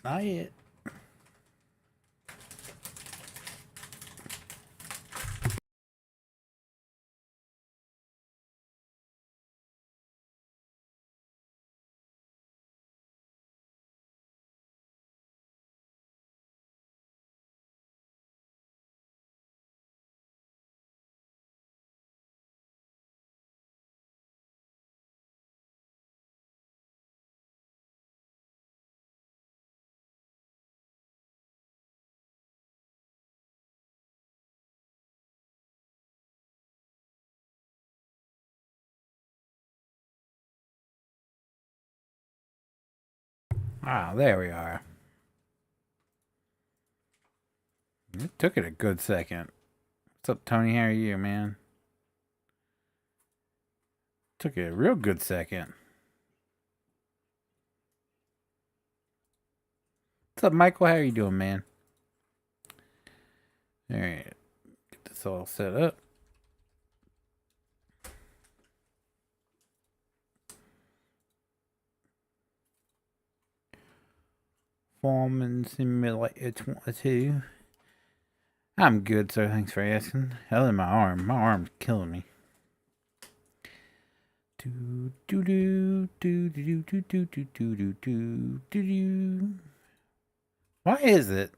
Not yet. Ah, there we are. It took it a good second. What's up, Tony? How are you, man? Took it a real good second. What's up, Michael? How are you doing, man? Alright. Get this all set up. Foreman Simulator 22. I'm good, sir. Thanks for asking. Hell in my arm. My arm's killing me. Do do do do do do do do do do do do do. Why is it?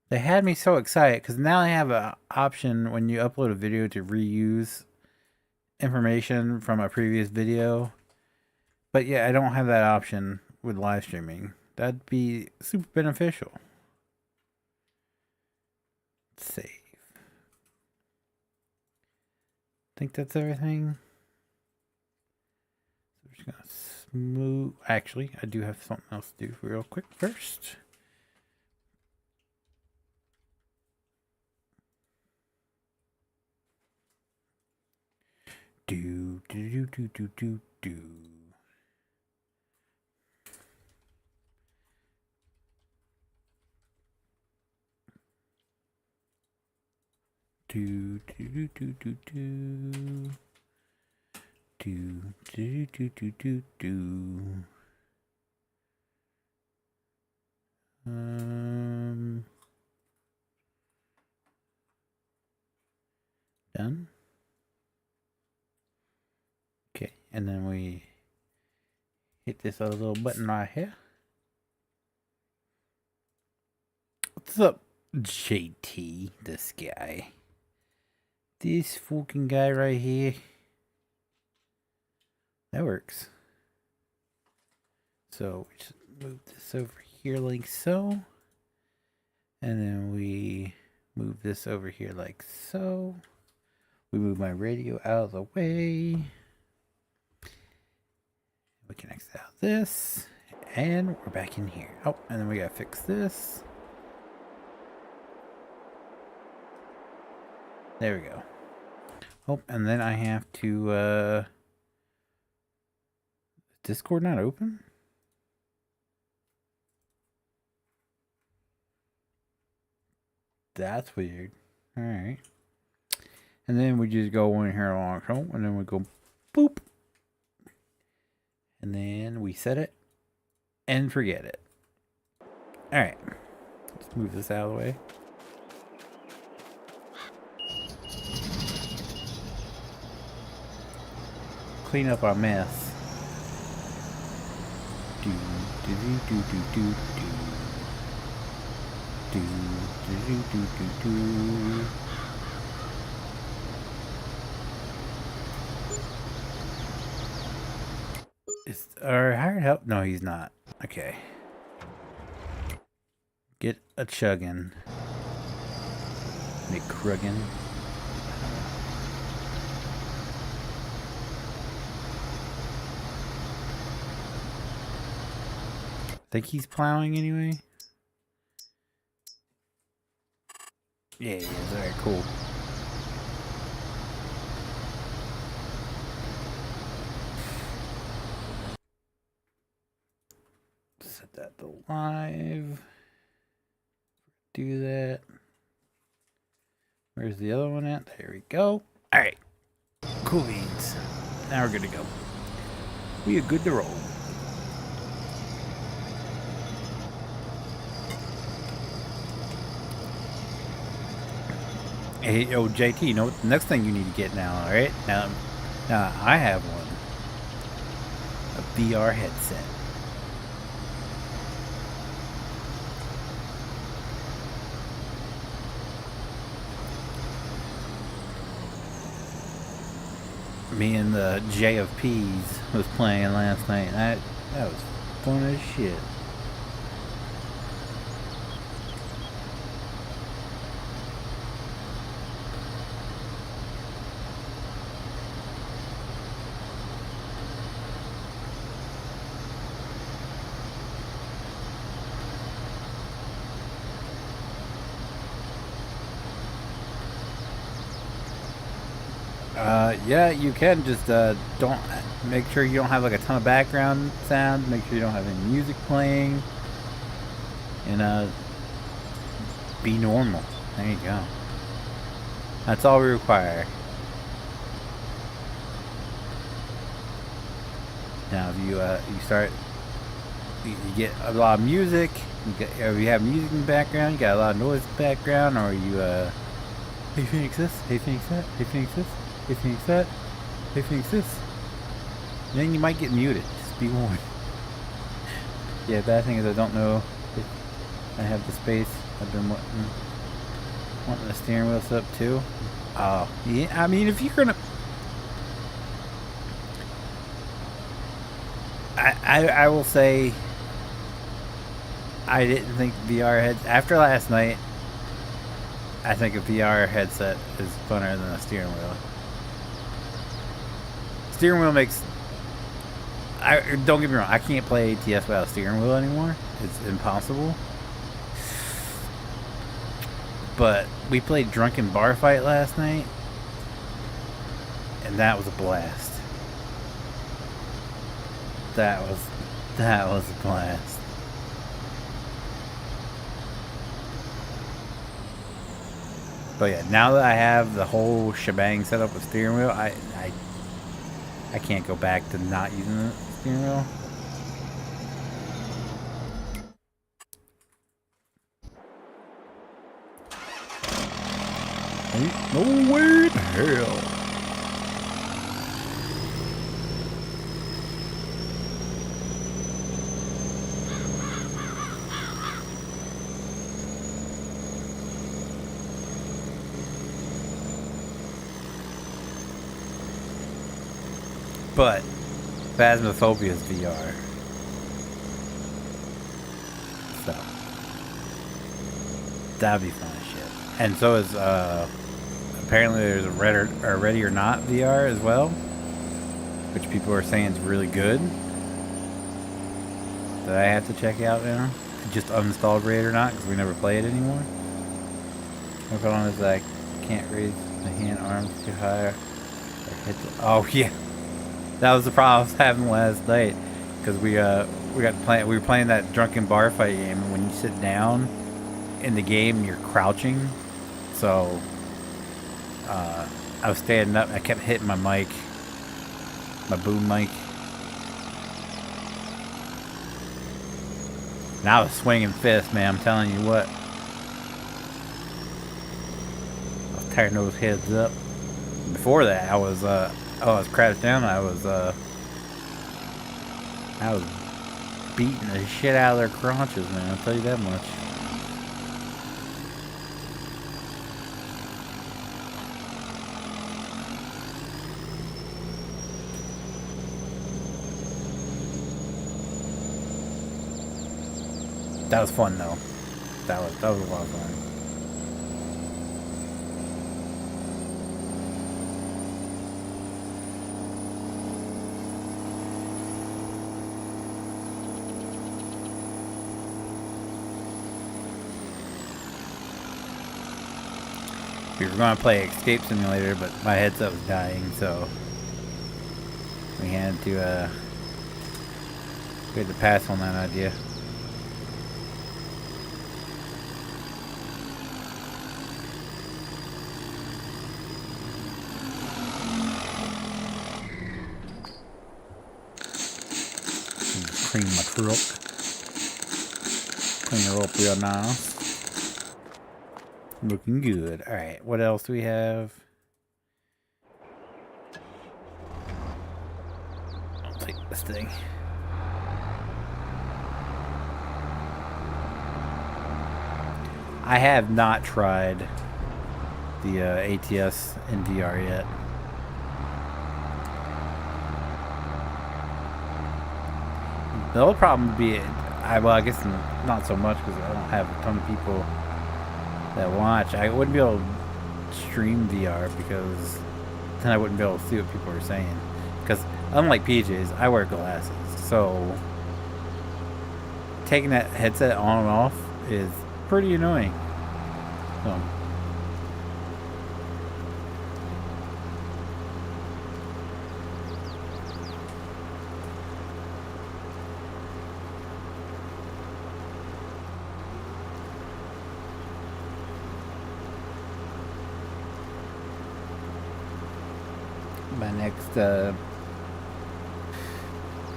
They had me so excited because now they have an option when you upload a video to reuse information from a previous video. But yeah, I don't have that option with live streaming. That'd be super beneficial. Save. Think that's everything. So we're just gonna smooth. Actually, I do have something else to do real quick first. Do do do do do do. Do do do do do do do do do do do. Done. Okay, and then we hit this other little button right here. What's up, JT? This guy. This fucking guy right here. That works. So we just move this over here like so. And then we move this over here like so. We move my radio out of the way. We can X out this. And we're back in here. Oh, and then we gotta fix this. There we go. Oh, and then I have to, Discord not open? That's weird. Alright. And then we just go in here along home, and then we go boop. And then we set it and forget it. Alright. Let's move this out of the way. Clean up our mess. Do do do do do do do do do do do do. Is our hired help? No, he's not. Okay. Get a chuggin'. McCruggin. Think he's plowing anyway? Yeah, he is. Alright, cool. Set that to live. Do that. Where's the other one at? There we go. Alright. Cool beans. Now we're good to go. We are good to roll. Hey, yo, JT, you know what the next thing you need to get now, alright? Now I have one. A VR headset. Me and the J of P's was playing last night. That was fun as shit. Yeah, you can just don't make sure you don't have like a ton of background sound. Make sure you don't have any music playing, and be normal. There you go. That's all we require. Now, if you start, you get a lot of music. If you have music in the background, you got a lot of noise in the background, or you hey Feenix this, hey Feenix that, hey Feenix this. Hey Feenix that. Hey Feenix this. Then you might get muted. Just be warned. Yeah, bad thing is I don't know if I have the space. I've been wanting the steering wheel set up too. Oh, yeah. I mean, if you're gonna, I will say, I didn't think VR heads after last night. I think a VR headset is funner than a steering wheel. Steering wheel makes... don't get me wrong, I can't play ATS without a steering wheel anymore. It's impossible. But we played Drunken Bar Fight last night, and that was a blast. That was a blast. But yeah, now that I have the whole shebang set up with steering wheel, I can't go back to not using the steering wheel. Ain't no way in hell. But Phasmophobia is VR. So that'd be fun as shit. And so is apparently there's a Ready or Not VR as well, which people are saying is really good. That I have to check out now. Just uninstalled Ready or Not because we never play it anymore. My problem is that I can't raise my hand arms too high. Oh yeah. That was the problem I was having last night, because we were playing that Drunken Bar Fight game, and when you sit down in the game, you're crouching. So I was standing up. I kept hitting my mic, my boom mic. And I was swinging fists, man. I'm telling you what. I was tearing those heads up. Before that, I was crouched down. I was beating the shit out of their crotches, man. I'll tell you that much. That was fun, though. That was a lot of fun. We were going to play Escape Simulator, but my headset was dying, so we had to pass on that idea. clean my truck. Clean her up real nice. Looking good. Alright, what else do we have? I'll take this thing. I have not tried the ATS in VR yet. The only problem would be, well, I guess not so much because I don't have a ton of people that watch. I wouldn't be able to stream VR because then I wouldn't be able to see what people are saying. Because unlike PJs, I wear glasses, so taking that headset on and off is pretty annoying. So. My next, I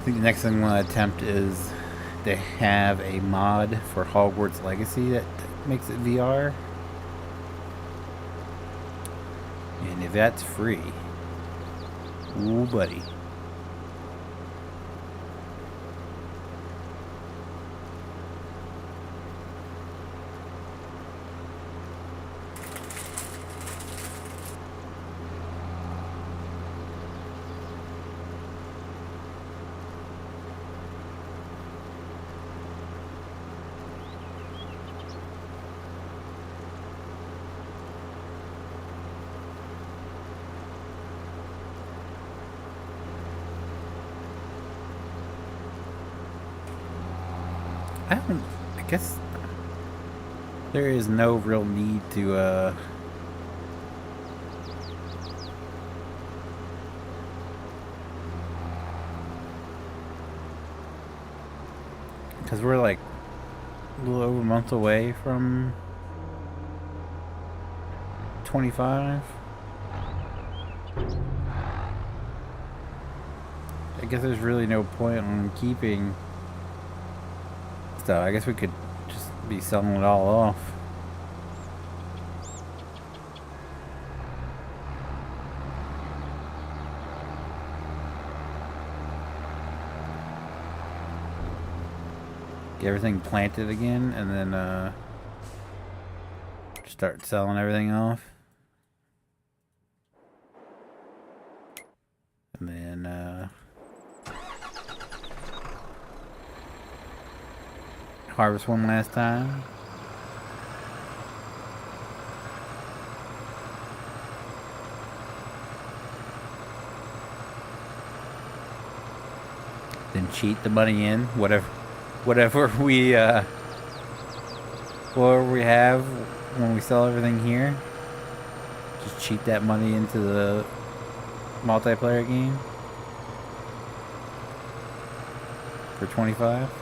think the next thing I'm going to attempt is they have a mod for Hogwarts Legacy that makes it VR. And if that's free, ooh buddy. I guess there is no real need to, because we're like a little over a month away from 25. I guess there's really no point on keeping stuff. I guess we could just be selling it all off. Get everything planted again and then start selling everything off. And then harvest one last time. Then cheat the money in, whatever we have when we sell everything here. Just cheat that money into the multiplayer game for 25.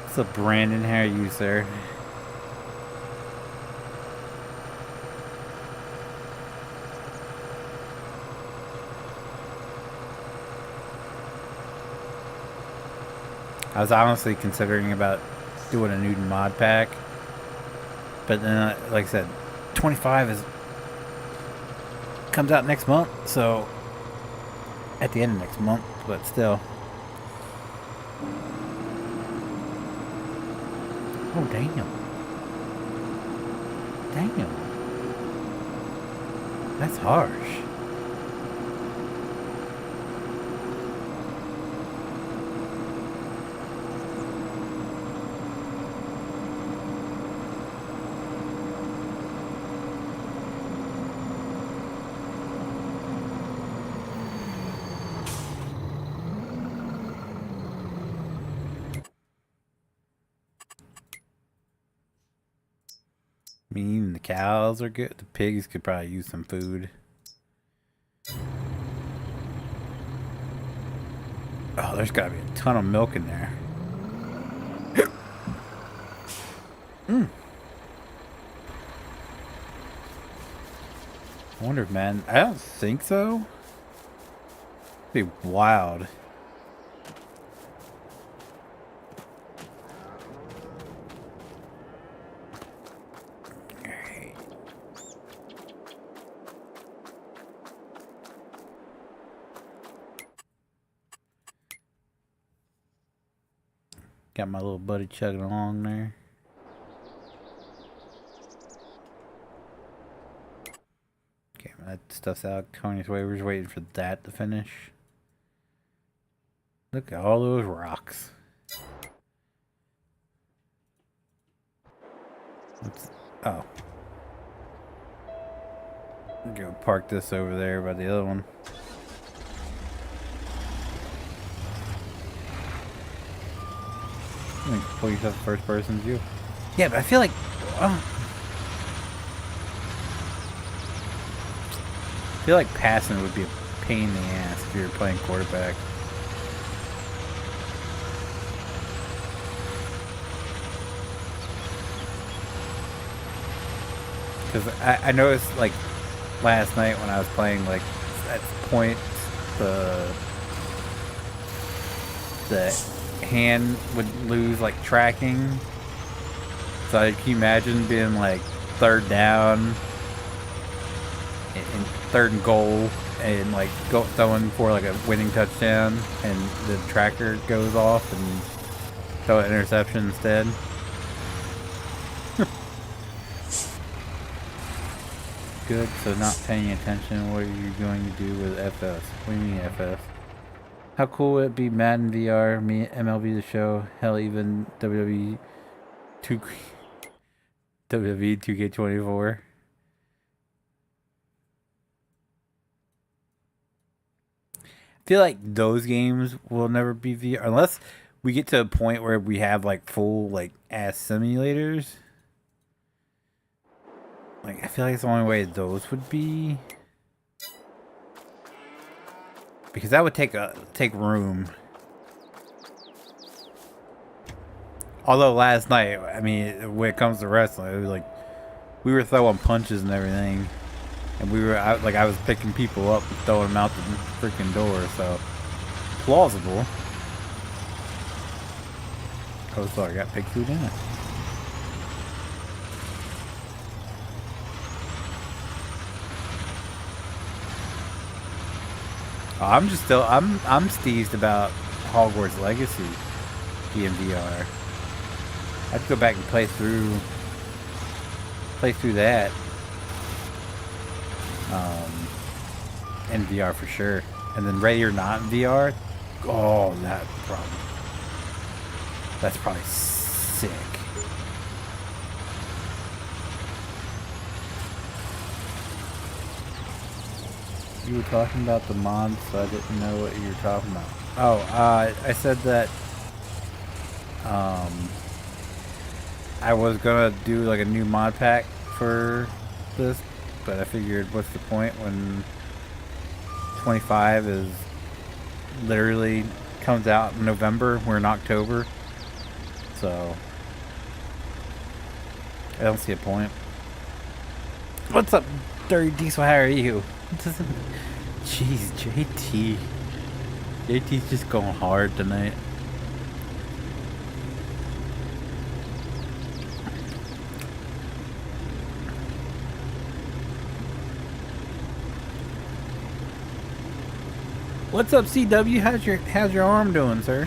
What's up, Brandon? How are you, sir? I was honestly considering about doing a new mod pack, but then, like I said, 25 comes out next month, so at the end of next month, but still. Oh, damn. Damn. That's harsh. I mean, even the cows are good. The pigs could probably use some food. Oh, there's gotta be a ton of milk in there. I wonder if, man, I don't think so. It'd be wild Got my little buddy chugging along there. Okay, that stuff's out. Coney's way. We're just waiting for that to finish. Look at all those rocks. Oh. Go park this over there by the other one. I think pull yourself first person view. Yeah, but I feel like passing would be a pain in the ass if you were playing quarterback. Because I noticed, like, last night when I was playing, like, at points, the hand would lose, like, tracking. So can you imagine being, like, third down and third and goal and, like, throwing for, like, a winning touchdown and the tracker goes off and throw an interception instead? Good, so not paying attention. What are you going to do with FS? What do you mean FS? How cool would it be Madden VR, MLB The Show, hell even WWE 2K24? I feel like those games will never be VR unless we get to a point where we have like full like ass simulators. Like, I feel like it's the only way those would be, because that would take room. Although last night, I mean, when it comes to wrestling, it was like we were throwing punches and everything, and I was picking people up and throwing them out the freaking door. So plausible. Oh, sorry, I got pig food in it. I'm steezed about Hogwarts Legacy being VR. I have to go back and play through that in VR for sure. And then Ready or Not in VR. Oh, that's probably sick. You were talking about the mods, so I didn't know what you were talking about. Oh, I said that I was gonna do like a new mod pack for this, but I figured what's the point when 25 is literally comes out in November. We're in October, so I don't see a point. What's up, Dirty Diesel? How are you? Jeez, JT's just going hard tonight. What's up, CW? How's your arm doing, sir?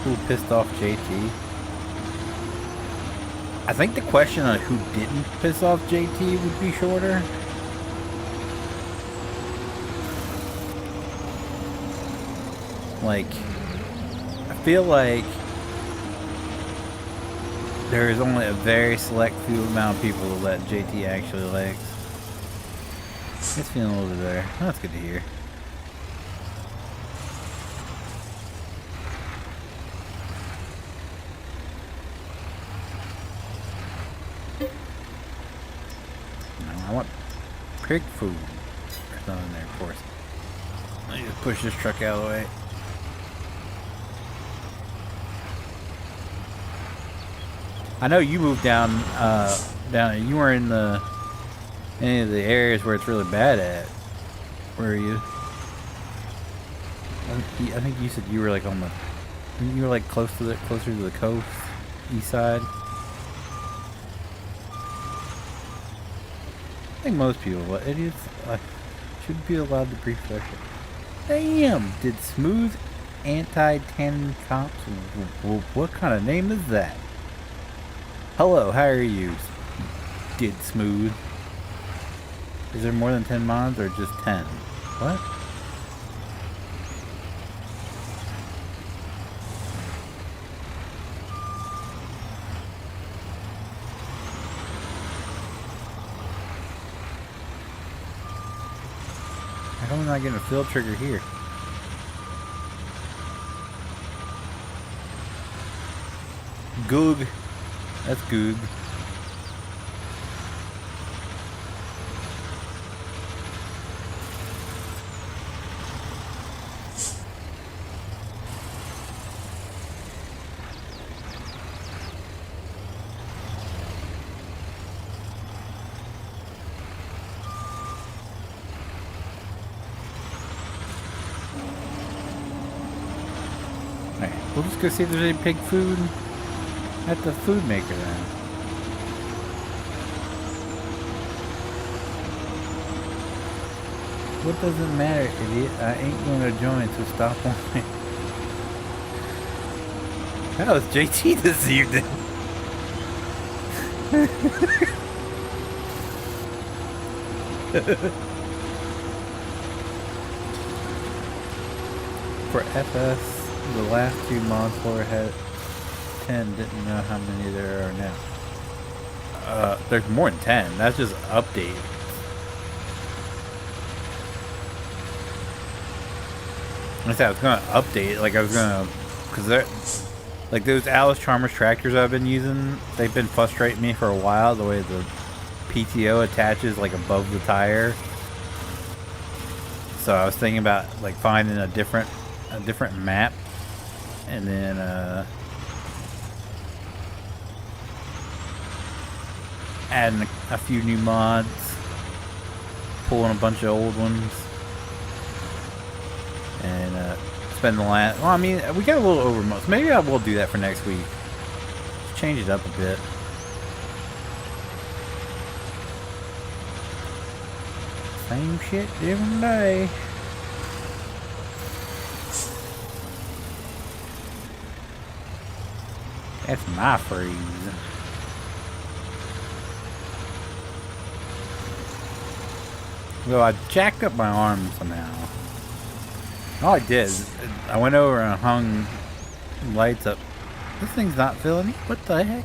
Who pissed off JT? I think the question on who didn't piss off JT would be shorter. Like, I feel like there is only a very select few amount of people that JT actually likes. It's feeling a little bit better. Oh, that's good to hear. I want pig food. There's nothing there, of course. Let me just push this truck out of the way. I know you moved down you were in any of the areas where it's really bad at. Where are you? I think you said you were like you were like closer to the coast, east side. think most people, but idiots should be allowed to breathe fresh air. Damn! Did Smooth Anti-Tanning Cops? What kind of name is that? Hello, how are you? Did Smooth. Is there more than 10 mods or just 10? What? How come I'm not getting a field trigger here? Goog. That's Goog. We'll just go see if there's any pig food at the food maker then. What does it matter, idiot? I ain't gonna join, so stop whining. That was JT this evening. For FS. The last two mod floor had 10, didn't know how many there are now. There's more than 10, that's just update. I said I was gonna update, like I was gonna, cause they're, like those Alice Chalmers tractors I've been using, they've been frustrating me for a while, the way the PTO attaches like above the tire. So I was thinking about like finding a different map. And then, adding a few new mods, pulling a bunch of old ones, and spend the last. Well, I mean, we got a little over most. Maybe I will do that for next week. Just change it up a bit. Same shit, different day. That's my phrase. Well, I jacked up my arm somehow. All I did is I went over and hung lights up. This thing's not filling me? What the heck?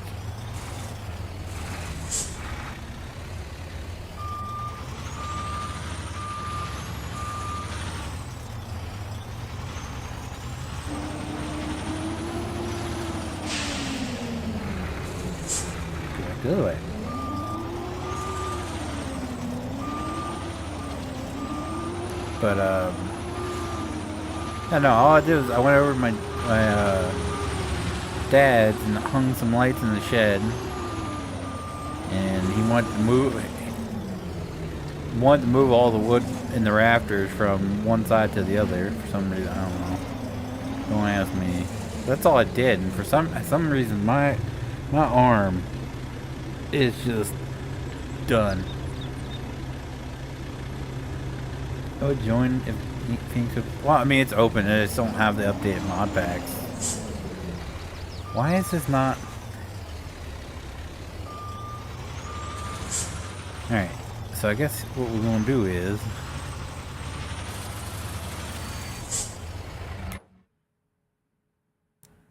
Do it. But I know all I did was I went over to my dad's and hung some lights in the shed, and he wanted to move all the wood in the rafters from one side to the other for some reason. I don't know. Don't ask me. That's all I did, and for some reason my arm is just done. I would join if Feenix would. Well, I mean, it's open. I just don't have the updated mod packs. Why is this not? Alright, so I guess what we're going to do is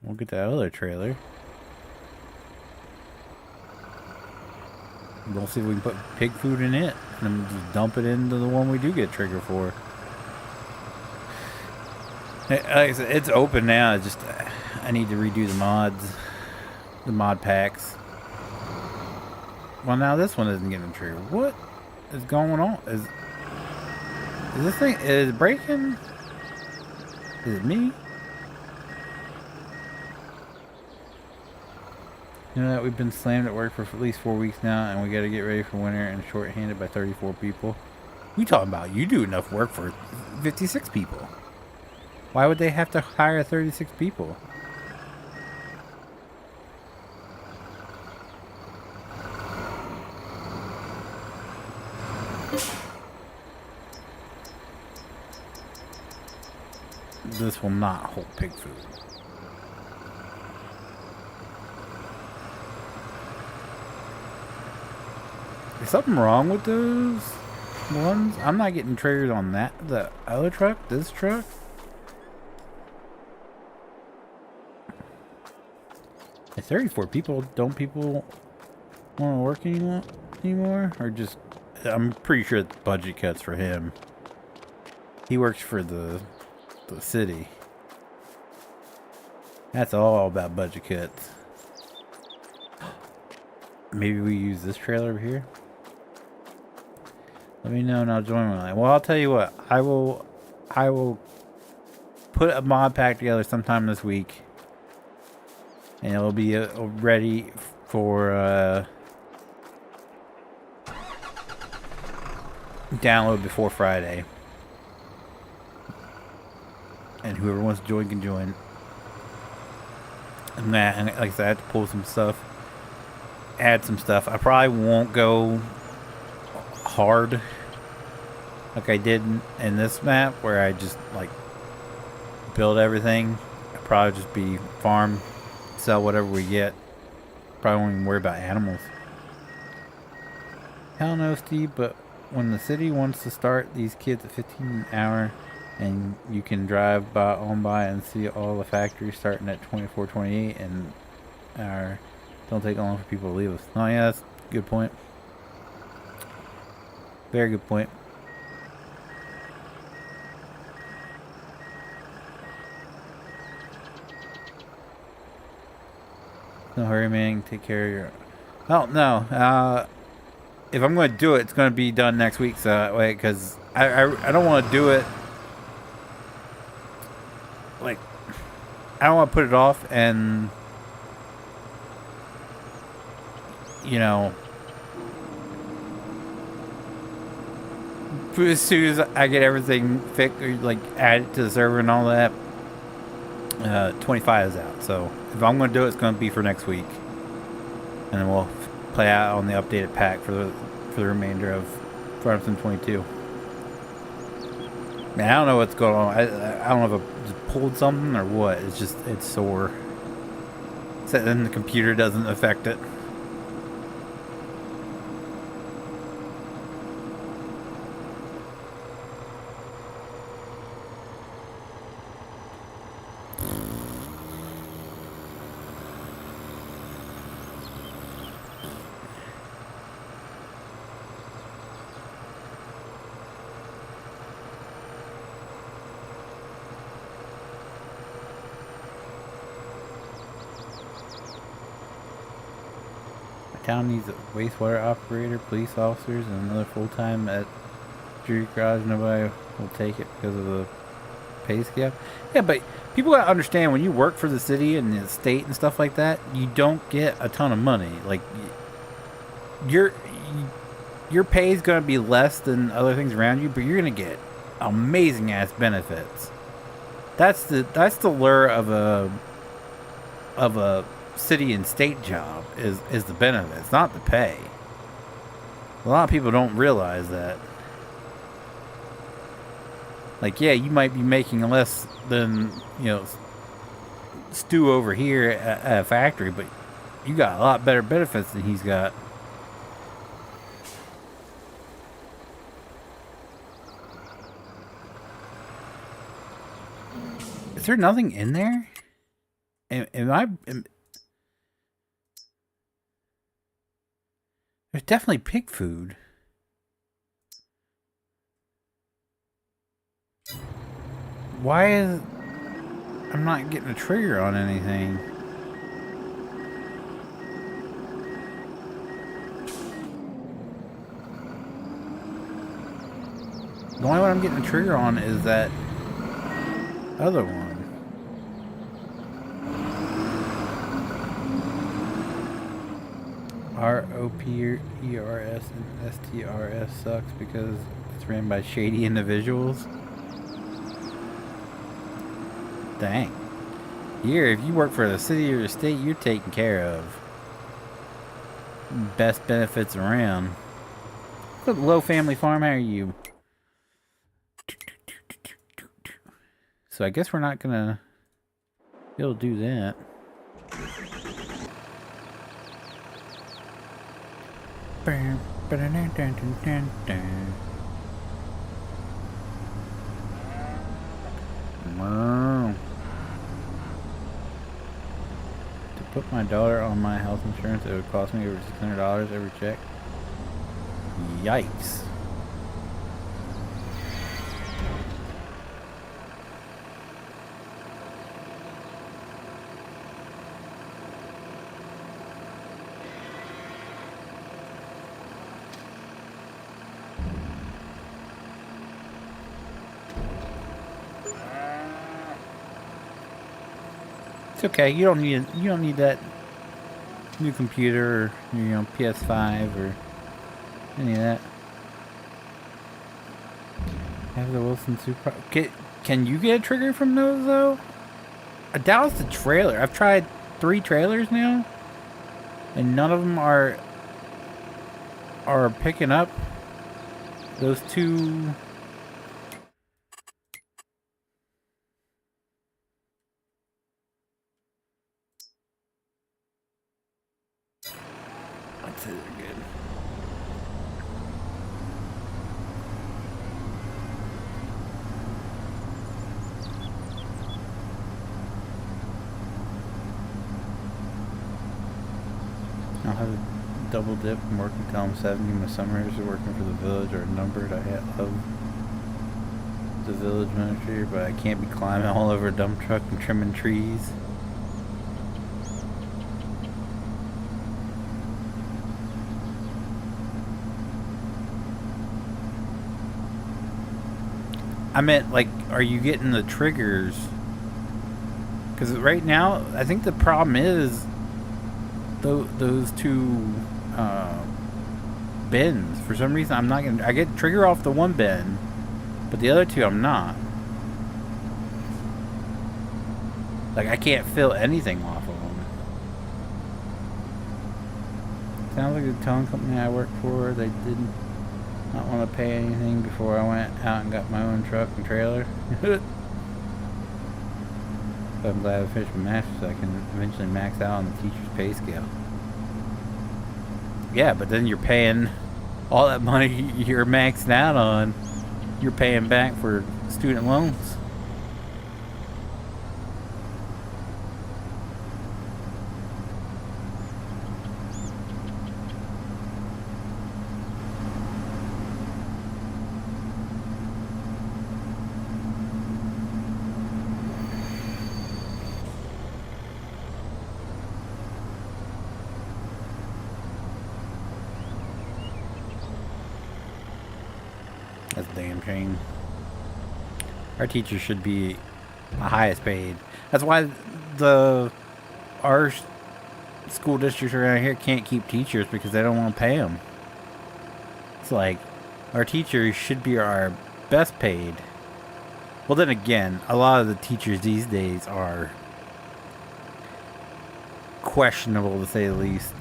we'll get that other trailer. We'll see if we can put pig food in it and then just dump it into the one we do get trigger for. Like I said, it's open now. It's just I need to redo the mod packs. Well, now this one isn't getting trigger. What is going on? Is this thing is it breaking? Is it me? You know that we've been slammed at work for at least 4 weeks now, and we got to get ready for winter and short-handed by 34 people. We talking about you do enough work for 56 people. Why would they have to hire 36 people? This will not hold pig food. Is something wrong with those ones? I'm not getting triggered on that. The other truck? This truck? At 34 people, don't people want to work anymore? Or just, I'm pretty sure it's budget cuts for him. He works for the city. That's all about budget cuts. Maybe we use this trailer over here. Let me know and I'll join one. Well, I'll tell you what. I will put a mod pack together sometime this week, and it'll be ready for download before Friday. And whoever wants to join can join. And like I said, I have to pull some stuff, add some stuff. I probably won't go hard like I did in this map where I just like build everything. I'll probably just be farm, sell whatever we get. Probably won't even worry about animals. Hell no, Steve, but when the city wants to start these kids at 15 an hour, and you can drive on by and see all the factories starting at 24, 28, and don't take long for people to leave us. Oh yeah, that's a good point. Very good point. No hurry, man. Take care of your... Oh, no. If I'm going to do it, it's going to be done next week. So that way, because I don't want to do it. Like, I don't want to put it off and, you know, as soon as I get everything fixed, like added to the server and all that, 25 is out. So if I'm going to do it, it's going to be for next week, and then we'll play out on the updated pack for the remainder of Final Fantasy 22. Man, I don't know what's going on. I don't know if I just pulled something or what. It's sore. So then the computer doesn't affect it. Town needs a wastewater operator, police officers, and another full-time at Jury Garage. Nobody will take it because of the pay scale. Yeah, but people gotta understand, when you work for the city and the state and stuff like that, you don't get a ton of money. Like, your pay is gonna be less than other things around you, but you're gonna get amazing ass benefits. That's the lure of a city and state job is the benefits, not the pay. A lot of people don't realize that. Like, yeah, you might be making less than, you know, Stu over here at a factory, but you got a lot better benefits than he's got. Is there nothing in there? There's definitely pig food. Why is... I'm not getting a trigger on anything. The only one I'm getting a trigger on is that other one. ROPERS and STRS sucks because it's ran by shady individuals. Dang. Here, if you work for the city or the state, you're taken care of. Best benefits around. What low family farm are you? So I guess we're not gonna be able to do that. To put my daughter on my health insurance, it would cost me over $600 every check. Yikes. It's okay. You don't need that new computer or, you know, PS5 or any of that. Have the Wilson Super. Can you get a trigger from those though? I doubt it's the trailer. I've tried 3 trailers now, and none of them are picking up those 2. I'd say they're good. I'll have a double dip and work until I'm 70. My summers are working for the village are numbered. I love the village ministry, but I can't be climbing all over a dump truck and trimming trees. I meant, like, are you getting the triggers? Because right now, I think the problem is those 2 bins. For some reason, I'm not gonna. I get trigger off the 1 bin, but the other 2 I'm not. Like, I can't fill anything off of them. Sounds like the towing company I worked for, they didn't not want to pay anything before I went out and got my own truck and trailer. But I'm glad I finished my master's so I can eventually max out on the teacher's pay scale. Yeah, but then you're paying all that money you're maxed out on, you're paying back for student loans. That's a damn shame. Our teachers should be the highest paid. That's why our school districts around here can't keep teachers, because they don't want to pay them. It's like, our teachers should be our best paid. Well, then again, a lot of the teachers these days are questionable, to say the least.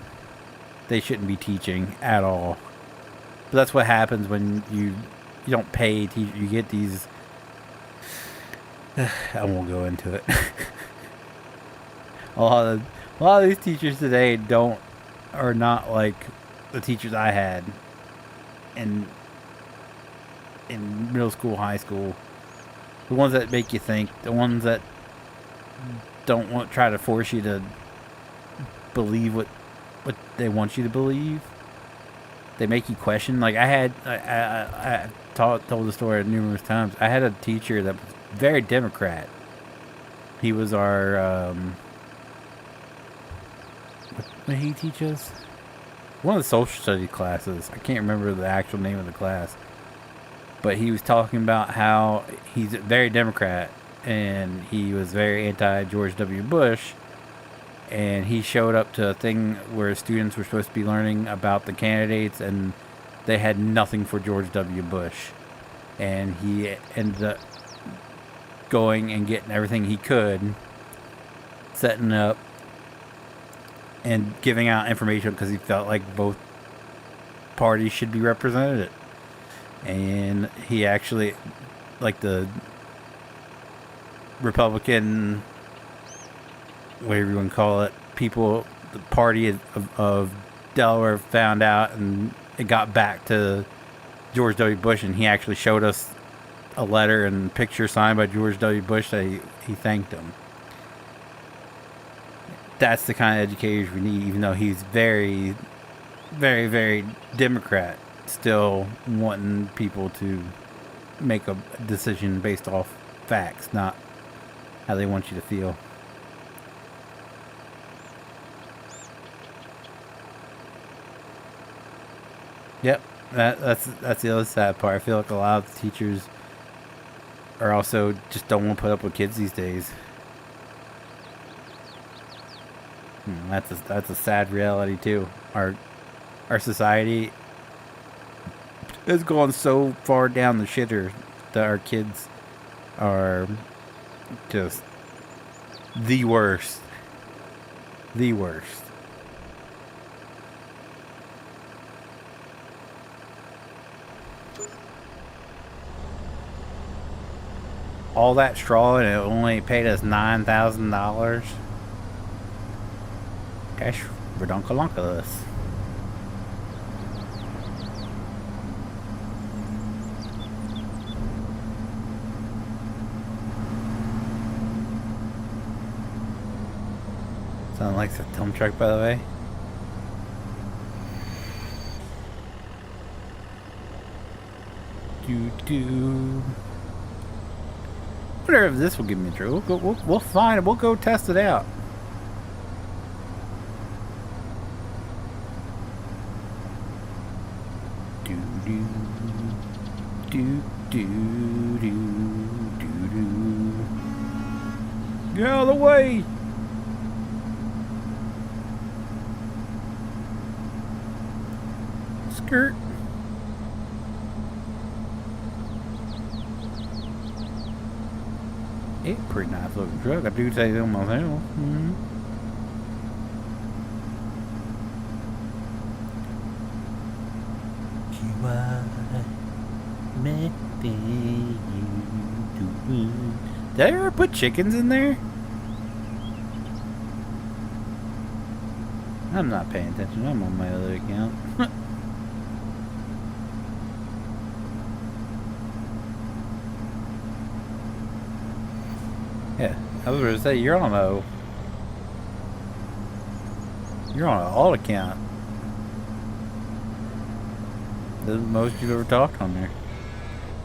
They shouldn't be teaching at all. But that's what happens when you don't pay teachers. You get these. I won't go into it. a lot of these teachers today are not like the teachers I had in middle school, high school. The ones that make you think. The ones that don't try to force you to believe what they want you to believe. They make you question. Like, I told the story numerous times. I had a teacher that was very Democrat. He was our what did he teach us? One of the social studies classes. I can't remember the actual name of the class, but he was talking about how he's very Democrat and he was very anti-George W. Bush. And he showed up to a thing where students were supposed to be learning about the candidates, and they had nothing for George W. Bush. And he ended up going and getting everything he could, setting up and giving out information, because he felt like both party should be represented. And he actually, like the Republican, whatever you want to call it, people, the party of Delaware found out, and it got back to George W. Bush, and he actually showed us a letter and picture signed by George W. Bush that he thanked him. That's the kind of educators we need, even though he's very, very, very Democrat, still wanting people to make a decision based off facts, not how they want you to feel. Yep, that's the other sad part. I feel like a lot of the teachers are also just don't want to put up with kids these days. That's a sad reality too. Our society has gone so far down the shitter that our kids are just the worst. The worst. All that straw, and it only paid us $9,000. Gosh, redonkulonkulous. Sound like a dump truck, by the way. Do. I wonder if this will give me a true. We'll find it. We'll go test it out. Get out of the way! Skirt. It's a pretty nice looking truck. I do say that myself. Did I ever put chickens in there? I'm not paying attention. I'm on my other account. Yeah, I was going to say, you're on an alt account. The most you've ever talked on there.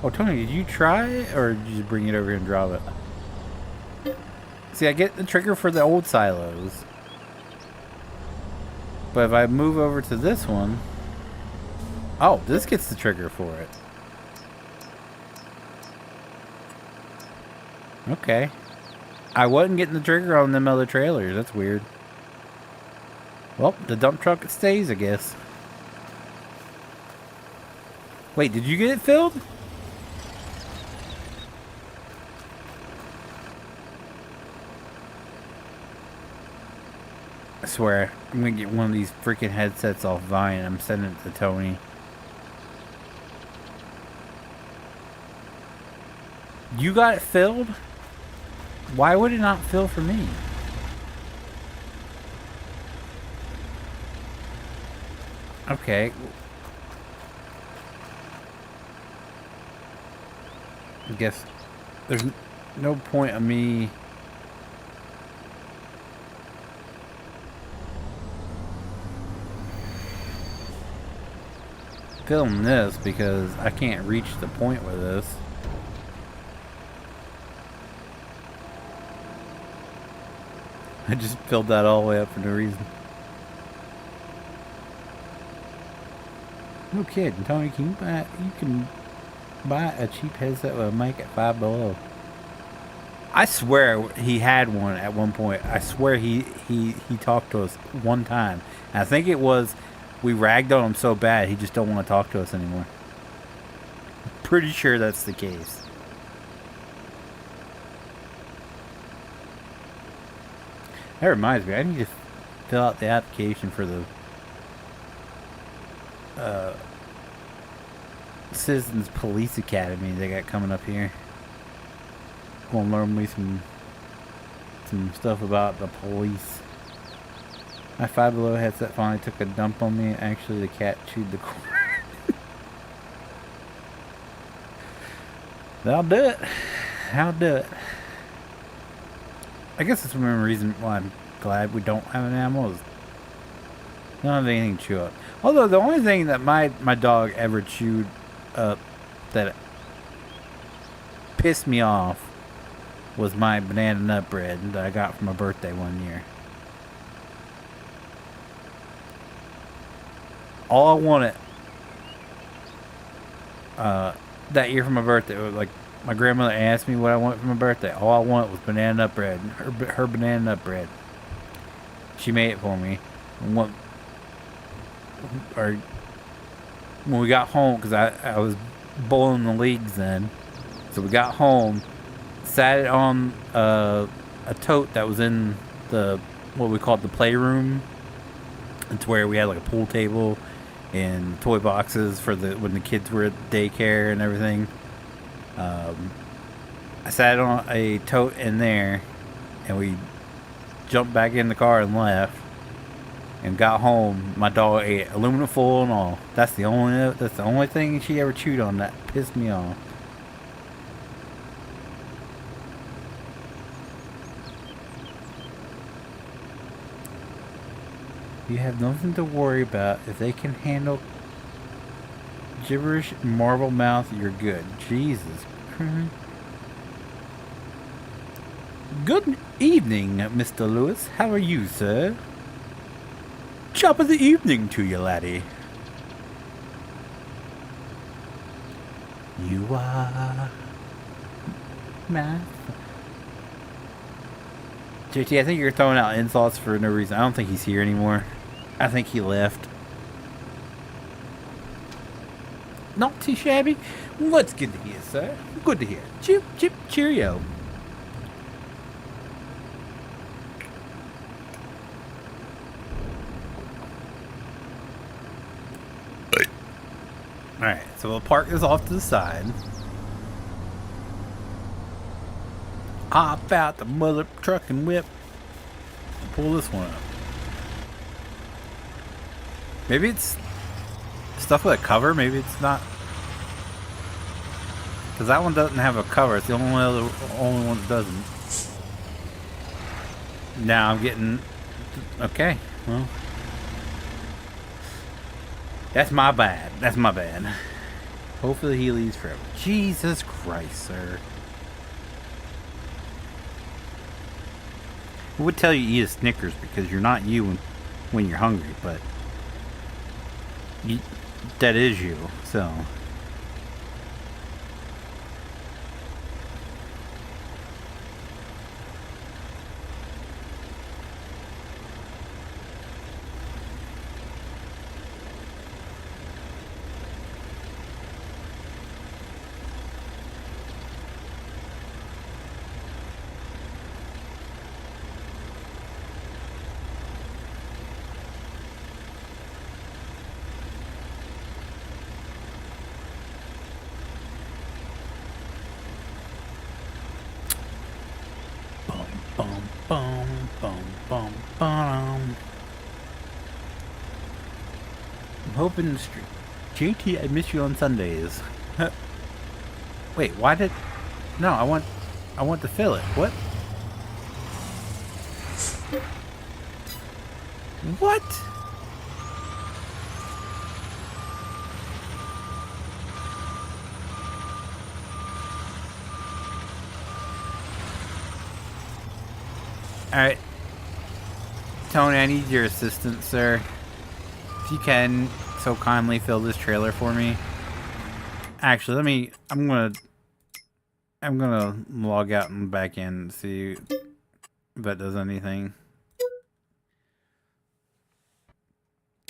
Oh, Tony, did you try it, or did you just bring it over here and drop it? See, I get the trigger for the old silos. But if I move over to this one... Oh, this gets the trigger for it. Okay. I wasn't getting the trigger on them other trailers. That's weird. Well, the dump truck stays, I guess. Wait, did you get it filled? I swear, I'm gonna get one of these freaking headsets off Vine. I'm sending it to Tony. You got it filled? Why would it not fill for me? Okay. I guess there's no point of me filming this because I can't reach the point with this. I just filled that all the way up for no reason. No kidding, Tony. You can buy a cheap headset with a mic at $5 below. I swear he had one at one point. I swear he talked to us one time. And I think it was we ragged on him so bad he just don't want to talk to us anymore. Pretty sure that's the case. That reminds me, I need to fill out the application for the uh, Citizens Police Academy they got coming up here. Gonna learn me some stuff about the police. My Five Below headset finally took a dump on me. Actually, the cat chewed the cord. That'll do it. That'll do it. I guess that's one reason why I'm glad we don't have an animal is don't have anything to chew up. Although the only thing that my dog ever chewed up that pissed me off was my banana nut bread that I got for my birthday one year. All I wanted that year for my birthday was like my grandmother asked me what I wanted for my birthday. All I wanted was banana nut bread. Her banana nut bread. She made it for me. When we got home, because I was bowling the leagues then, so we got home, sat it on a tote that was in the what we called the playroom. It's where we had like a pool table and toy boxes for when the kids were at daycare and everything. I sat on a tote in there, and we jumped back in the car and left. And got home, my dog ate aluminum foil and all. That's the only thing she ever chewed on that pissed me off. You have nothing to worry about. If they can handle gibberish marble mouth, you're good. Jesus Christ. Good evening, Mr. Lewis. How are you, sir? Top of the evening to you, laddie. You are math. JT, I think you're throwing out insults for no reason. I don't think he's here anymore. I think he left. Not too shabby. Well, that's good to hear, sir. Good to hear. Chip, chip, cheerio. Alright, so we'll park this off to the side. Hop out the mother truck and whip. And pull this one up. Maybe it's stuff with a cover, maybe it's not. Because that one doesn't have a cover, it's the only one that doesn't. Now I'm getting... Okay, well... That's my bad. That's my bad. Hopefully he leaves forever. Jesus Christ, sir. I would tell you eat a Snickers because you're not you when you're hungry, but that is you, so... I'm hoping JT, I miss you on Sundays. Wait, why did... No, I want to fill it. What? What? Alright. Tony, I need your assistance, sir. If you can, so kindly fill this trailer for me. Actually, I'm gonna log out and back in and see if that does anything.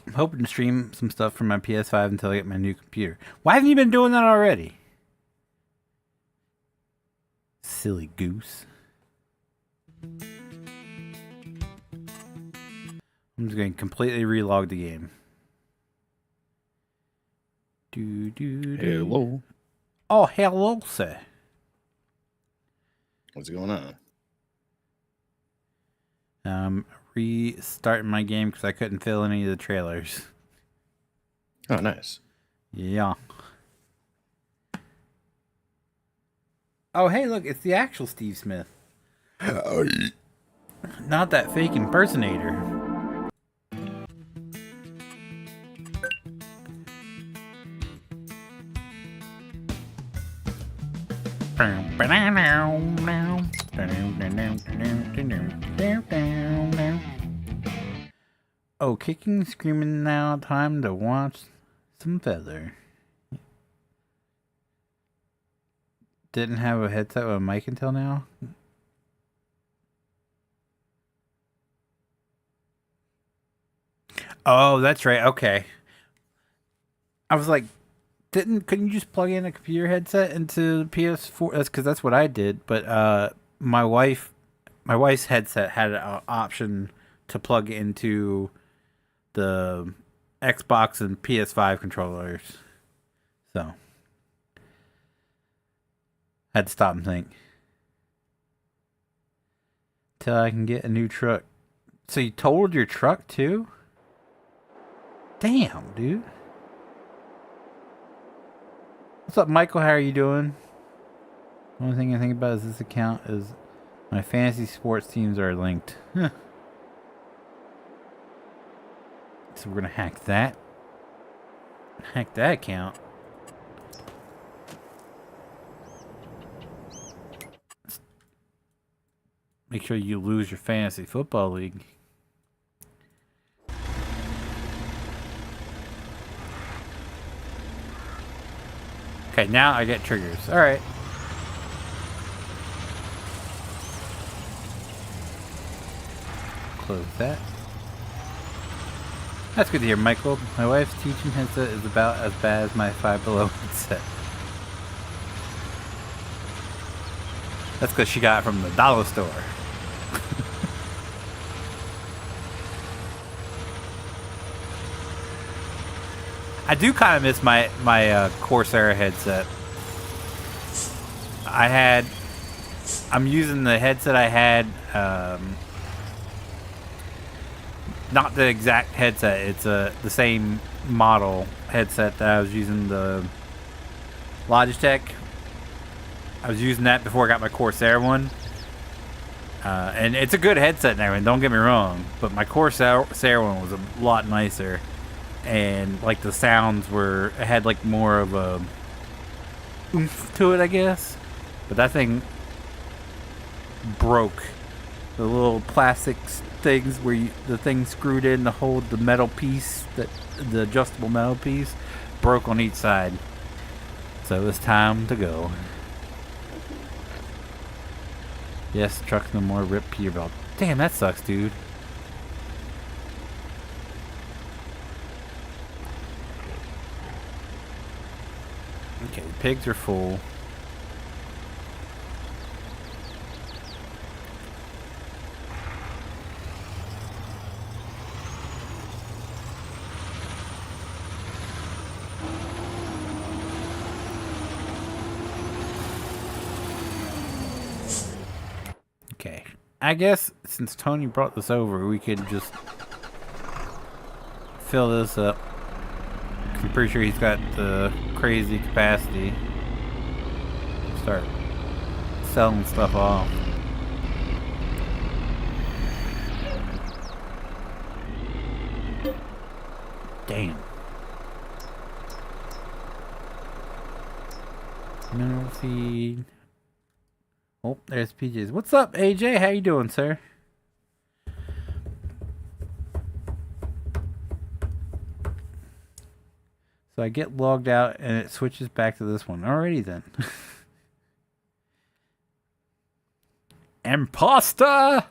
I'm hoping to stream some stuff from my PS5 until I get my new computer. Why haven't you been doing that already? Silly goose. I'm just going to completely relog the game. Hello. Oh, hello, sir. What's going on? Restarting my game because I couldn't fill any of the trailers. Oh, nice. Yeah. Oh, hey, look, it's the actual Steve Smith. Not that fake impersonator. Oh, kicking, screaming now, time to watch some feather. Didn't have a headset with a mic until now? Oh, that's right, okay. I was like, couldn't you just plug in a computer headset into the PS4? That's because that's what I did. But my wife's headset had an option to plug into the Xbox and PS5 controllers. So I had to stop and think. Till I can get a new truck. So you totaled your truck too? Damn, dude. What's up, Michael? How are you doing? The only thing I think about is this account is my fantasy sports teams are linked. So we're gonna hack that. Hack that account. Make sure you lose your fantasy football league. Okay, now I get triggers. Alright. Close that. That's good to hear, Michael. My wife's teaching headset is about as bad as my Five Below headset. That's because she got it from the dollar store. I do kind of miss my Corsair headset. I'm using the headset I had, not the exact headset, it's the same model headset that I was using, the Logitech. I was using that before I got my Corsair one. And it's a good headset and everything, don't get me wrong, but my Corsair one was a lot nicer. And like the sounds it had like more of a oomph to it, I guess. But that thing broke. The little plastic things where the thing screwed in to hold the metal piece, the adjustable metal piece, broke on each side. So it was time to go. Yes, truck's no more, rip Peterbilt. Damn, that sucks, dude. Okay, the pigs are full. Okay, I guess since Tony brought this over, we could just fill this up. I'm pretty sure he's got the crazy capacity. Start selling stuff off. Damn. Mineral feed. Oh, there's PJ's. What's up, AJ? How you doing, sir? So I get logged out and it switches back to this one. Alrighty then. Imposter!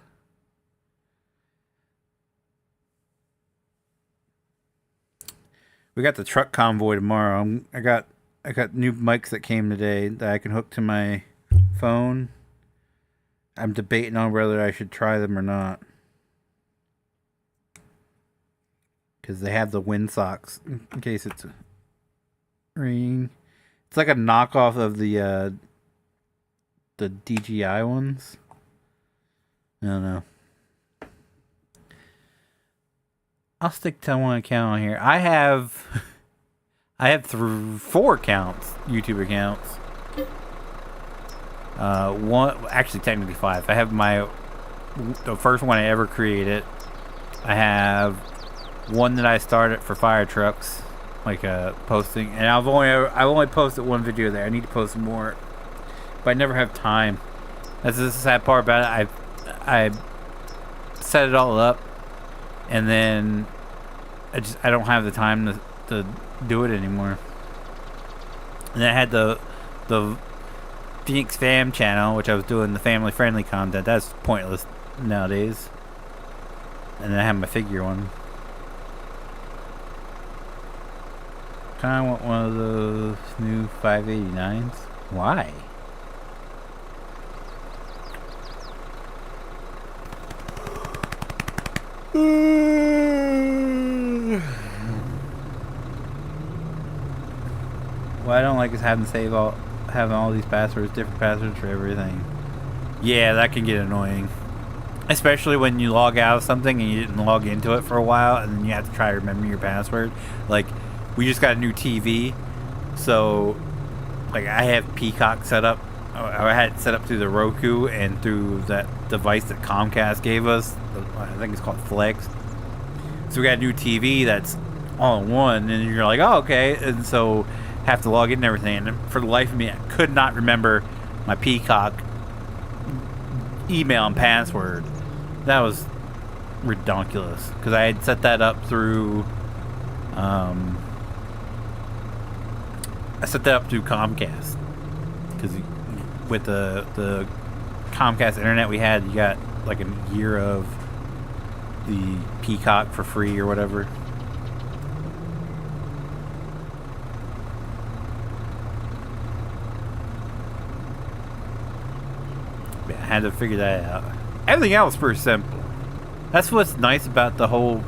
We got the truck convoy tomorrow. I got new mics that came today that I can hook to my phone. I'm debating on whether I should try them or not. Because they have the wind socks in case it's ring. It's like a knockoff of the DJI ones. I don't know. I'll stick to one account on here. I have 4 accounts, YouTube accounts. One, actually technically 5. I have the first one I ever created. I have one that I started for fire trucks, like posting, and I've only posted one video there. I need to post more, but I never have time. That's the sad part about it. I set it all up, and then I don't have the time to do it anymore. And I had the Feenix Fam channel, which I was doing the family friendly content. That's pointless nowadays. And then I have my figure one. Kinda want one of those new 589s. Why? What I don't like is having all these passwords, different passwords for everything. Yeah, that can get annoying. Especially when you log out of something and you didn't log into it for a while, and then you have to try to remember your password. Like, we just got a new TV, so like I have Peacock set up. I had it set up through the Roku and through that device that Comcast gave us. I think it's called Flex. So we got a new TV that's all in one, and you're like, oh, okay. And so have to log in and everything. And for the life of me, I could not remember my Peacock email and password. That was ridiculous because I had set that up through Comcast, because with the Comcast internet we had, you got like a year of the Peacock for free or whatever. I had to figure that out. Everything else pretty simple. That's what's nice about the whole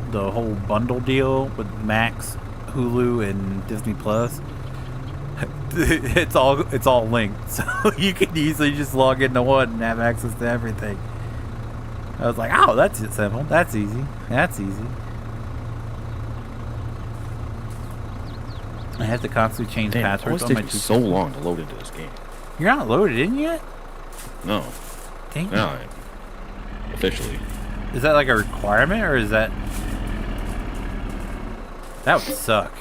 bundle deal with Max, Hulu, and Disney Plus. It's all linked, so you can easily just log into one and have access to everything. I was like, oh, that's it, simple. That's easy. That's easy. I have to constantly change passwords on my It's so long to load into this game. You're not loaded in yet? No. Dang. No. Officially. Is that like a requirement, or is that... That would suck.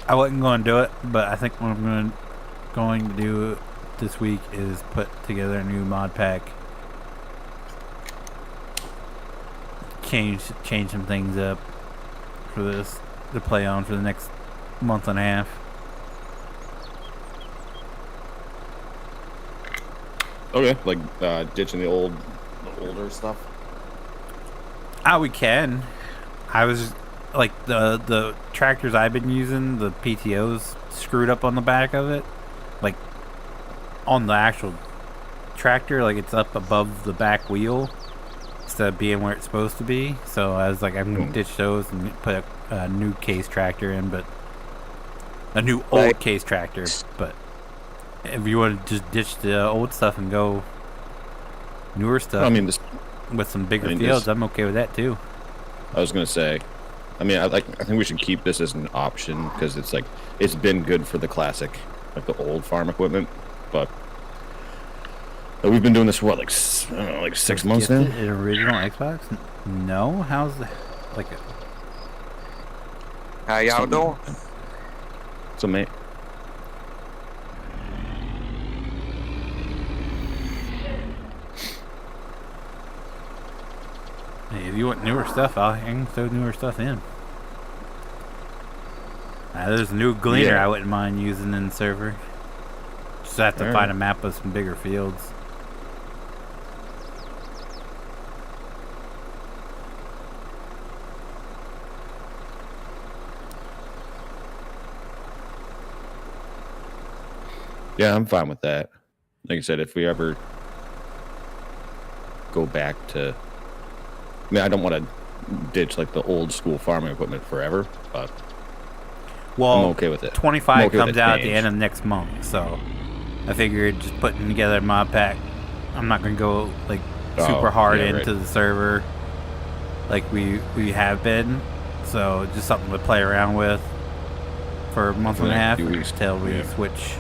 I wasn't going to do it, but I think what I'm going to do this week is put together a new mod pack. Change some things up for this to play on for the next month and a half. Okay, like ditching the older stuff. We can. I was like the tractors I've been using, the PTOs screwed up on the back of it, like on the actual tractor, like it's up above the back wheel instead of being where it's supposed to be. So I was like, I'm gonna ditch those and put a new case tractor in, but a new old case tractor. But if you want to just ditch the old stuff and go newer stuff, I mean, with some bigger fields, I'm okay with that too. I was gonna say, I mean, I think we should keep this as an option because it's like it's been good for the classic, like the old farm equipment, but we've been doing this for what, like I don't know, like 6 months now. An original Xbox? No, how's the like? How y'all doing? So mate. Hey, if you want newer stuff, I can throw newer stuff in. There's a new gleaner I wouldn't mind using in the server. Just have to find a map of some bigger fields. Yeah, I'm fine with that. Like I said, if we ever go back to, I mean, I don't want to ditch like the old school farming equipment forever, but Well, I'm okay with it. 25 okay with comes the out at the change. end of next month, so I figured just putting together a mod pack. I'm not gonna go like super hard into the server like we have been. So just something to play around with for a month and a half until we switch.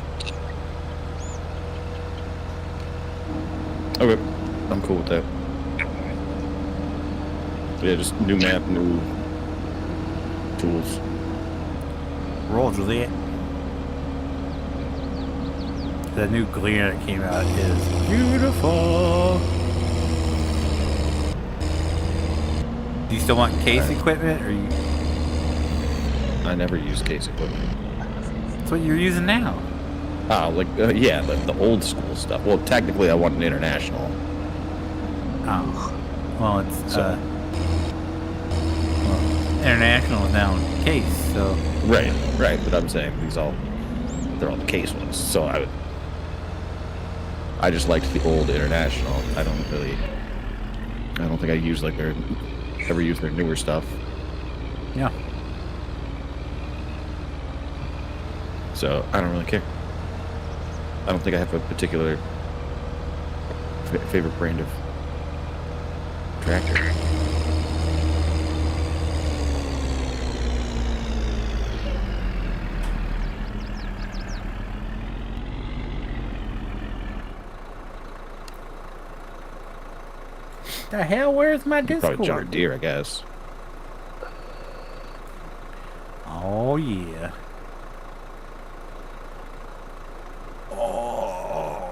Okay, I'm cool with that. Yeah, just new map, new tools. Roll, Juliet. The new Gleaner that came out is beautiful. Do you still want case equipment, or you? I never use case equipment. That's what you're using now. Oh, like yeah, the old school stuff. Well, technically, I want an international. Oh, well, it's well, international is now case, so. Right. But I'm saying they're all the case ones. So I just liked the old international. I don't think I ever use their newer stuff. Yeah. So I don't really care. I don't think I have a particular favorite brand of tractor. The hell? Where's my Discord? Probably John Deere, I guess. Oh yeah. Oh.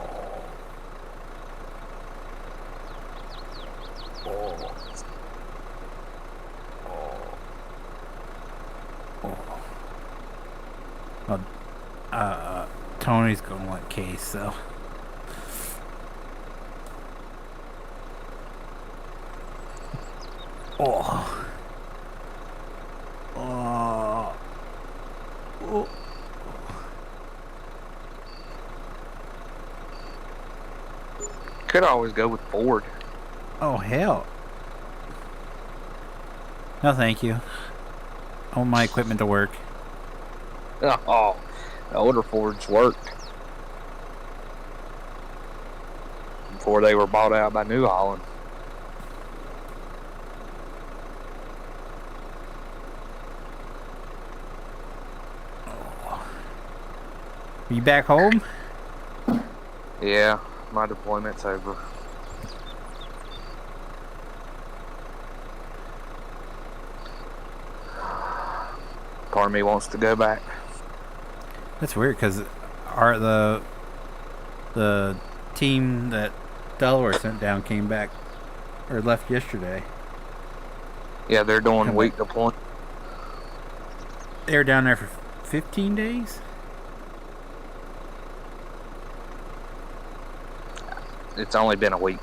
Tony's gonna want case, so. Oh. Oh. Oh. Could always go with Ford. Oh, hell. No, thank you. I want my equipment to work. Oh, the older Fords worked before they were bought out by New Holland. Are you back home? Yeah, my deployment's over. Part of me wants to go back. That's weird, because the team that Delaware sent down came back, or left yesterday. Yeah, they're doing week deployment. They were down there for 15 days? It's only been a week.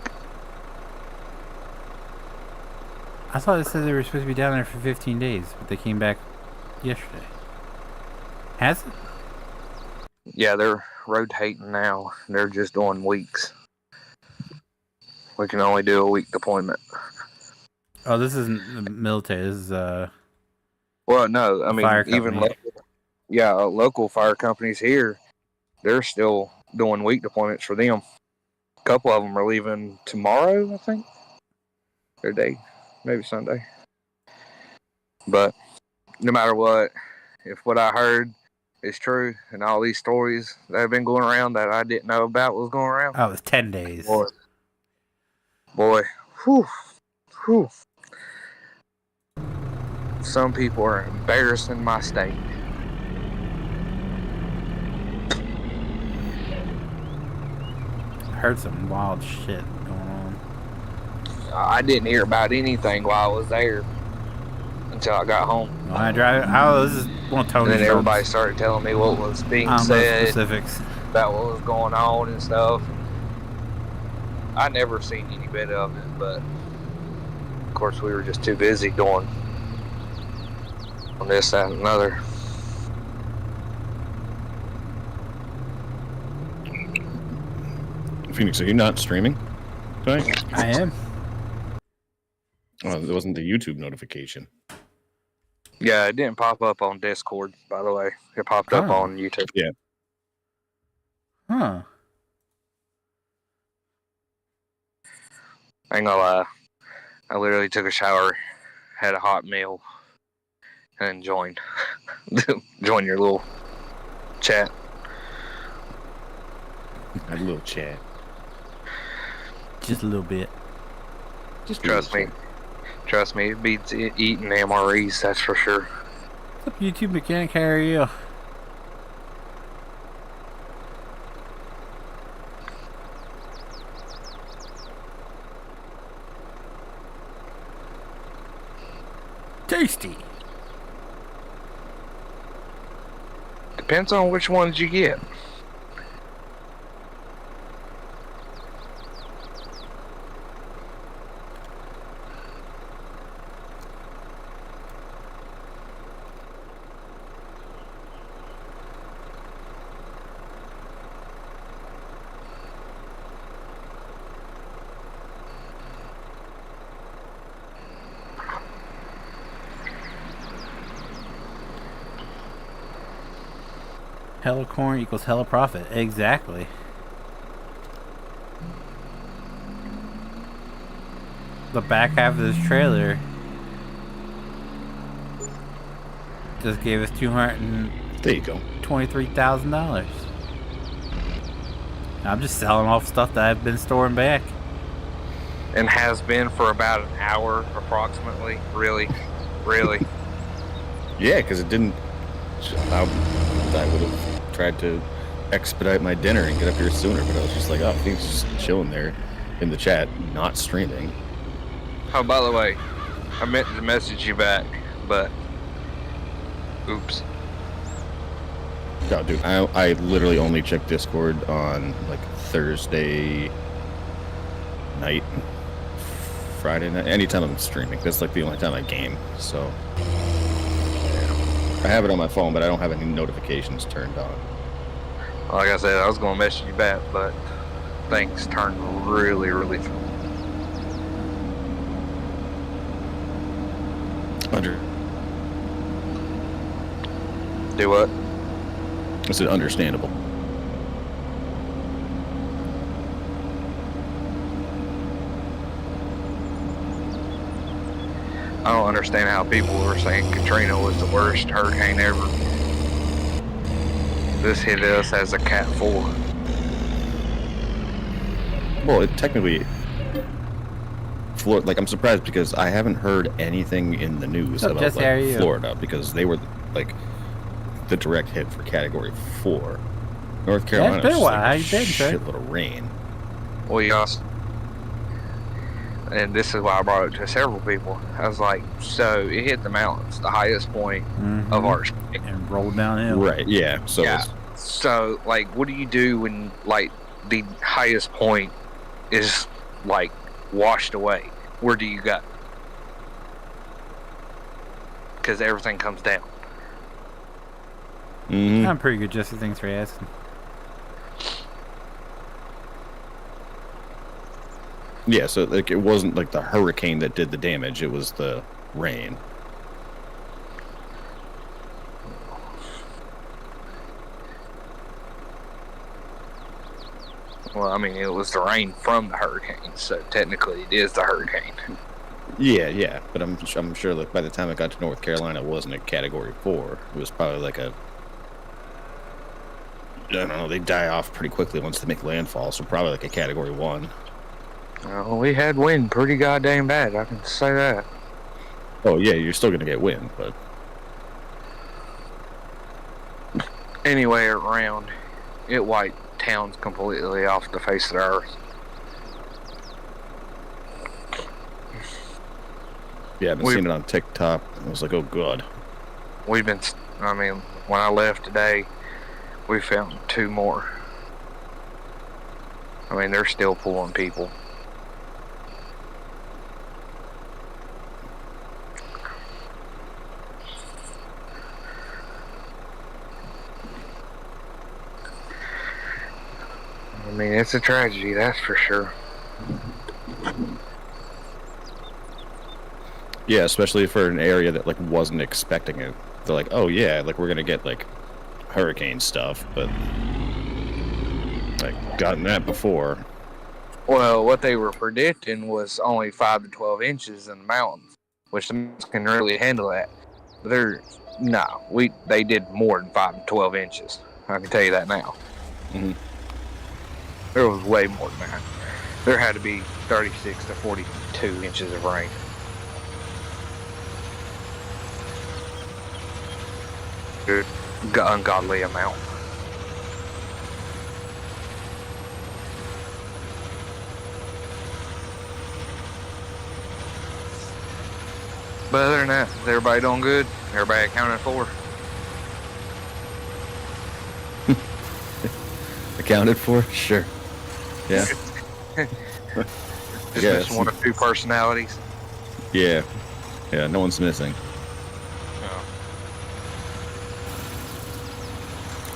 I thought it said they were supposed to be down there for 15 days, but they came back yesterday. Has it? Yeah, they're rotating now. They're just doing weeks. We can only do a week deployment. Oh, this isn't the military. This is well, no, I mean even local fire companies here, they're still doing week deployments for them. A couple of them are leaving tomorrow, I think. Their day, maybe Sunday. But no matter what, if what I heard is true, and all these stories that have been going around that I didn't know about was going around. Oh, it was 10 days. Boy, whew. Some people are embarrassing my state. I heard some wild shit going on. I didn't hear about anything while I was there until I got home. When I drive, this is one of Tony's. And then everybody started telling me what was being said, specifics about what was going on and stuff. I never seen any bit of it, but of course we were just too busy doing on this, that, and another. Phoenix, are you not streaming tonight? I am. Oh, it wasn't the YouTube notification. Yeah, it didn't pop up on Discord, by the way. It popped up on YouTube. Yeah. Huh. I ain't gonna lie. I literally took a shower, had a hot meal, and joined. Join your little chat. A little chat. Just a little bit. Just Trust me. Trust me, it beats eating MREs, that's for sure. What's up, YouTube mechanic? How are you? Tasty. Depends on which ones you get. Hella corn equals hella profit. Exactly. The back half of this trailer just gave us There you go. $223,000. I'm just selling off stuff that I've been storing back. And has been for about an hour approximately. Really? Really? Yeah, because it didn't. I would have tried to expedite my dinner and get up here sooner, but I was just like, oh, he's just chilling there in the chat, not streaming. Oh, by the way, I meant to message you back, but oops. No, dude, I literally only check Discord on like Thursday night, Friday night, anytime I'm streaming. That's like the only time I game. So I have it on my phone, but I don't have any notifications turned on. Like I said, I was going to message you back, but things turned really, really Do what? I said understandable. I don't understand how people were saying Katrina was the worst hurricane ever. This hit us as a Cat 4. Well, it technically, Florida. Like, I'm surprised because I haven't heard anything in the news about like Florida, because they were like the direct hit for Category 4. North Carolina, it's been a while. like How you been, sir? shitload of rain. Well, you also, and this is why I brought it to several people. I was like, so it hit the mountains, the highest point of our state, and rolled downhill. Right? Yeah. So yeah. So like, what do you do when like the highest point is like washed away? Where do you go? Because everything comes down. I'm pretty good, Jesse. Thanks for asking. Yeah, so like it wasn't like the hurricane that did the damage; it was the rain. Well, I mean, it was the rain from the hurricane, so technically it is the hurricane. Yeah, but I'm sure that by the time it got to North Carolina, it wasn't a Category 4. It was probably like a, I don't know. They die off pretty quickly once they make landfall, so probably like a Category 1. We had wind pretty goddamn bad, I can say that. Oh yeah, you're still gonna get wind, but anyway, around it wiped towns completely off the face of the earth. yeah, I've been seeing it on TikTok. I was like, oh god. We've been, I mean, when I left today, we found 2 more. I mean, they're still pulling people. mean, it's a tragedy, that's for sure. Yeah, especially for an area that like wasn't expecting it. They're like, oh yeah, like we're gonna get like hurricane stuff, but like gotten that before. Well, what they were predicting was only 5 to 12 inches in the mountains, which the mountains can really handle that. But they did more than 5 to 12 inches. I can tell you that now. Mm-hmm. There was way more than that. There had to be 36 to 42 inches of rain. Ungodly amount. But other than that, is everybody doing good? Everybody accounted for? Accounted for? Sure. Yeah. Just one or two personalities. Yeah. Yeah, no one's missing. Oh.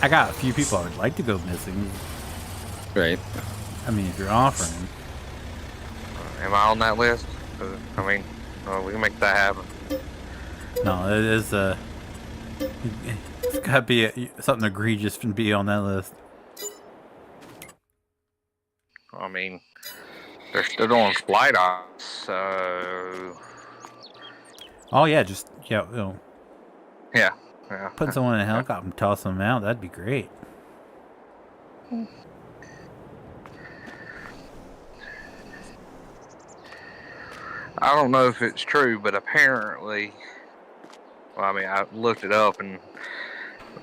I got a few people I would like to go missing. Right. I mean, if you're offering. Am I on that list? I mean, we can make that happen. No, it is it's gotta be something egregious to be on that list. I mean, they're still doing flight ops, so... Oh yeah, just yeah. Yeah. Put someone in a helicopter and toss them out. That'd be great. I don't know if it's true, but apparently, well, I mean, I looked it up and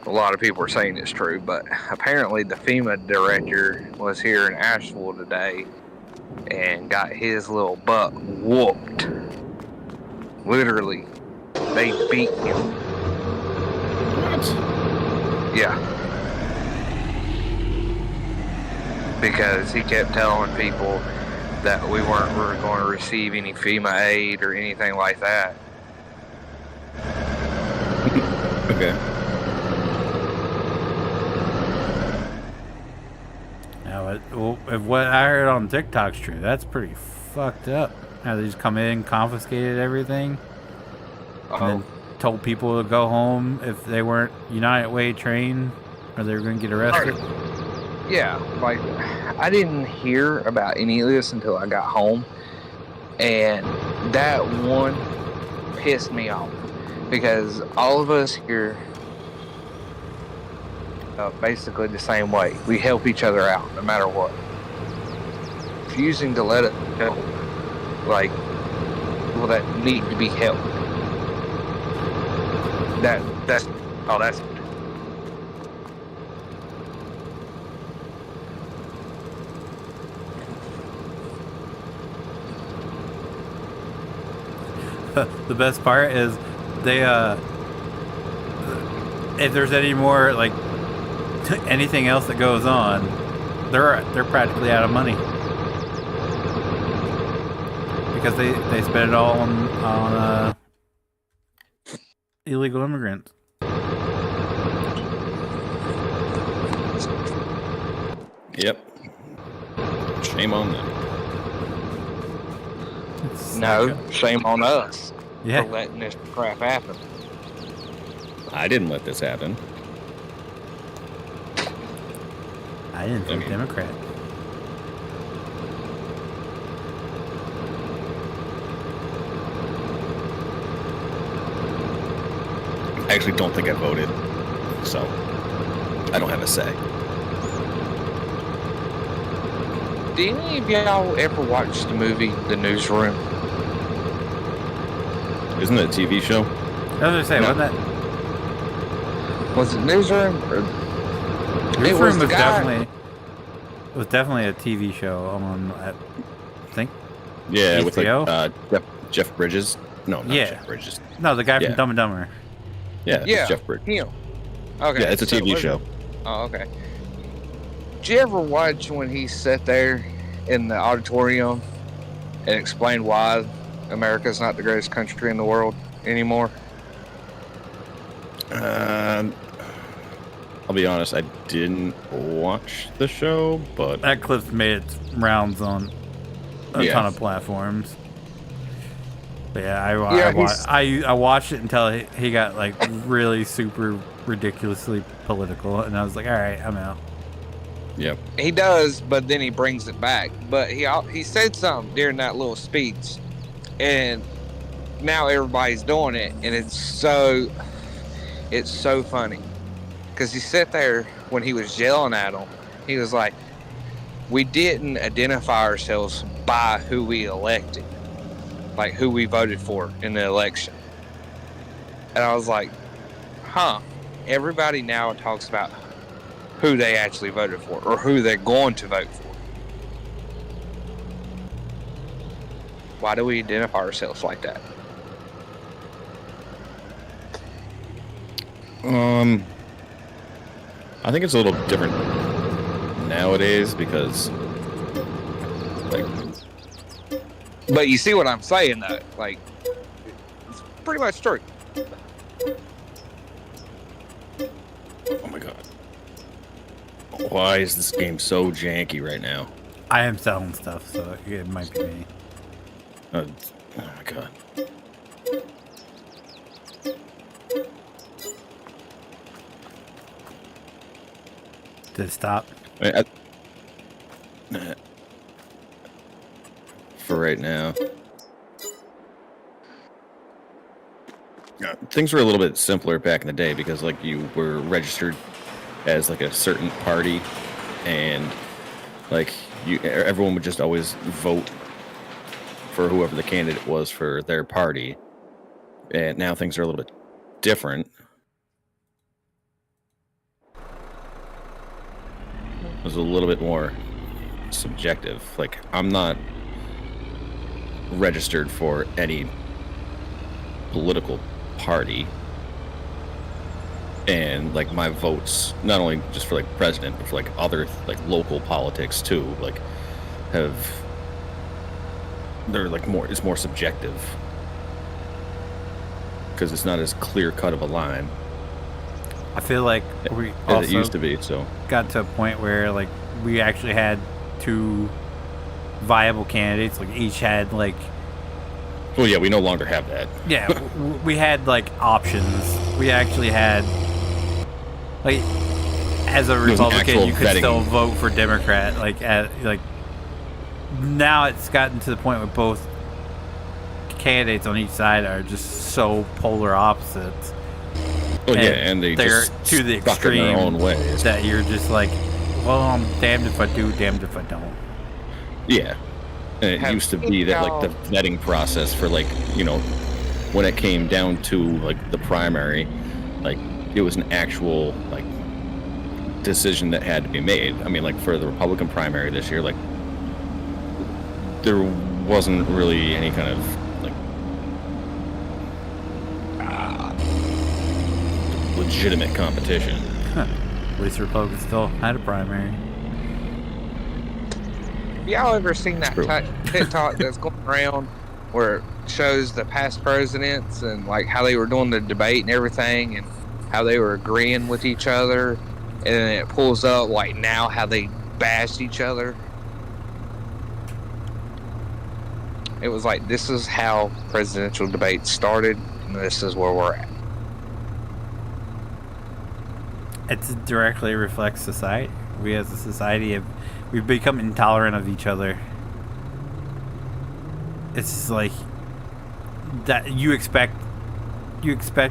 a lot of people are saying it's true, but apparently the FEMA director was here in Asheville today and got his little butt whooped. Literally, they beat him. What? Yeah. Because he kept telling people that we weren't going to receive any FEMA aid or anything like that. Okay. Now, if what I heard on TikTok's true, that's pretty fucked up. How they just come in, confiscated everything, and then told people to go home if they weren't United Way trained, or they were going to get arrested. Yeah, like, I didn't hear about any of this until I got home, and that one pissed me off, because all of us here basically the same way. We help each other out, no matter what. Refusing to let it help, like, people that need to be helped. That's The best part is they if there's any more like anything else that goes on, they're practically out of money because they spend it all on illegal immigrants. Yep. Shame on them. No, shame on us Yeah. for letting this crap happen. I didn't let this happen. I didn't vote Democrat. I actually don't think I voted, so I don't have a say. Did any of y'all ever watch the movie The Newsroom? Isn't it a TV show? I was gonna say, wasn't that? Was it Newsroom? Or... Newsroom was definitely a TV show on, I think. Yeah, HBO? with like Jeff Bridges. No, not Jeff Bridges. No, the guy from Dumb and Dumber. Yeah, it's Jeff Bridges. Him. Okay. Yeah, it's a TV show. Oh, okay. Did you ever watch when he sat there in the auditorium and explained why America's not the greatest country in the world anymore? A I'll be honest, I didn't watch the show, but that clip's made its rounds on a ton of platforms. But yeah, I watched it until he got like really super ridiculously political, and I was like, all right, I'm out. Yep. He does, but then he brings it back. But he said something during that little speech, and now everybody's doing it, and it's so funny. Because he sat there when he was yelling at him. He was like, we didn't identify ourselves by who we elected. Like who we voted for in the election. And I was like, huh. Everybody now talks about who they actually voted for or who they're going to vote for. Why do we identify ourselves like that? I think it's a little different nowadays because, like... But you see what I'm saying, though? Like, it's pretty much true. Oh my god. Why is this game so janky right now? I am selling stuff, so it might be me. Oh my god. Did it stop? For right now. Things were a little bit simpler back in the day because like you were registered as like a certain party and like everyone would just always vote for whoever the candidate was for their party. And now things are a little bit different. It was a little bit more subjective. Like, I'm not registered for any political party. And, like, my votes, not only just for, like, president, but for, like, other, like, local politics, too, like, they're, like, it's more subjective. Because it's not as clear-cut of a line. I feel like we as it used to be, so got to a point where like we actually had two viable candidates. Like each had like. Well, yeah, we no longer have that. Yeah, we had like options. We actually had like as a Republican, you could still vote for Democrat. Like now it's gotten to the point where both candidates on each side are just so polar opposites. Well, yeah, and they're just to the extreme in their own ways. That you're just like, well, I'm damned if I do, damned if I don't. Yeah, and it used to be that like the vetting process for like, you know, when it came down to like the primary, like it was an actual like decision that had to be made. I mean, like for the Republican primary this year, like there wasn't really any kind of legitimate competition. Huh. At least the Republicans still had a primary. Have y'all ever seen that TikTok that's going around where it shows the past presidents and like how they were doing the debate and everything and how they were agreeing with each other, and then it pulls up like now how they bashed each other? It was like, this is how presidential debates started and this is where we're at. It directly reflects society. We as a society we've become intolerant of each other. It's like that you expect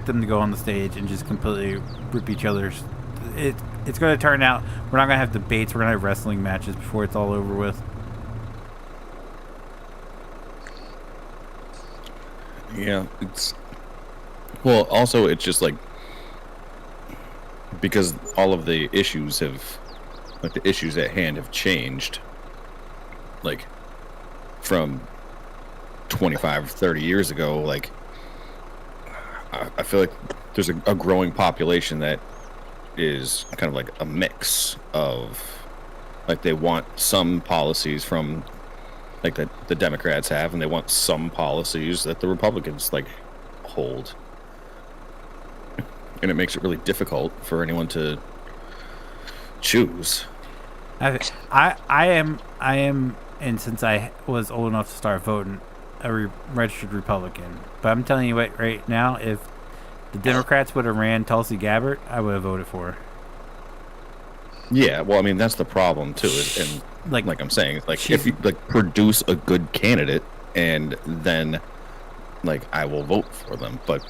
them to go on the stage and just completely rip each other's. It's going to turn out we're not going to have debates. We're going to have wrestling matches before it's all over with. Yeah, well, also it's just like because all of the issues have, like the issues at hand have changed, like from 25, 30 years ago, like I feel like there's a growing population that is kind of like a mix of, like they want some policies from like that the Democrats have, and they want some policies that the Republicans like hold. And it makes it really difficult for anyone to choose. I am, and since I was old enough to start voting, a registered Republican. But I'm telling you what, right now, if the Democrats would have ran Tulsi Gabbard, I would have voted for her. Yeah, well, I mean, that's the problem too. And like I'm saying, like if you like produce a good candidate, and then like I will vote for them. But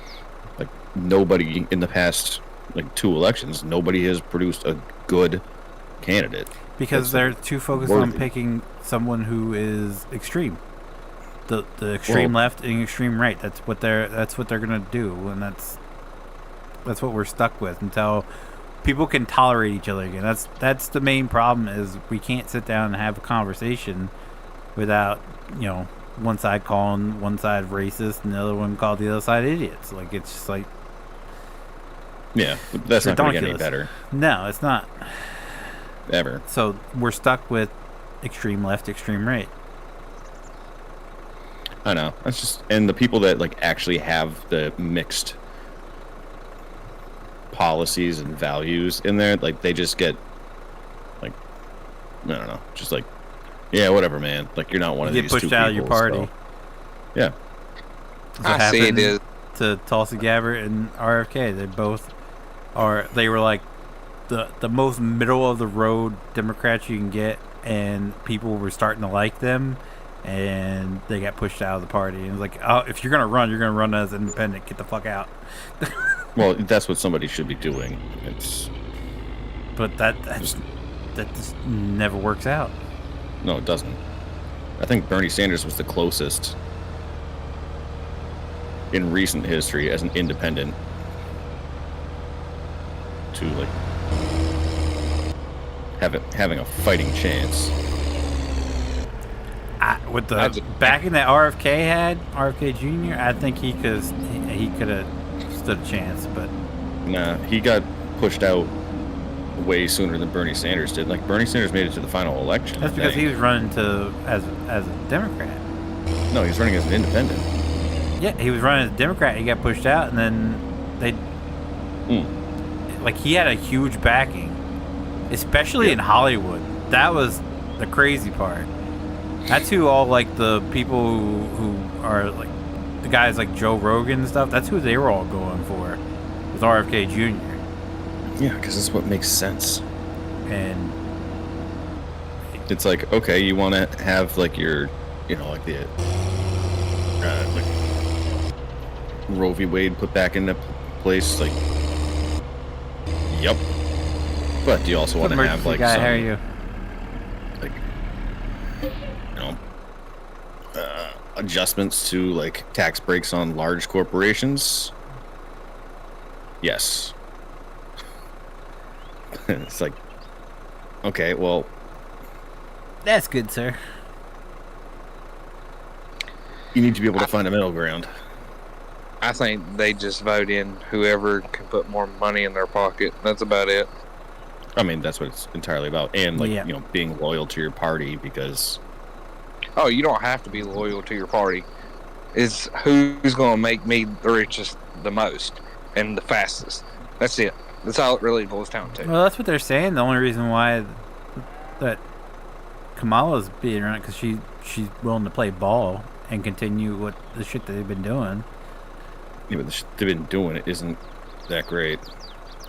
like nobody in the past like 2 elections, nobody has produced a good candidate because they're too focused on picking someone who is extreme. The extreme left and extreme right. That's what they're gonna do, and that's what we're stuck with until people can tolerate each other again. That's the main problem, is we can't sit down and have a conversation without, one side calling one side racist and the other one called the other side idiots. Like, it's just like, yeah, that's not going to get any better. No, it's not. Ever. So we're stuck with extreme left, extreme right. I know. That's just, and the people that like actually have the mixed policies and values in there, like they just get like, I don't know, just like, yeah, whatever, man. Like, you're not one of these 2 people. You get pushed out of your party. So, yeah. I see it is. To Tulsi Gabbard and RFK, they were like the most middle of the road Democrats you can get, and people were starting to like them, and they got pushed out of the party. And it was like, oh, if you're gonna run as independent. Get the fuck out. Well, that's what somebody should be doing. But that just never works out. No, it doesn't. I think Bernie Sanders was the closest in recent history as an independent to like having a fighting chance. With the backing that RFK Jr., I think he could have stood a chance, but nah, he got pushed out way sooner than Bernie Sanders did. Like, Bernie Sanders made it to the final election. That's because he was running as a Democrat. No, he was running as an independent. Yeah, he was running as a Democrat. He got pushed out, and then like, he had a huge backing, especially in Hollywood. That was the crazy part. That's who all like the people who are like the guys like Joe Rogan and stuff. That's who they were all going for, with RFK Jr. Yeah, because that's what makes sense. And it's like, okay, you want to have like your, like the like Roe v. Wade put back into place, like, yep. But do you also want to have like guy, how are you? Like, adjustments to like tax breaks on large corporations? Yes. It's like, okay, well, that's good, sir. You need to be able to find a middle ground. I think they just vote in whoever can put more money in their pocket. That's about it. I mean, that's what it's entirely about. And like, being loyal to your party, because oh, you don't have to be loyal to your party. It's who's going to make me the richest the most and the fastest. That's it. That's all it really boils down to. Well, that's what they're saying. The only reason why that Kamala's being around, because she's willing to play ball and continue what the shit that they've been doing. Yeah, but the shit they've been doing it isn't that great.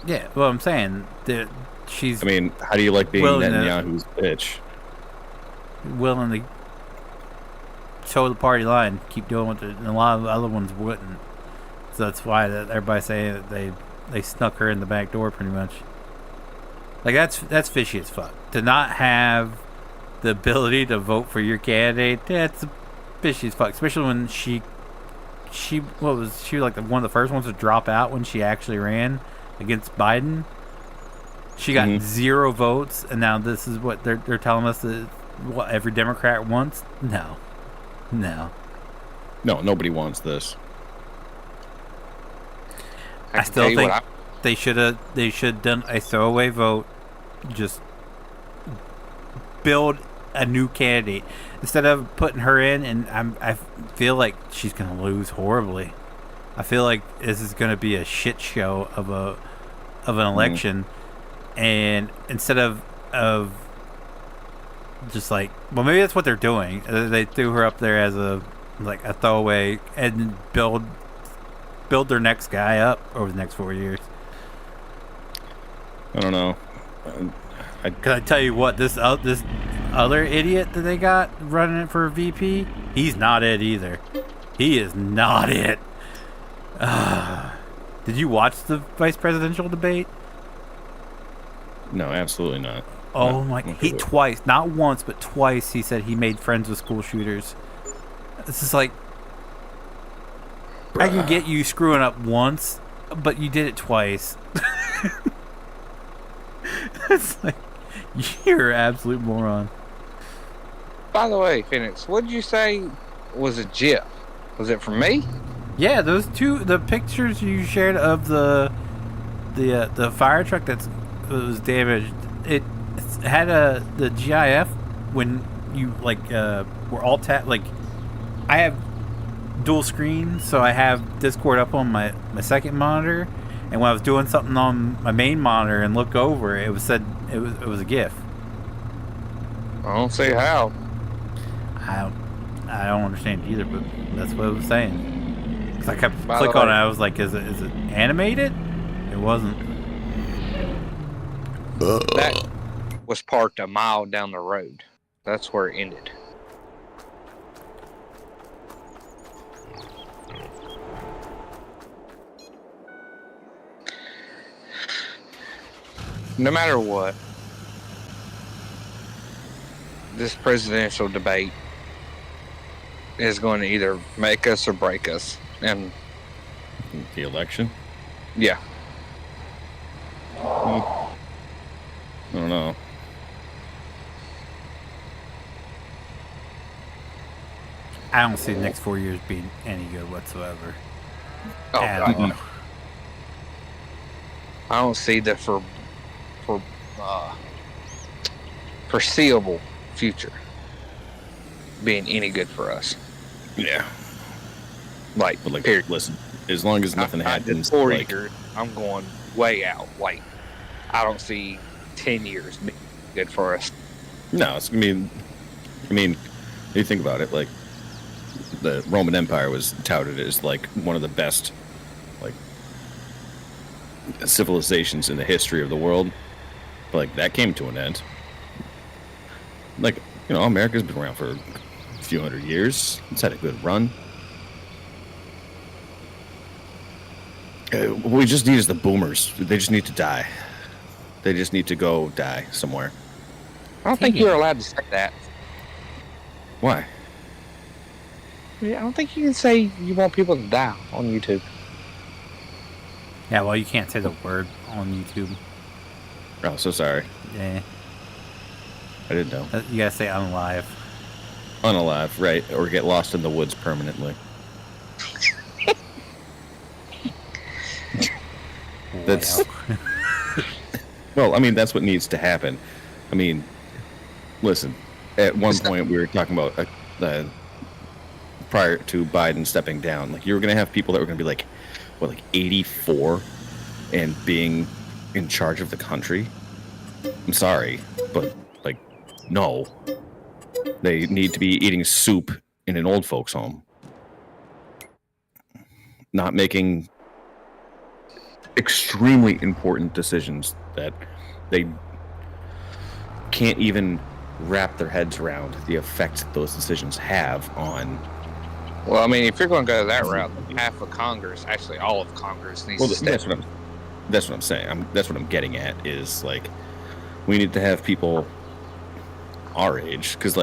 Yeah, well, I'm saying that she's. I mean, how do you like being Netanyahu's bitch? Willing to toe the party line, keep doing what and a lot of the other ones wouldn't. So that's why everybody's saying that they snuck her in the back door, pretty much. Like, that's fishy as fuck. To not have the ability to vote for your candidate, that's fishy as fuck. Especially when she was like one of the first ones to drop out when she actually ran against Biden. She got 0 votes, and now this is what they're telling us that what every Democrat wants. No, nobody wants this. I still think they should have done a throwaway vote. Just build a new candidate instead of putting her in, and I feel like she's gonna lose horribly. I feel like this is gonna be a shit show of an election. and instead of just like, well, maybe that's what they're doing. They threw her up there as a throwaway and build their next guy up over the next 4 years. I don't know. Cause I tell you what, this other idiot that they got running it for VP, he's not it either. He is not it. Did you watch the vice presidential debate? No, absolutely not. Oh no, my! He twice, not once, but twice. He said he made friends with school shooters. This is like, I can get you screwing up once, but you did it twice. It's like, you're an absolute moron. By the way, Phoenix, what did you say was a GIF? Was it from me? Yeah, the pictures you shared of the fire truck that was damaged. It had the GIF when you were all I have dual screen, so I have Discord up on my second monitor, and when I was doing something on my main monitor and look over, it was a GIF. I don't see how. I don't understand either, but that's what it was saying. Cause I kept click on it, I was like, is it animated? It wasn't. That was parked a mile down the road. That's where it ended. No matter what, this presidential debate is going to either make us or break us. And the election? Yeah. I don't know. I don't see the next 4 years being any good whatsoever. Oh, God. I don't see the foreseeable future being any good for us. Yeah. But period. Listen, as long as nothing happens, 4 years, I'm going way out. I don't see 10 years being good for us. No, I mean, you think about it, the Roman Empire was touted as one of the best civilizations in the history of the world. But that came to an end. America's been around for a few hundred years. It's had a good run. What we just need is the boomers. They just need to die. They just need to go die somewhere. I don't think you're allowed to say that. Why? Yeah, I don't think you can say you want people to die on YouTube. Yeah, well, you can't say the word on YouTube. Oh, so sorry. Yeah. I didn't know. You gotta say unalive. Unalive, right. Or get lost in the woods permanently. That's... Well, that's what needs to happen. Listen, at one point we were talking about prior to Biden stepping down, you were going to have people that were going to be 84 and being in charge of the country. I'm sorry, but no. They need to be eating soup in an old folks' home. Not making extremely important decisions that they can't even wrap their heads around the effects those decisions have on. Well, if you're going to go that route, half of Congress, actually all of Congress, needs to step. That's what I'm saying. That's what I'm getting at is we need to have people our age, because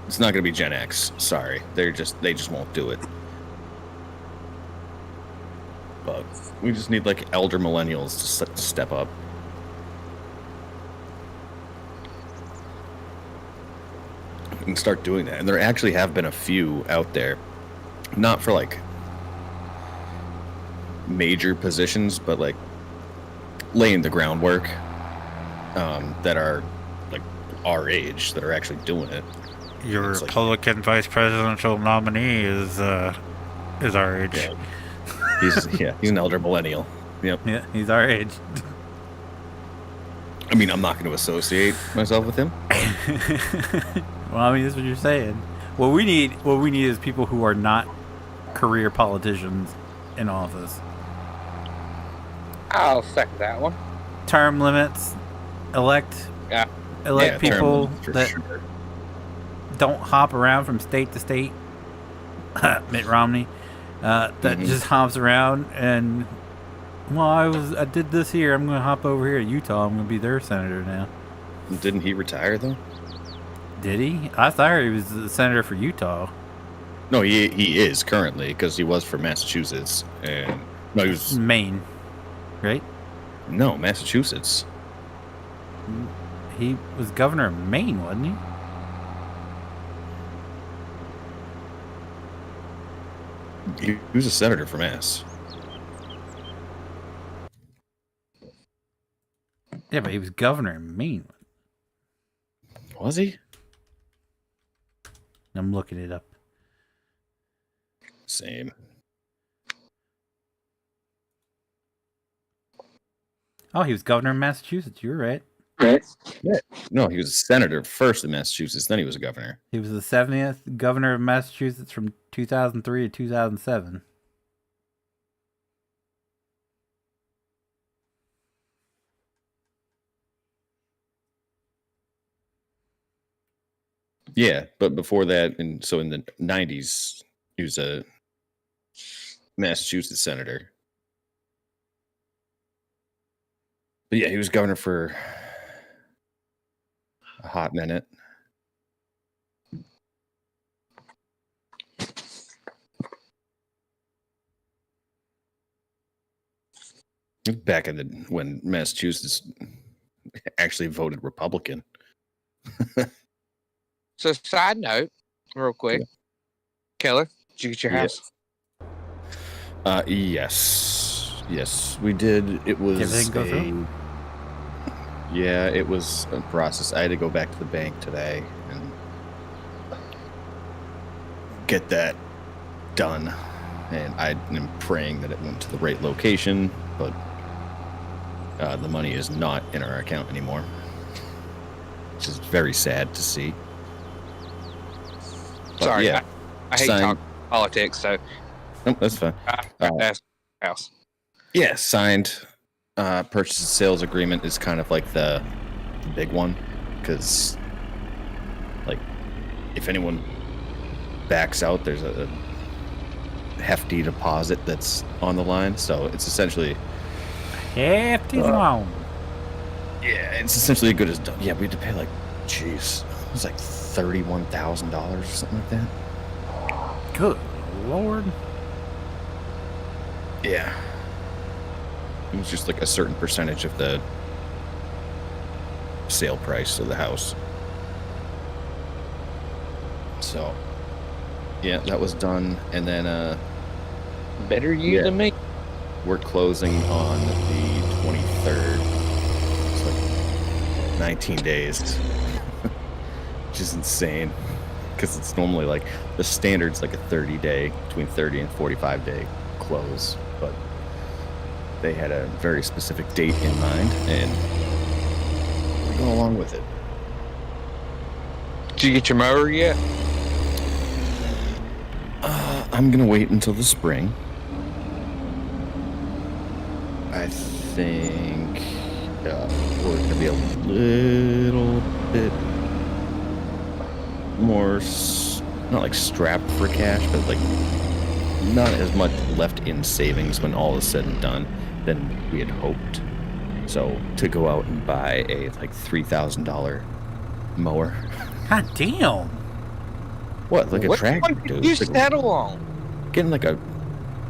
it's not going to be Gen X. Sorry, they just won't do it. But we just need elder millennials to step up. And start doing that. And there actually have been a few out there, not for major positions, but laying the groundwork, that are our age, that are actually doing it. Your Republican vice presidential nominee is our age. Yeah. He's an elder millennial. Yep. Yeah, he's our age. I mean, I'm not going to associate myself with him. Well, I mean, that's what you're saying. What we need is people who are not career politicians in office. I'll second that one. Term limits, elect people that don't hop around from state to state. Mitt Romney, that just hops around and, well, I did this here. I'm going to hop over here to Utah. I'm going to be their senator now. Didn't he retire though? Did he? I thought he was the senator for Utah. No, he is currently, because he was for Massachusetts, and no, he was Maine, right? No, Massachusetts. He was governor of Maine, wasn't he? He was a senator for Mass. Yeah, but he was governor of Maine. Was he? I'm looking it up. Same. Oh, he was governor of Massachusetts. You were right. Right. Yeah. No, he was a senator first in Massachusetts, then he was a governor. He was the 70th governor of Massachusetts from 2003 to 2007. Yeah, but before that, in the 90s, he was a Massachusetts senator. But yeah, he was governor for a hot minute. Back in when Massachusetts actually voted Republican. So, side note, real quick, Keller, did you get your house? Yes, we did. It was everything go through? Yeah, it was a process. I had to go back to the bank today and get that done, and I am praying that it went to the right location, but the money is not in our account anymore, which is very sad to see. But sorry, yeah, I hate talking politics, so that's fine. That's house. Yeah, signed. Purchase and sales agreement is kind of like the big one, because like if anyone backs out, there's a hefty deposit that's on the line, so it's essentially hefty loan. Yeah, it's essentially as good as done. Yeah, we had to pay like, jeez, it was like $31,000 or something like that. Good Lord. Yeah. It was just like a certain percentage of the sale price of the house. So, yeah, that was done. And then, better you than me. We're closing on the 23rd. It's like 19 days. Which is insane. Because it's normally like, the standard's like a 30-day, between 30 and 45-day close. But they had a very specific date in mind, and we're going along with it. Did you get your mower yet? I'm going to wait until the spring. I think we're going to be a little bit more, not like strapped for cash, but like not as much left in savings when all is said and done than we had hoped. So to go out and buy a like $3,000 mower. God damn. What, like a tractor, dude? What did you settle on? Getting like a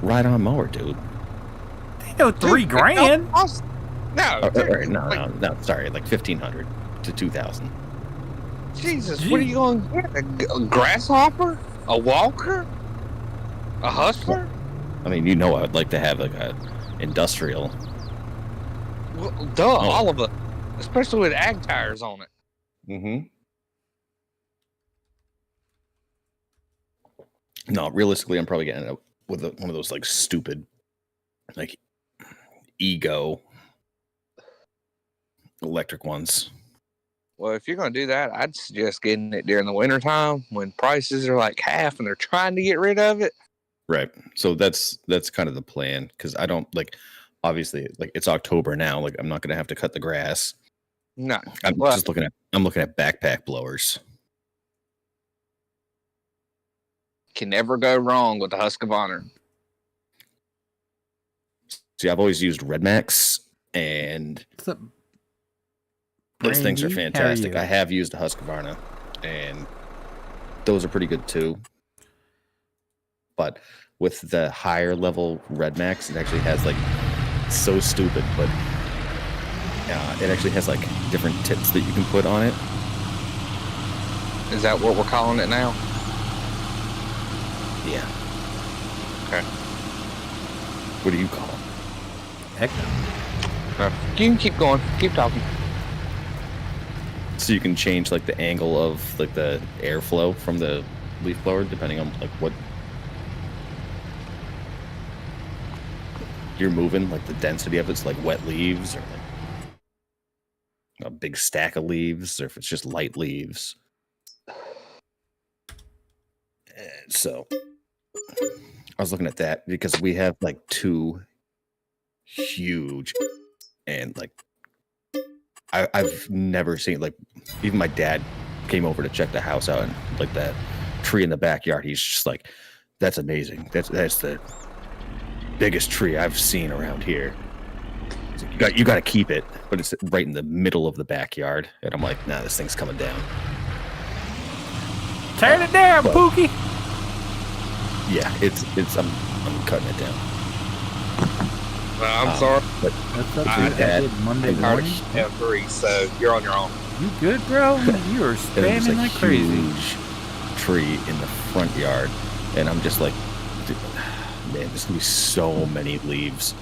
ride-on mower, dude. They know $3,000. No, sorry, like $1,500 to $2,000. Jesus, what are you going to get? A grasshopper? A walker? A hustler? I mean, you know, I would like to have like a industrial. Well, all of it, especially with ag tires on it. Mm-hmm. No, realistically, I'm probably getting up with one of those like stupid, like ego electric ones. Well, if you're going to do that, I'd suggest getting it during the wintertime when prices are like half and they're trying to get rid of it. Right. So that's kind of the plan, because I don't like, obviously, like it's October now. Like I'm not going to have to cut the grass. No, I'm looking at backpack blowers. Can never go wrong with the Husqvarna. See, I've always used Red Max, and those things are fantastic. I have used a Husqvarna, and those are pretty good too. But with the higher level Red Max, it actually has like, so stupid, but it actually has like different tips that you can put on it. Is that what we're calling it now? Yeah. Okay. What do you call them? Heck no. You can keep going. Keep talking. So you can change like the angle of like the airflow from the leaf blower depending on like what you're moving, like the density of it's like wet leaves or like a big stack of leaves, or if it's just light leaves. So I was looking at that because we have like two huge, and like I've never seen, like, even my dad came over to check the house out, and like that tree in the backyard, he's just like, that's amazing. That's the biggest tree I've seen around here. Like, you got to keep it, but it's right in the middle of the backyard, and I'm like, nah, this thing's coming down. Turn it down, Pookie. Yeah, it's I'm cutting it down. I'm sorry, but that's up to did Monday morning. Yeah, 3, so you're on your own. You good, bro? You are spamming like crazy. Huge tree in the front yard, and I'm just like, dude, man, there's gonna be so many leaves.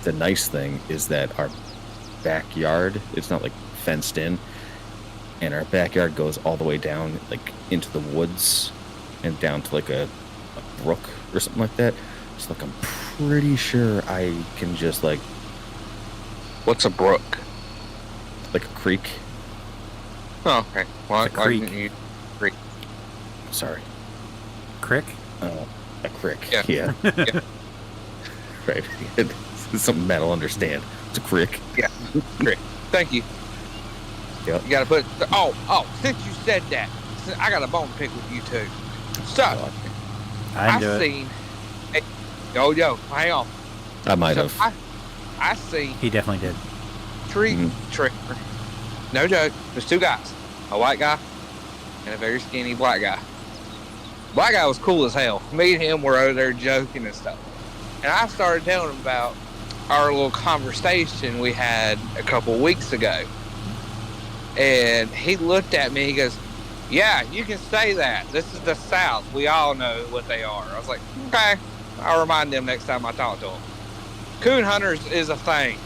The nice thing is that our backyard, it's not like fenced in, and our backyard goes all the way down like into the woods and down to like a brook or something like that. So like I'm pretty sure I can just like, what's a brook? like a creek. Oh, okay. Why creek. didn't you creek? Sorry. Crick? A crick. Yeah. Yeah. Right. It's something Matt will understand. It's a crick. Yeah. Crick. Thank you. Yep. You gotta put. Since you said that, I got a bone to pick with you too. So I seen. Yo, hang on. I might have. I seen. He definitely did. Tree trigger. No joke. There's 2 guys, a white guy and a very skinny black guy. Black guy was cool as hell. Me and him were over there joking and stuff. And I started telling him about our little conversation we had a couple weeks ago. And he looked at me, he goes, yeah, you can say that. This is the South. We all know what they are. I was like, okay. I'll remind them next time I talk to them. Coon hunters is a thing.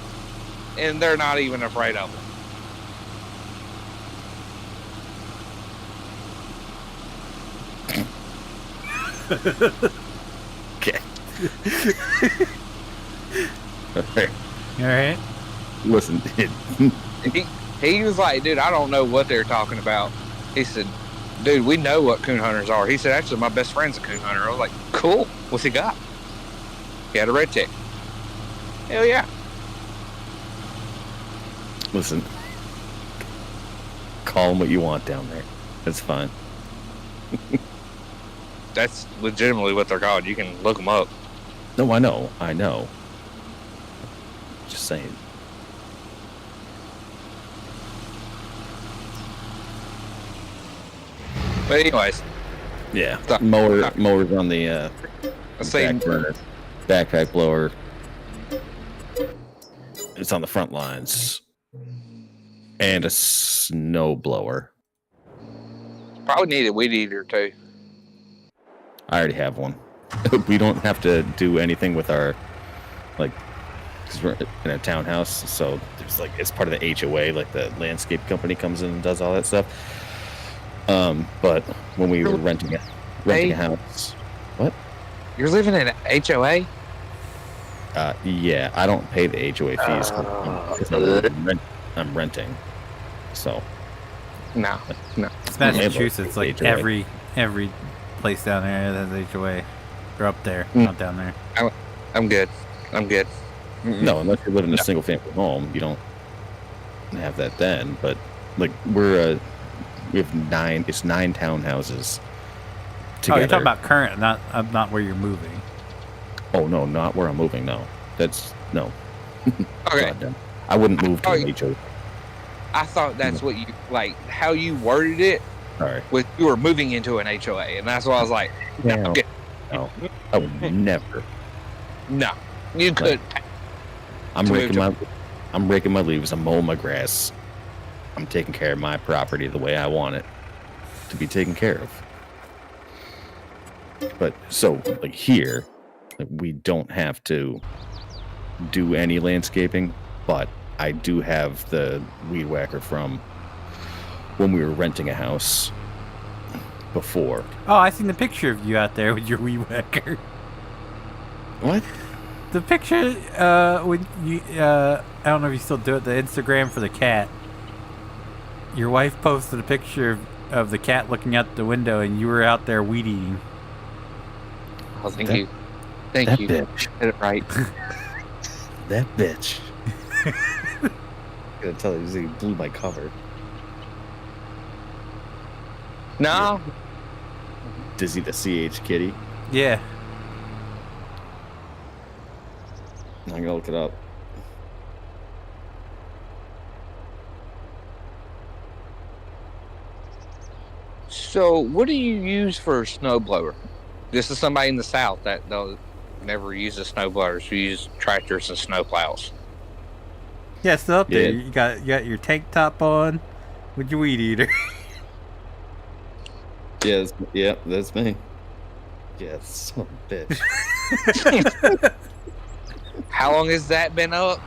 And they're not even afraid of them. Okay. All right. Listen, he was like, dude, I don't know what they're talking about. He said, dude, we know what coon hunters are. He said, actually, my best friend's a coon hunter. I was like, cool. What's he got? He had a red tick. Hell yeah. listen. Call them what you want down there. That's fine. That's legitimately what they're called. You can look them up. No, I know. I know. Just saying. But anyways. Yeah. Mower's on the back burner. Backpack blower. It's on the front lines. And a snow blower. Probably need a weed eater too. I already have one. We don't have to do anything with our, like, because we're in a townhouse, so there's like, it's part of the HOA, like the landscape company comes in and does all that stuff. But when we were renting a house, what? You're living in an HOA? Yeah, I don't pay the HOA fees I'm renting. So No. It's Massachusetts. Like every place down there that has HOA. They're up there, not down there. I'm good. No, unless you live in a single family home, you don't have that then. But like we have 9 townhouses together. Oh, you're talking about current, not where you're moving. Oh no, not where I'm moving. No, that's no. Okay. God, I wouldn't move to an HOA. I thought that's what you like. How you worded it. Sorry. With you were moving into an HOA, and that's why I was like, no, I would never. No, you could. I'm raking my leaves. I'm mowing my grass. I'm taking care of my property the way I want it to be taken care of. But so like here, we don't have to do any landscaping, but I do have the weed whacker from when we were renting a house before. Oh, I seen the picture of you out there with your weed whacker. What? The picture, when you, I don't know if you still do it, the Instagram for the cat. Your wife posted a picture of the cat looking out the window, and you were out there weed eating. Oh, thank you. Thank you. Bitch. Get it right. That bitch. I'm gonna tell you, he blew my cover. No. Dizzy the CH kitty. Yeah. I'm gonna look it up. So, what do you use for a snowblower? This is somebody in the South that never uses snowblowers. We use tractors and snowplows. Yeah, still up there. You got your tank top on with your weed eater. Yeah, that's me. Yeah, son of a bitch. How long has that been up?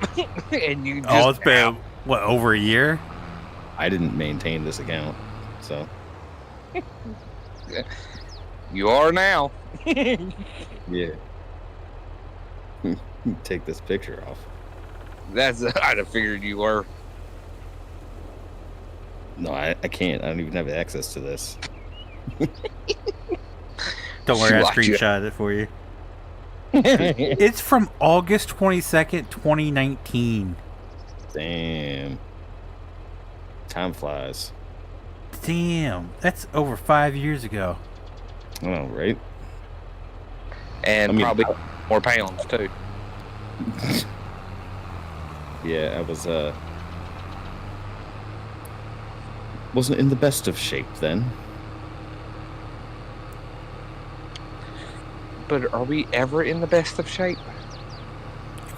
And you just it's been what, over a year? I didn't maintain this account, so you are now. yeah. Take this picture off. I'd have figured you were. No, I can't. I don't even have access to this. Don't worry, I screenshot it for you. It's from August 22nd, 2019. Damn. Time flies. Damn, that's over 5 years ago. I know, right? And probably more pounds too. Yeah, I was wasn't in the best of shape then. But are we ever in the best of shape?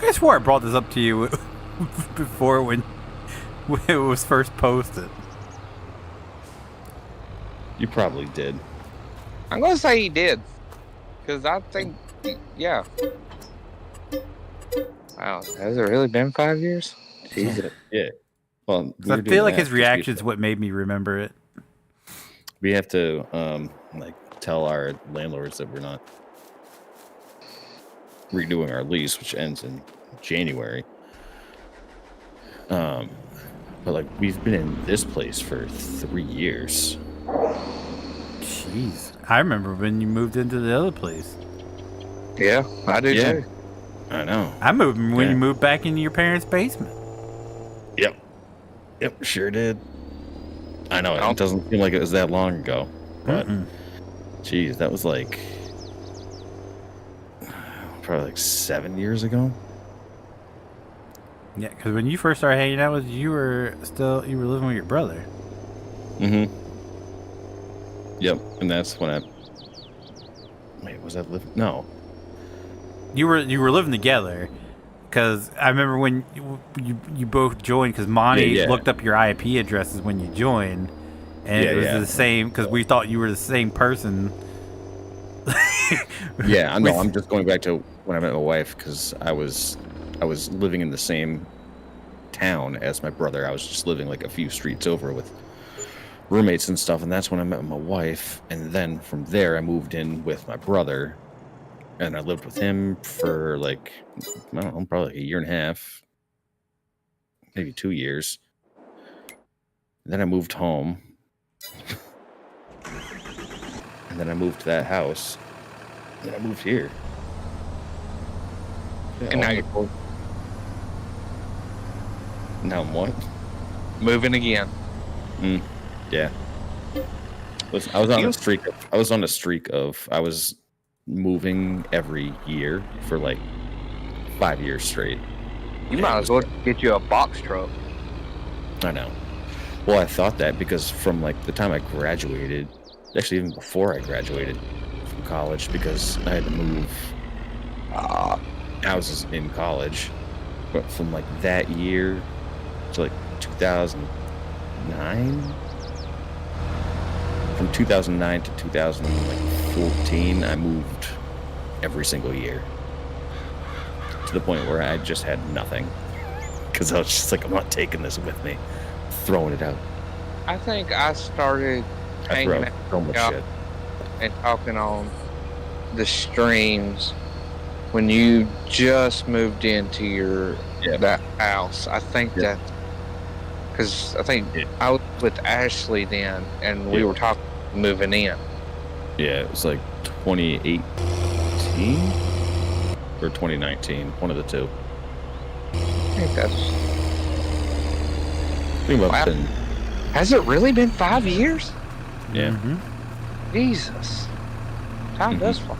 I swore I brought this up to you before when it was first posted. You probably did. I'm going to say he did. Because I think, yeah. Wow, has it really been 5 years? Jesus. Yeah. Well, I feel like his reaction is what made me remember it. We have to tell our landlords that we're not renewing our lease, which ends in January. But like we've been in this place for 3 years. Jeez, I remember when you moved into the other place. Yeah, I do too. I know. I moved when you moved back into your parents' basement. Yep, sure did. I know, it doesn't seem like it was that long ago. But, geez, that was like probably like 7 years ago. Yeah, because when you first started hanging out with you were living with your brother. Mm-hmm. Yep, and that's when was I living? No. You were living together. Because I remember when you both joined, because Monty looked up your IP addresses when you joined, and it was the same, because we thought you were the same person. Yeah, I know. I'm just going back to when I met my wife, because I was living in the same town as my brother. I was just living like a few streets over with roommates and stuff, and that's when I met my wife. And then from there, I moved in with my brother. And I lived with him for like, I don't know, probably like a year and a half, maybe 2 years. And then I moved home. And then I moved to that house. And then I moved here. Yeah, And now you're now I'm what? moving again. Yeah. Listen, I was on a streak. I was moving every year for like 5 years straight. You might as well get you a box truck. I know. Well, I thought that because from like the time I graduated, actually even before I graduated from college, because I had to move houses in college, but from like that year to like 2009. From 2009 to 2014, I moved every single year to the point where I just had nothing because I was just like, I'm not taking this with me, throwing it out. I think I started hanging out so much shit and talking on the streams when you just moved into that house. I think that because I think I was with Ashley then, and we were talking moving in. Yeah, it was like 2018 or 2019, one of the two. I think that's. Wow. Has it really been 5 years? Yeah. Mm-hmm. Jesus. Time does fly.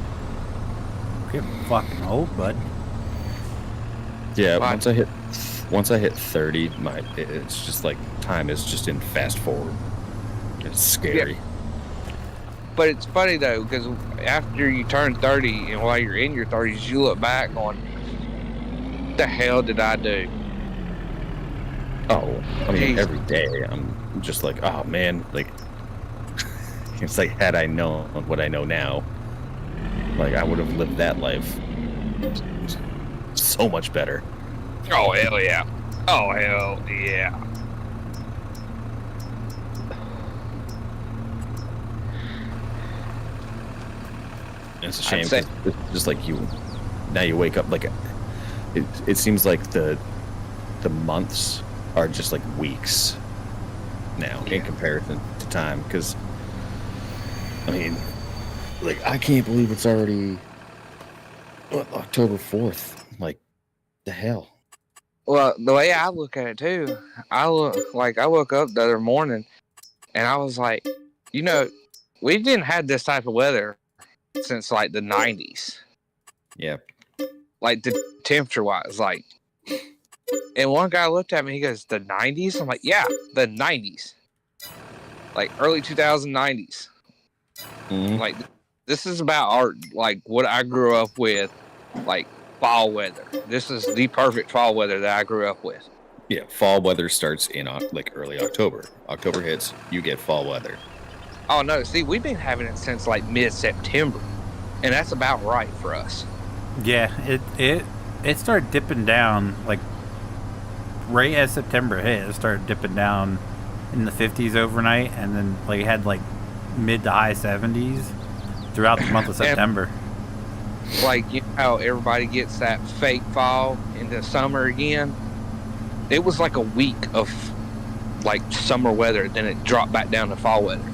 Getting fucking old, bud. Yeah, once I hit 30, it's just like time is just in fast forward. It's scary. Yeah. But it's funny though, because after you turn 30 and while you're in your 30s, you look back on, what the hell did I do? Oh, I mean, every day I'm just like, oh man, like it's like had I known what I know now, like I would have lived that life so much better. Oh hell yeah! Oh hell yeah! It's a shame. It's just like now you wake up like it seems like the months are just like weeks now in comparison to time, because I mean, like I can't believe it's already October 4th. Like the hell. Well, the way I look at it too, I woke up the other morning and I was like, we didn't have this type of weather since like the 90s. Yeah. Like the temperature wise, like. And one guy looked at me, he goes, the 90s? I'm like, yeah, the 90s. Like early 2090s. Mm-hmm. Like this is about what I grew up with, like fall weather. This is the perfect fall weather that I grew up with. Yeah, fall weather starts in like early October. October hits, you get fall weather. Oh no, see, we've been having it since like mid-September, and that's about right for us. Yeah, it started dipping down like right as September hit. It started dipping down in the 50s overnight, and then like it had like mid to high 70s throughout the month of September. Like, you know how everybody gets that fake fall into summer again? It was like a week of like summer weather, then it dropped back down to fall weather.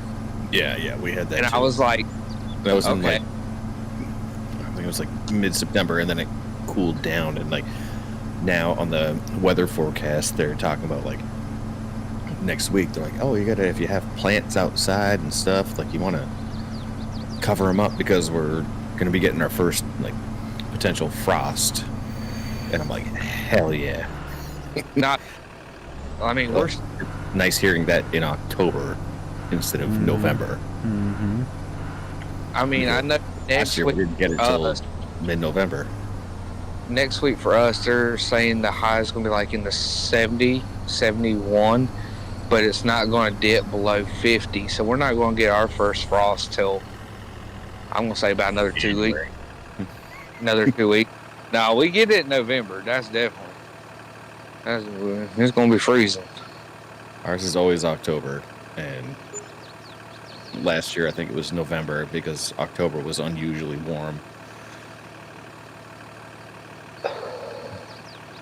Yeah, we had that. And too. I was like, that was in like, I think it was like mid-September, and then it cooled down, and like now on the weather forecast they're talking about like next week they're like, oh, you gotta, if you have plants outside and stuff, like you want to cover them up because we're gonna be getting our first like potential frost. And I'm like, hell yeah. We're nice hearing that in October instead of November. Mm-hmm. I mean, I know next year we didn't get it till mid-November. Next week for us, they're saying the high is going to be like in the 70, 71, but it's not going to dip below 50. So we're not going to get our first frost till, I'm going to say, about another 2 weeks. Another 2 weeks. No, we get it in November. That's definitely. It's going to be freezing. Ours is always October, and last year I think it was November because October was unusually warm.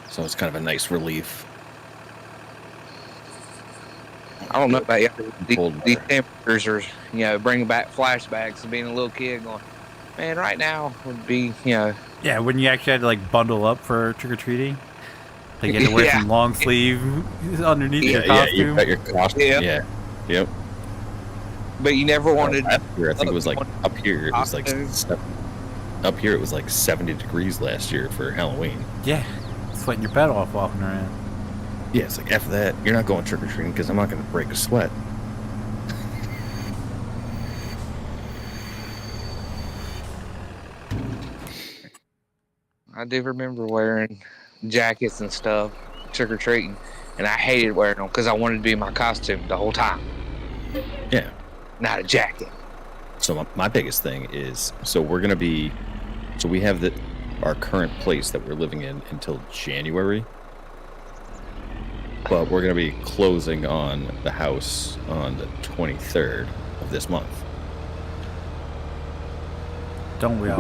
So it's kind of a nice relief. I don't know about you. Cold These weather. temperatures are, bringing back flashbacks of being a little kid going, man, right now would be, Yeah, when you actually had to like bundle up for trick or treating, like you had to wear yeah, some long sleeve underneath your Yeah, you costume. got your costume. Yeah. Yeah. Yep. but you never wanted. Last year, I think it was like wanted up here. It was like costume. up here. It was like 70 degrees last year for Halloween. Yeah, sweating your butt off walking around. Yeah, it's like after that, you're not going trick or treating because I'm not going to break a sweat. I do remember wearing jackets and stuff trick or treating, and I hated wearing them because I wanted to be in my costume the whole time, Yeah. not a jacket. So my biggest thing is, so we're going to be, so we have our current place that we're living in until January, but we're going to be closing on the house on the 23rd of this month. Don't we all?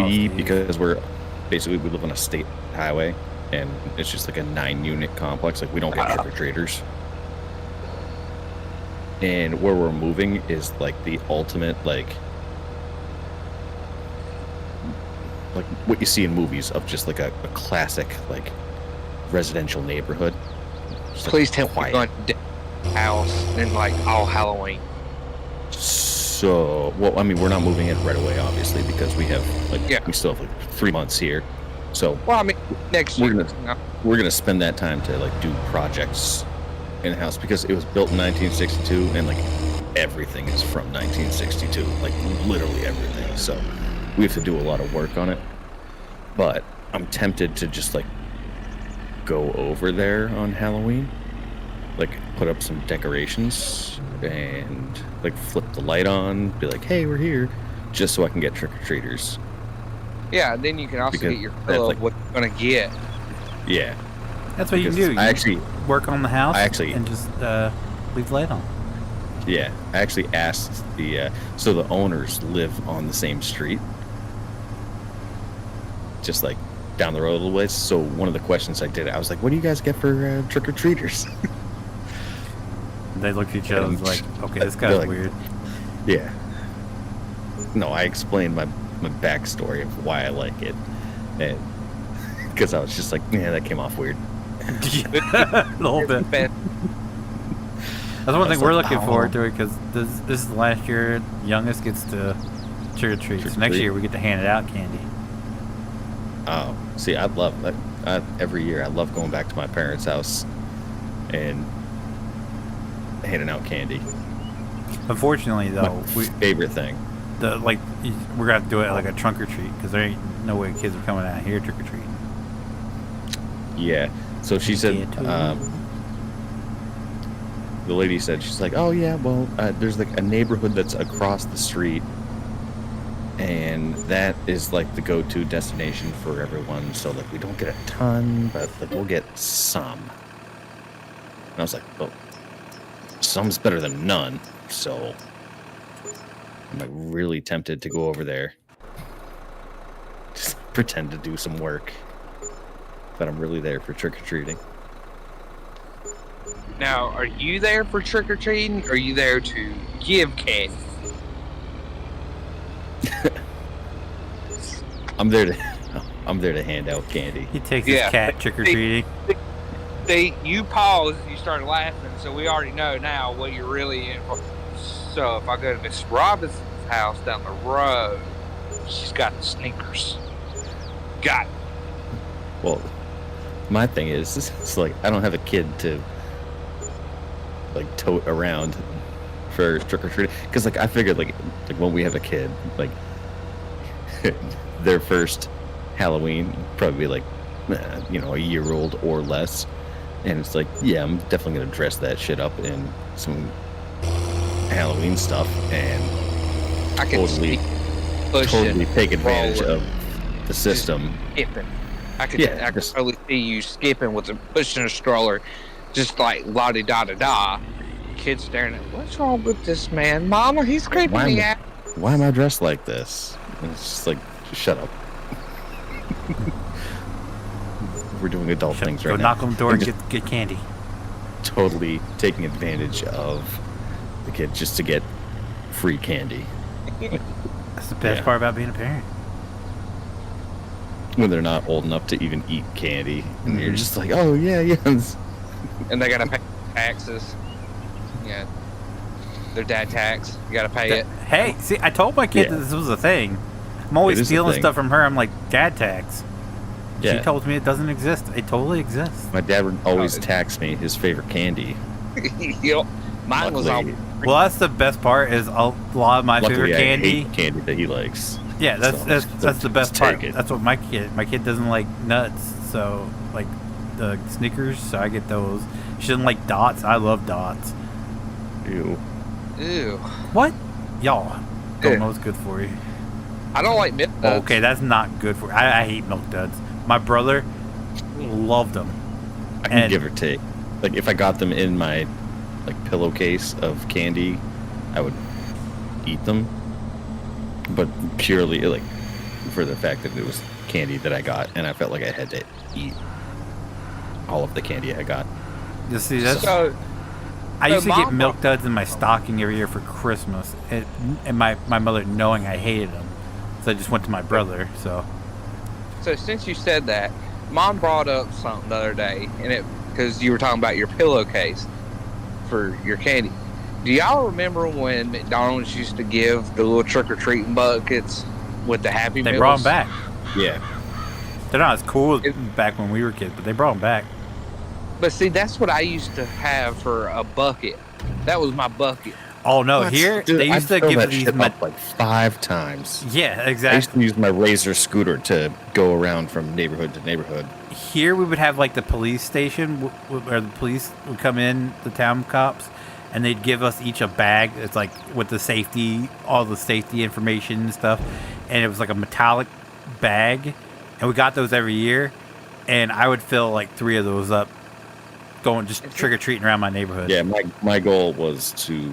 Because we live on a state highway, and it's just like a 9-unit complex. Like, we don't get trick-or-treaters. And where we're moving is like the ultimate, like what you see in movies of just like a classic like residential neighborhood. Just, Please like, tell me you're going to the house and like all Halloween. So, well, I mean, we're not moving in right away, obviously, because we have we still have like 3 months here. So, Well, I mean, next we're year. we're gonna spend that time to like do projects in the house because it was built in 1962, and like everything is from 1962, like literally everything. So we have to do a lot of work on it. But I'm tempted to just like go over there on Halloween, like put up some decorations and like flip the light on, be like, hey, we're here, just so I can get trick-or-treaters. Yeah, then you can also Because get your that's, fill like- of what you're going to get. Yeah. That's what you can Because do. You I actually, work on the house and just leave the light on. yeah, I actually asked so the owners live on the same street, just like down the road a little ways. So one of the questions I did, I was like, what do you guys get for trick-or-treaters? They looked at each other and was like, okay, this They're guy's like- weird. Yeah. No, I explained my backstory of why I like it, and because I was just like, yeah, that came off weird. A little bit. That's one thing we're looking forward to, because this is the last year youngest gets to trick or treat. So next year we get to hand it out candy. Oh, see, I love that. Every year, I love going back to my parents' house and handing out candy. Unfortunately, though, My favorite thing. we're gonna have to do it like a trunk or treat, because there ain't no way kids are coming out here trick or treating. Yeah. So she said, the lady said, she's like, oh yeah, well, there's like a neighborhood that's across the street, and that is like the go-to destination for everyone. So like, we don't get a ton, but like we'll get some. And I was like, oh, some's better than none. So I'm like really tempted to go over there, just pretend to do some work, but I'm really there for trick-or-treating. Now, are you there for trick or treating, or are you there to give candy? I'm there to hand out candy. He takes his cat trick or treating. See, you paused, you started laughing, so we already know now what you're really in for. So if I go to Miss Robinson's house down the road, she's got the sneakers. Got it. Well, my thing is, it's like I don't have a kid to like tote around for trick or treating, because like I figured like when we have a kid, like their first Halloween probably be like a year-old or less, and it's like, yeah, I'm definitely gonna dress that shit up in some Halloween stuff and I can totally take advantage of the system. Skipping. I could totally see you skipping with a pushing a stroller, just like la di da da da. Kids staring at, what's wrong with this man, Mama? He's creeping me out. Why am I dressed like this? And it's just like, just shut up. We're doing adult things right now. Go knock on the door and get candy. Totally taking advantage of the kid just to get free candy. That's the best part about being a parent. When they're not old enough to even eat candy, and you're just like, oh yeah, yes. And they gotta pay taxes. Yeah, their dad tax. You gotta pay it. Hey, see, I told my kid that this was a thing. I'm always stealing stuff from her. I'm like, dad tax. She told me it doesn't exist. It totally exists. My dad would always tax me his favorite candy. Yep. Mine was all. Well, that's the best part. Is a lot of my favorite candy. I hate candy that he likes. Yeah, that's the best part. That's what my kid doesn't like nuts, so like the Snickers, so I get those. She doesn't like dots. I love dots. Ew. What? Y'all don't know what's good for you. I don't like milk duds. Okay, that's not good for you. I hate milk duds. My brother loved them. I can give or take. Like if I got them in my pillowcase of candy, I would eat them. But purely for the fact that it was candy that I got, and I felt like I had to eat all of the candy I got. You see, I used to get milk duds in my stocking every year for Christmas, and my mother knowing I hated them, so I just went to my brother. So since you said that, Mom brought up something the other day, and because you were talking about your pillowcase for your candy. Do y'all remember when McDonald's used to give the little trick-or-treating buckets with the Happy Meals? They brought them back. Yeah. They're not as cool back when we were kids, but they brought them back. But see, that's what I used to have for a bucket. That was my bucket. Oh, no. Here, they used to give these... up like 5 times. Yeah, exactly. I used to use my Razor scooter to go around from neighborhood to neighborhood. Here, we would have like the police station where the police would come in, the town cops, and they'd give us each a bag. It's like with the safety, all the safety information and stuff. And it was like a metallic bag. And we got those every year. And I would fill like 3 of those up, going just trick-or-treating around my neighborhood. Yeah, my goal was to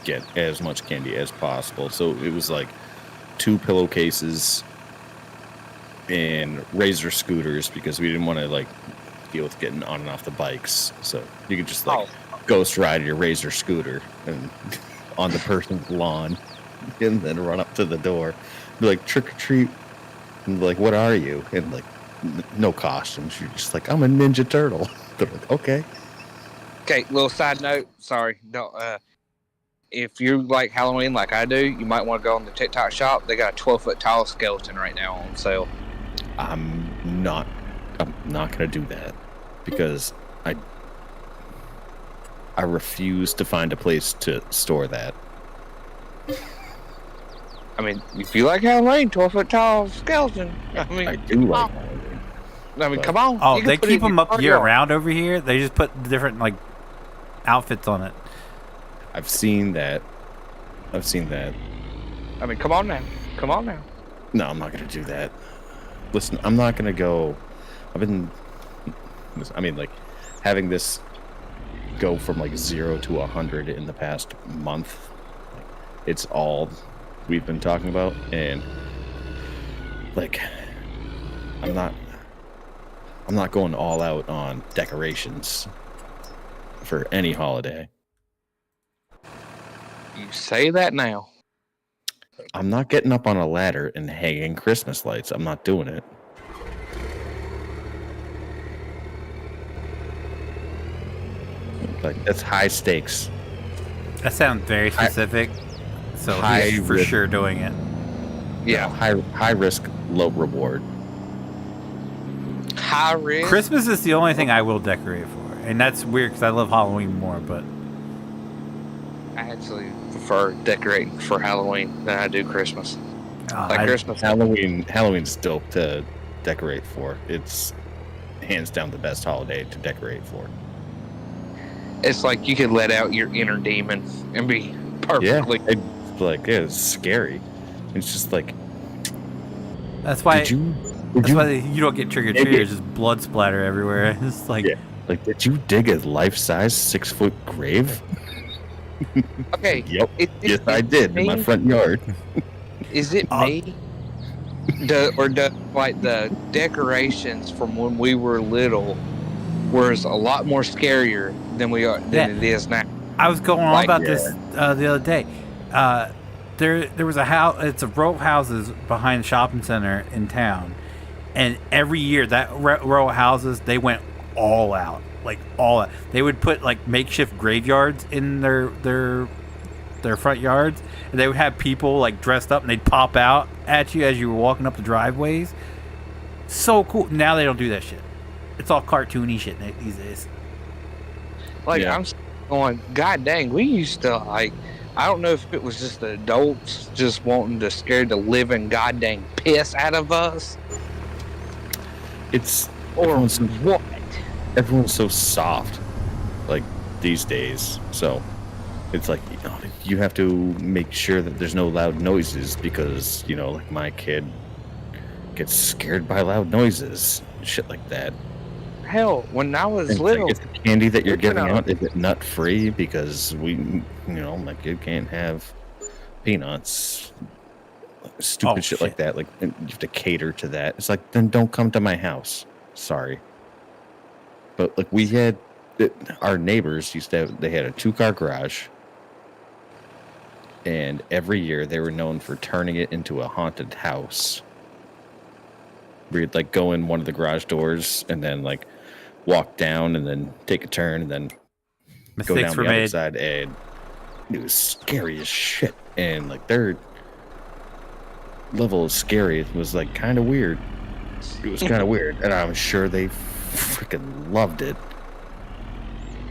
get as much candy as possible. So it was like 2 pillowcases and Razor scooters because we didn't want to deal with getting on and off the bikes. So you could just ghost ride your Razor scooter and on the person's lawn and then run up to the door, be like, trick or treat, and be like, what are you? And no costumes. You're just like, I'm a Ninja Turtle. They're like, okay. Okay, little side note. Sorry, don't. If you like Halloween like I do, you might want to go on the TikTok shop. They got a 12-foot tall skeleton right now on sale. I'm not gonna do that because I refuse to find a place to store that. I mean, if you like Halloween, 12-foot tall skeleton. I do like Halloween. I mean, come on. Oh, they keep them up year round over here. They just put different outfits on it. I've seen that. I mean, come on now. No, I'm not gonna do that. Listen, I'm not gonna go. Having this go from 0 to 100 in the past month. It's all we've been talking about, and I'm not going all out on decorations for any holiday. You say that now. I'm not getting up on a ladder and hanging Christmas lights. I'm not doing it. That's high stakes. That sounds very specific. So he's for sure doing it. Yeah. High risk, low reward. High risk? Christmas is the only thing I will decorate for. And that's weird because I love Halloween more, but... I actually prefer decorating for Halloween than I do Christmas. Christmas. Halloween's dope to decorate for. It's hands down the best holiday to decorate for. It's like you could let out your inner demon and be perfectly... Yeah, it's scary. It's just That's why you don't get trick-or-treaters, just blood splatter everywhere. It's did you dig a life-size 6-foot grave? Okay. Yep. Yes, I did in my front yard. Is it me? The decorations from when we were little was a lot more scarier than it is now. I was going on Like, about this the other day. There was a house. It's a row of houses behind a shopping center in town, and every year that row of houses they went all out, like all out. They would put like makeshift graveyards in their front yards, and they would have people like dressed up, and they'd pop out at you as you were walking up the driveways. So cool. Now they don't do that shit. It's all cartoony shit these days. Like, I'm going, God dang, we used to, like, I don't know if it was just the adults just wanting to scare the living goddamn piss out of us. It's Or what? Everyone's so soft, like, these days. So it's like, you know, you have to make sure that there's no loud noises because, you know, like my kid gets scared by loud noises, shit like that. Hell, when I was little, like, is the candy that you're giving out, is it nut free? Because we, you know, my kid can't have peanuts, stupid shit like that. Like, you have to cater to that. It's like, then don't come to my house. Sorry. But like, we had our neighbors used to have, they had a 2-car garage, and every year they were known for turning it into a haunted house. We'd like go in one of the garage doors and then like walk down and then take a turn and then go down the other side, and it was scary as shit. And like their level of scary was like kind of weird. It was kind of weird, and I'm sure they freaking loved it.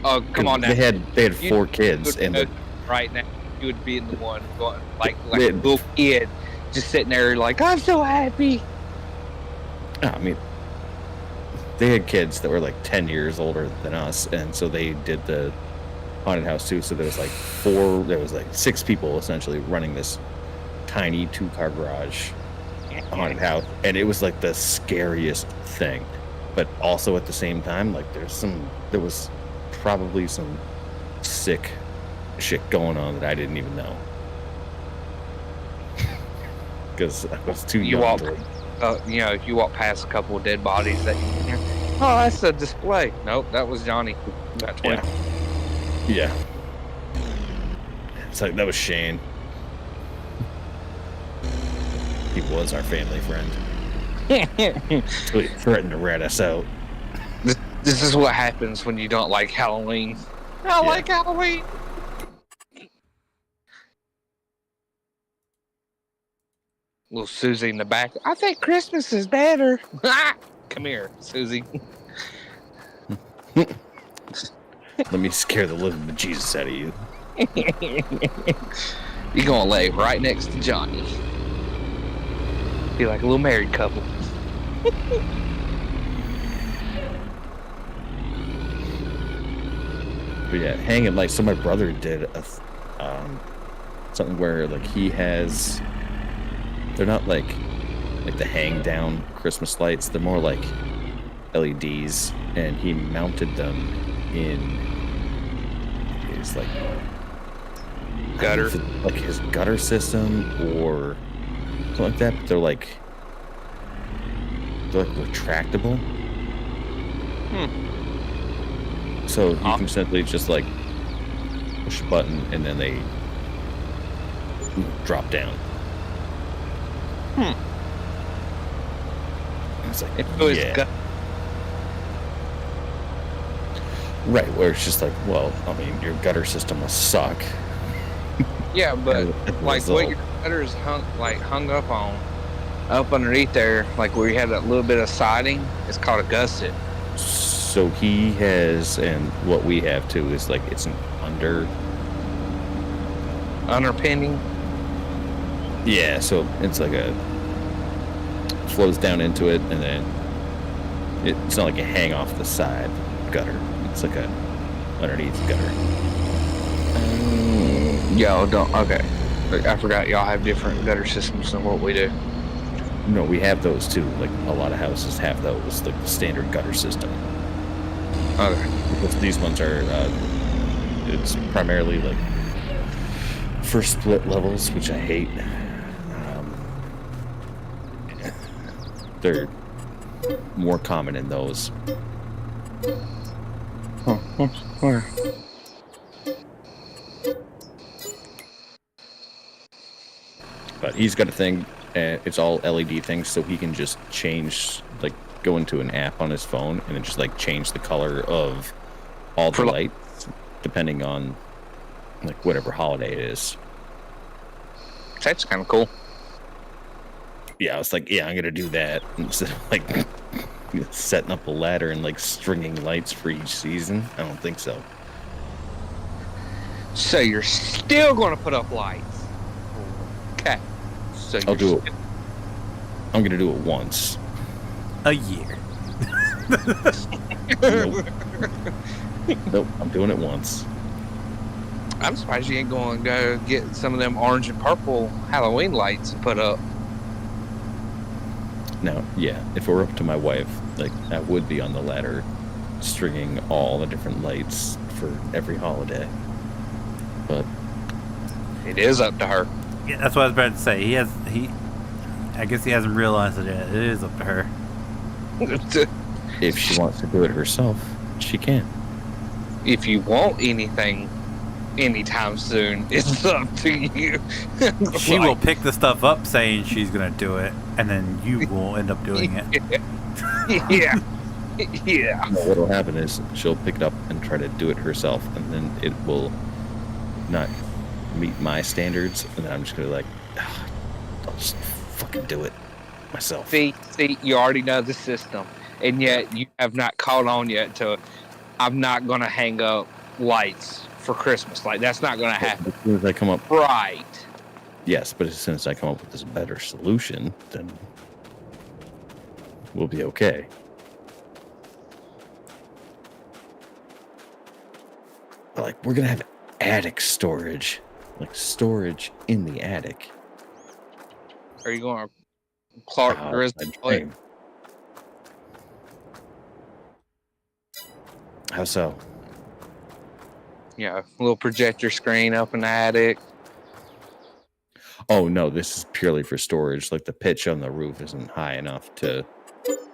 Oh, come on now. They had 4 kids, and right now you would be the one going like a little kid, just sitting there like, I'm so happy. I mean, they had kids that were like 10 years older than us, and so they did the haunted house too. So there was like 6 people essentially running this tiny 2-car garage haunted house, and it was like the scariest thing. But also at the same time, like there was probably some sick shit going on that I didn't even know because I was too young. You know, if you walk past a couple of dead bodies that you can hear, oh, that's a display. Nope, that was Johnny. About 20. Yeah. It's like, that was Shane. He was our family friend. He threatened to rat us out. This is what happens when you don't like Halloween. I like Halloween. Little Susie in the back. I think Christmas is better. Come here, Susie. Let me scare the living bejesus out of you. You're gonna lay right next to Johnny. Be like a little married couple. But yeah, hanging like, so my brother did something where like he has, they're not like the hang down Christmas lights, they're more like LEDs, and he mounted them in his like gutter, like his gutter system or something like that. But they're like retractable. So you can simply just like push a button and then they drop down. It's like, right, where it's just like, well, I mean, your gutter system must suck. Yeah, but like what your gutter is hung up on, up underneath there, like where you have that little bit of siding, it's called a gusset. So he has, and what we have too is like, it's an underpinning. Yeah, so it's like flows down into it, and then it's not like a hang off the side gutter. It's like a underneath gutter. Y'all don't. Okay, I forgot y'all have different gutter systems than what we do. No, we have those too. Like a lot of houses have those, like the standard gutter system. Okay. Because these ones are, it's primarily like for split levels, which I hate. They're more common in those. Where? But he's got a thing. It's all LED things, so he can just change, like, go into an app on his phone and then just like change the color of all the lights depending on like whatever holiday it is. That's kind of cool. Yeah, I was like, yeah, I'm gonna do that instead of like setting up a ladder and like stringing lights for each season. I don't think so. So you're still going to put up lights? Okay. So I'll do it. I'm gonna do it once a year. Nope, I'm doing it once. I'm surprised you ain't going to go get some of them orange and purple Halloween lights and put up. Now, yeah, if it were up to my wife, like, I would be on the ladder stringing all the different lights for every holiday. But it is up to her. Yeah, that's what I was about to say. I guess he hasn't realized it yet. It is up to her. If she wants to do it herself, she can. If you want anything anytime soon, it's up to you. She will pick the stuff up saying she's going to do it, and then you will end up doing it. Yeah. Yeah. What will happen is she'll pick it up and try to do it herself, and then it will not meet my standards, and then I'm just going to I'll just fucking do it myself. See, you already know the system, and yet you have not caught on yet to I'm not going to hang up lights for Christmas. Like, that's not going to happen. As soon as I come up... Right. Yes, but as soon as I come up with this better solution, then we'll be okay. But, like, we're going to have attic storage. Like, storage in the attic. Are you going to Clark Grizzly? How so? Yeah, a little projector screen up in the attic. Oh, no, this is purely for storage. Like, the pitch on the roof isn't high enough to,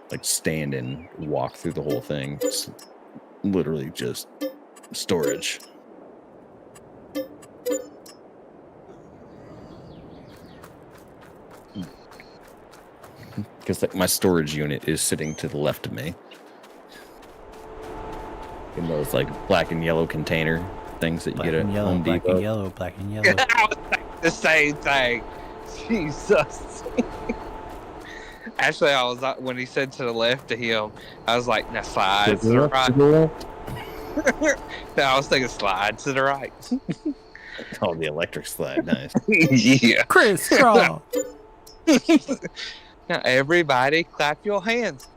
like, stand and walk through the whole thing. It's literally just storage. Because, like, my storage unit is sitting to the left of me. In those, like, black and yellow container things that you get at Home Depot. Black and yellow, black and yellow. I was thinking the same thing. Jesus. Actually, when he said to the left of him, I was like, now slide to the right. No, I was thinking slide to the right. Oh, the electric slide, nice. Yeah. Crisscross. Now, everybody clap your hands.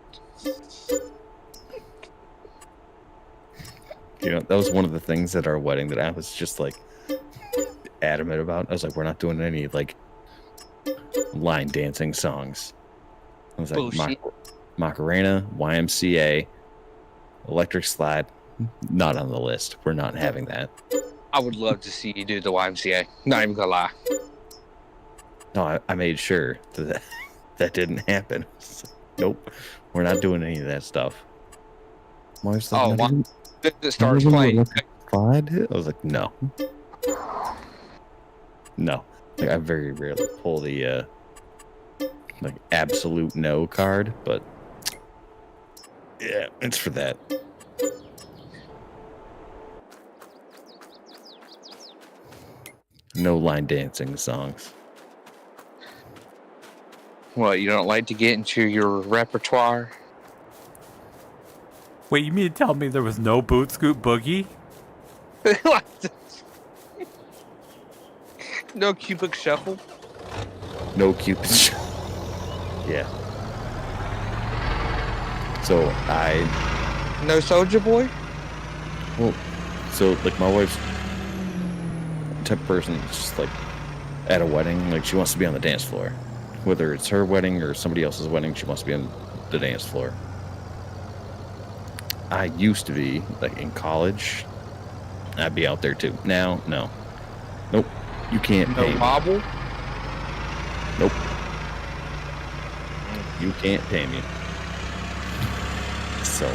You know, that was one of the things at our wedding that I was just, like, adamant about. I was like, we're not doing any, like, line dancing songs. I was like, Macarena, YMCA, electric slide, not on the list. We're not having that. I would love to see you do the YMCA. Not even gonna lie. No, I made sure that didn't happen. Nope, we're not doing any of that stuff. Wife's like, it starts playing. Slide? I was like, no. No. Like, I very rarely pull the like absolute no card, but yeah, it's for that. No line dancing songs. What, you don't like to get into your repertoire? Wait, you mean to tell me there was no Boot Scoot Boogie? No Cupid Shuffle? No Cupid Shuffle. Yeah. So No Soulja Boy? Well, so, like, my wife's the type of person that's just, like, at a wedding, like, she wants to be on the dance floor. Whether it's her wedding or somebody else's wedding, she wants to be on the dance floor. I used to be, like, in college, I'd be out there, too. Now, no. Nope. You can't pay me. No Wobble? Nope. You can't pay me. So,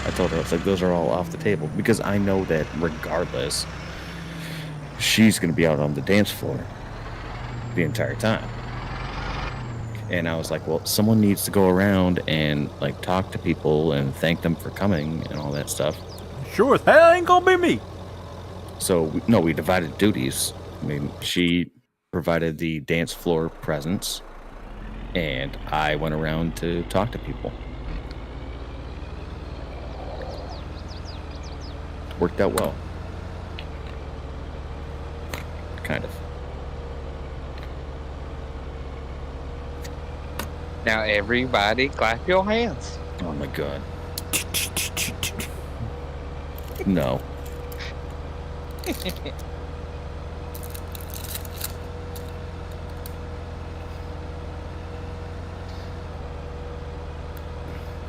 I told her, I was like, those are all off the table. Because I know that regardless, she's going to be out on the dance floor. the entire time. And I was like, well, someone needs to go around and like talk to people and thank them for coming and all that stuff. Sure as hell ain't gonna be me. So we divided duties. I mean, she provided the dance floor presence, and I went around to talk to people. Worked out well. Kind of. Now everybody clap your hands. Oh my god. No.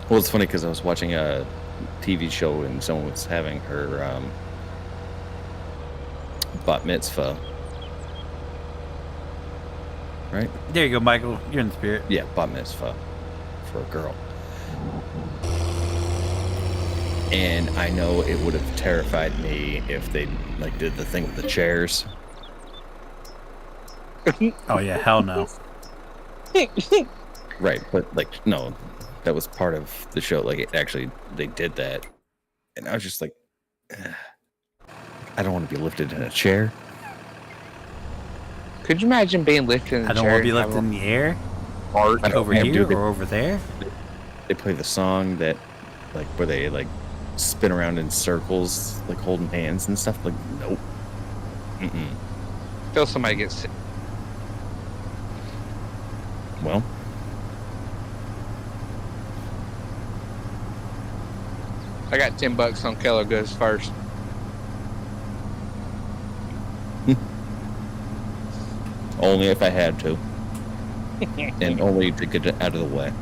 Well, it's funny because I was watching a TV show and someone was having her bat mitzvah. Right? There you go, Michael. You're in the spirit. Yeah, bat mitzvah for a girl. And I know it would have terrified me if they like did the thing with the chairs. Oh yeah, hell no. Right, but like no, that was part of the show. Like it actually, they did that, and I was just like, I don't want to be lifted in a chair. Could you imagine being lifted in a chair? I don't want to be lifted in the air. Over here or over there. They play the song that, like, where they like spin around in circles, like holding hands and stuff. Like, nope. Till somebody gets sick. Well, I got $10 on Keller goes first. only if I had to, and only to get it out of the way.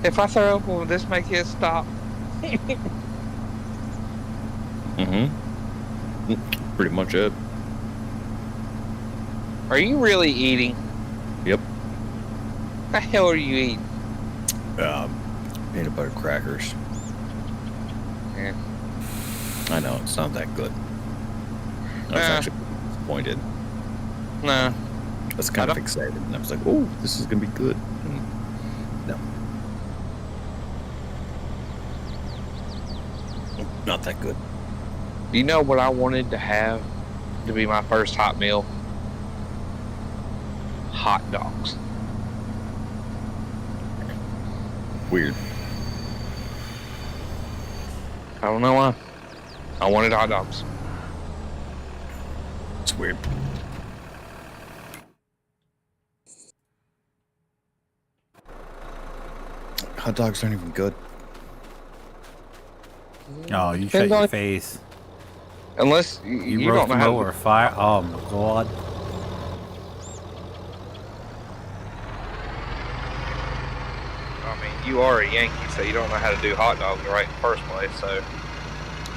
If I throw up, will this make it stop? Pretty much it. Are you really eating? Yep. What the hell are you eating? Peanut butter crackers. Yeah. I know, it's not that good. I was actually disappointed. Nah. I was kind of excited, and I was like, oh, this is going to be good. No. Not that good. You know what I wanted to have to be my first hot meal? Hot dogs. Weird. I don't know why. I wanted hot dogs. It's weird. Hot dogs aren't even good. Oh, you shut your face. Unless you roast don't know them how over a fire. Oh my god. I mean, you are a Yankee, so you don't know how to do hot dogs right in the first place, so.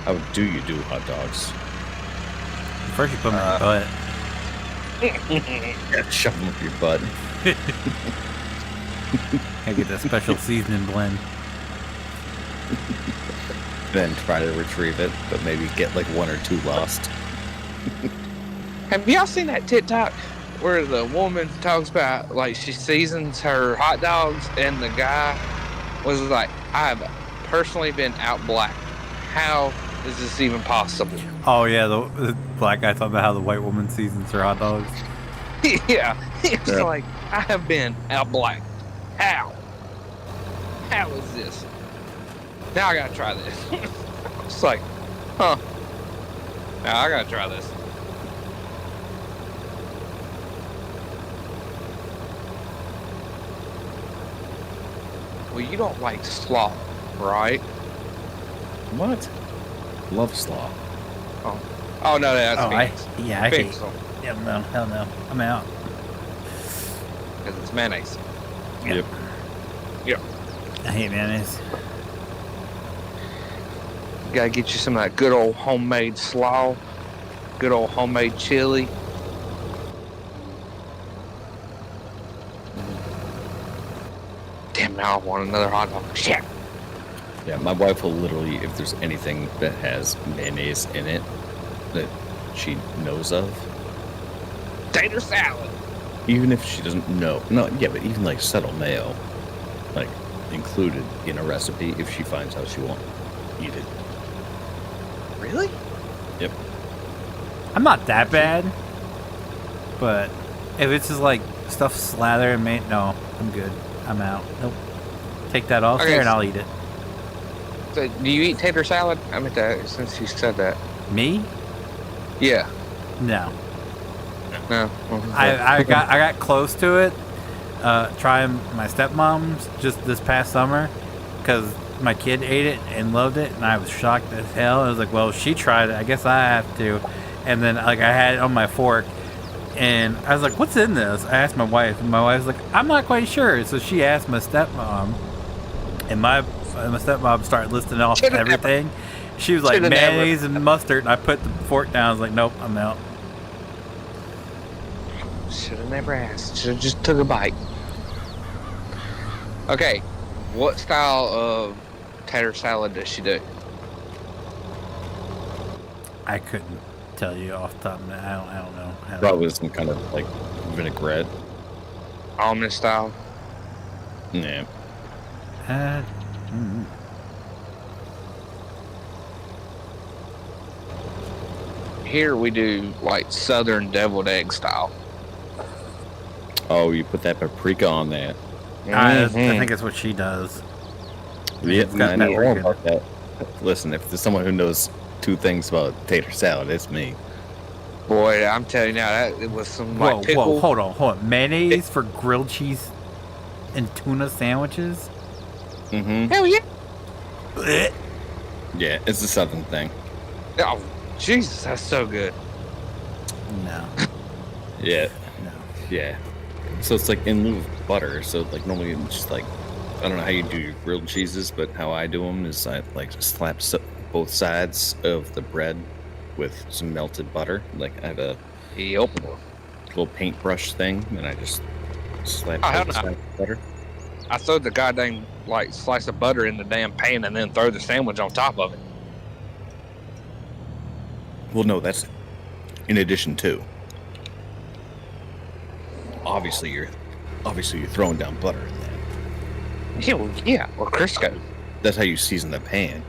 How do you do hot dogs? First you put them in your butt. Yeah, shove them up your butt. I get that special seasoning blend. Then try to retrieve it, but maybe get like one or two lost. Have y'all seen that TikTok where the woman talks about, like, she seasons her hot dogs and the guy was like, I've personally been out black. How is this even possible? Oh yeah, the black guy talking about how the white woman seasons her hot dogs. Yeah, it's like, I have been out black. How? How is this? Now I gotta try this. It's like, huh. Now I gotta try this. Well, you don't like slaw, right? What? Love slaw. Oh no, that's Feenix. I Feenix. hate. Yeah, no, hell no. I'm out. Because it's mayonnaise. Yep. Yep. I hate mayonnaise. You gotta get you some of that good old homemade slaw, good old homemade chili. Damn, now I want another hot dog. Shit. Yeah, my wife will literally, if there's anything that has mayonnaise in it, that she knows of. Tater salad. Even if she doesn't know. No, yeah, but even like subtle mayo, like included in a recipe, if she finds out she won't eat it. Really? Yep. I'm not that bad, but if it's just like stuff slathered and made, no, I'm good. I'm out. Nope. Take that off there and I'll eat it. So, do you eat tater salad? I meant that since you said that. Me? Yeah. No. No. I got close to it. Trying my stepmom's just this past summer because my kid ate it and loved it, and I was shocked as hell. I was like, well, she tried it, I guess I have to. And then like I had it on my fork, and I was like, what's in this? I asked my wife, and my wife was like, I'm not quite sure. So she asked my stepmom, and my stepmom started listing off everything. She was like, mayonnaise and mustard, and I put the fork down. I was like, nope, I'm out. Should have never asked. Should have just took a bite. Okay, what style of tater salad does she do? I couldn't tell you off the top of my head. I don't know. Probably some kind of like vinaigrette. Almond style? Yeah. Here we do like southern deviled egg style. Oh, you put that paprika on that. I think it's what she does. Yeah, got I know paprika. about that. Listen, if there's someone who knows two things about tater salad, it's me. Boy, I'm telling you now, that it was some like Whoa, pickle. hold on. Mayonnaise for grilled cheese and tuna sandwiches? Mm-hmm. Hell yeah. Blech. Yeah, it's a southern thing. Oh, Jesus, that's so good. No. Yeah. No. Yeah. So it's like in lieu of butter. So like normally it's just like, I don't know how you do your grilled cheeses, but how I do them is I like slap both sides of the bread with some melted butter. Like I have a little paintbrush thing, and I just slap both sides of butter. I throw the goddamn like slice of butter in the damn pan and then throw the sandwich on top of it. Well, no, that's in addition to. Obviously, you're throwing down butter in that. Yeah, or Crisco. That's how you season the pan.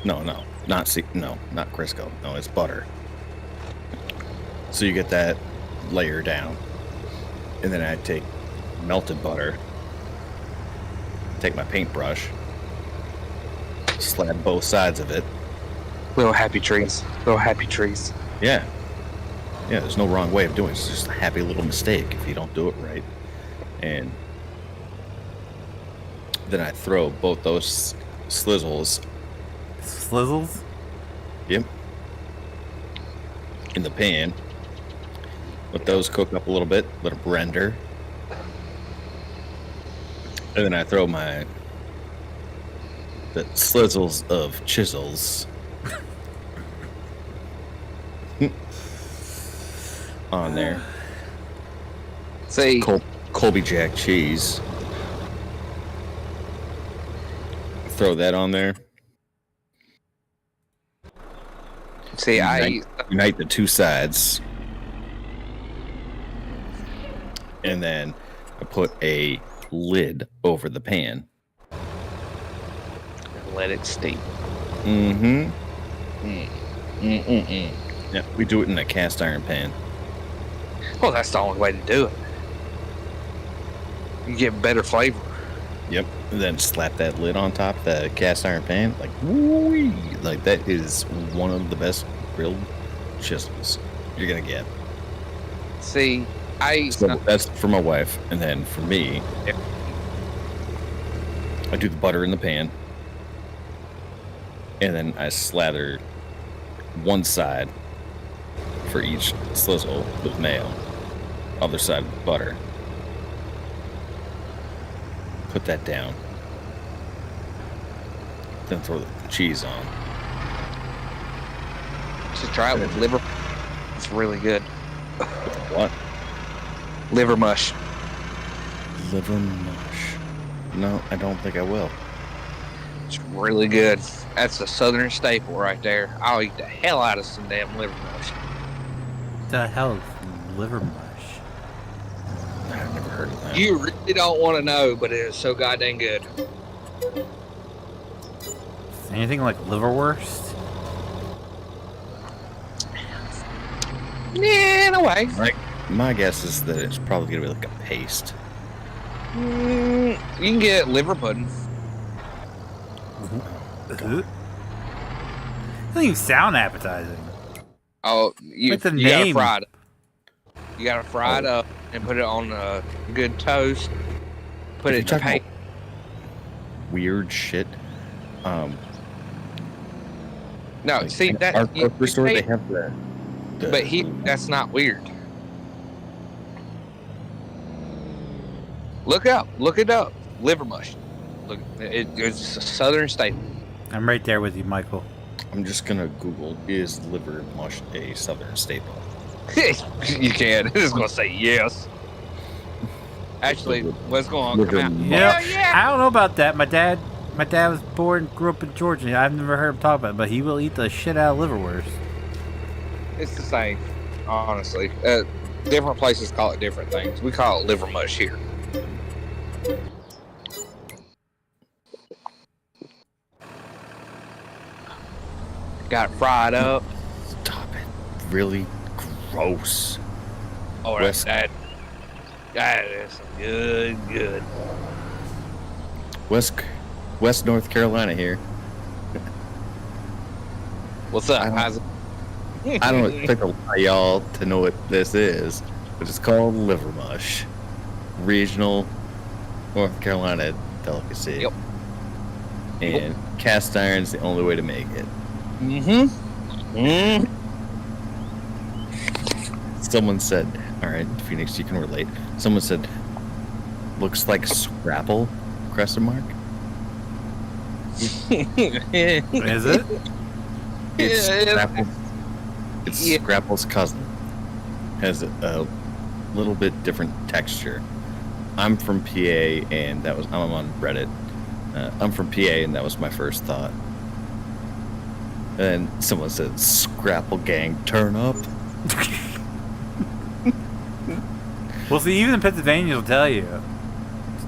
No, not Crisco. No, it's butter. So you get that layer down, and then I take melted butter, take my paintbrush, slap both sides of it. Little happy trees. Yeah. Yeah, there's no wrong way of doing it. It's just a happy little mistake if you don't do it right. And then I throw both those slizzles. Slizzles? Yep. In the pan. Let those cook up a little bit. Let them render. And then I throw the slizzles of chisels on there. See, Colby Jack cheese. Throw that on there. See, unite the two sides, and then I put a lid over the pan. Let it steep. Mm-hmm. Yeah, we do it in a cast iron pan. Well, that's the only way to do it. You get better flavor. Yep. And then slap that lid on top of the cast iron pan. Like, woo-wee. Like, that is one of the best grilled chisels you're going to get. See, that's for my wife. And then for me, I do the butter in the pan. And then I slather one side for each slizzle with mayo. Other side with butter. Put that down. Then throw the cheese on. Just try it with liver. It's really good. With what? Liver mush. Liver mush. No, I don't think I will. It's really good. That's a southern staple right there. I'll eat the hell out of some damn liver mush. The hell is liver mush? I've never heard of that. You really don't want to know, but it is so goddamn good. Anything like liverwurst? Yeah, in a way. Right. My guess is that it's probably gonna be like a paste. You can get liver pudding. Doesn't even sound appetizing. Oh, you What's the gotta name? fry it. You gotta fry it up and put it on a good toast. Put it in the paste. Weird shit. No, like, see that. Our grocery store, they have the But that's not weird. Look it up. Liver mush. Look, it's a southern staple. I'm right there with you, Michael. I'm just gonna Google, is liver mush a southern staple? You can. It's gonna say yes. Actually, what's going on? Come out. Yeah. Yeah. I don't know about that. My dad was born, grew up in Georgia. I've never heard him talk about it, but he will eat the shit out of liverwurst. It's the same, honestly. Different places call it different things. We call it liver mush here. Got it fried up. Stop it. Really gross. Oh, West- that is good. West North Carolina here. What's up? I don't expect a lot of y'all to know what this is, but it's called liver mush. Regional North Carolina delicacy. Yep. And cast iron's the only way to make it. Someone said, alright, Phoenix, you can relate. Someone said, looks like Scrapple, ? Is it? It's Yeah, Scrapple. It's Yeah. Scrapple's cousin. Has a little bit different texture. I'm from PA, and I'm on Reddit. I'm from PA, and that was my first thought. And someone said, "Scrapple gang, turn up." Well, see, even in Pennsylvania, will tell you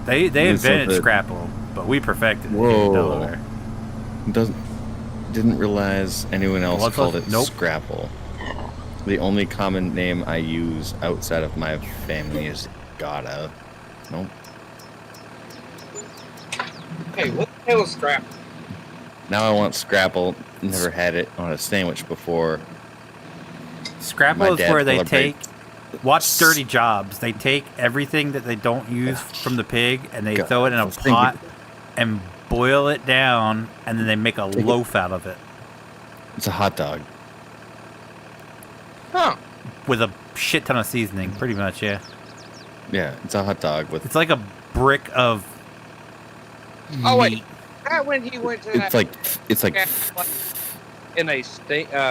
they invented something- Scrapple, but we perfected it here in Whoa. Delaware. Didn't realize anyone else What's called up? it Nope. Scrapple. The only common name I use outside of my family is Gotta. Nope. Hey, what the hell is Scrapple? Now I want Scrapple. Never had it on a sandwich before. My Scrapple is dad where they celebrates- watch Dirty Jobs. They take everything that they don't use from the pig and they God, throw it in I a was thinking- pot and boil it down, and then they make a loaf out of it It's a hot dog. Huh. with a shit ton of seasoning, pretty much, yeah. Yeah, it's a hot dog with. It's like a brick of Oh, wait. meat. That when he went to It's that like. in a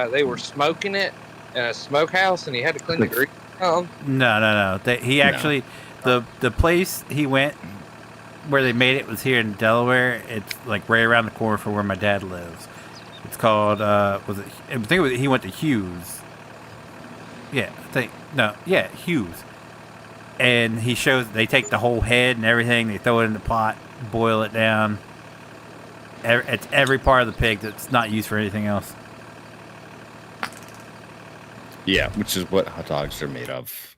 they were smoking it in a smokehouse, and he had to clean the grease. Oh, No. He actually, the place he went where they made it was here in Delaware. It's like right around the corner from where my dad lives. It's called, I think it was, he went to Hughes. Yeah, Hughes. And he shows, they take the whole head and everything, they throw it in the pot, boil it down. It's every part of the pig that's not used for anything else. Yeah, which is what hot dogs are made of.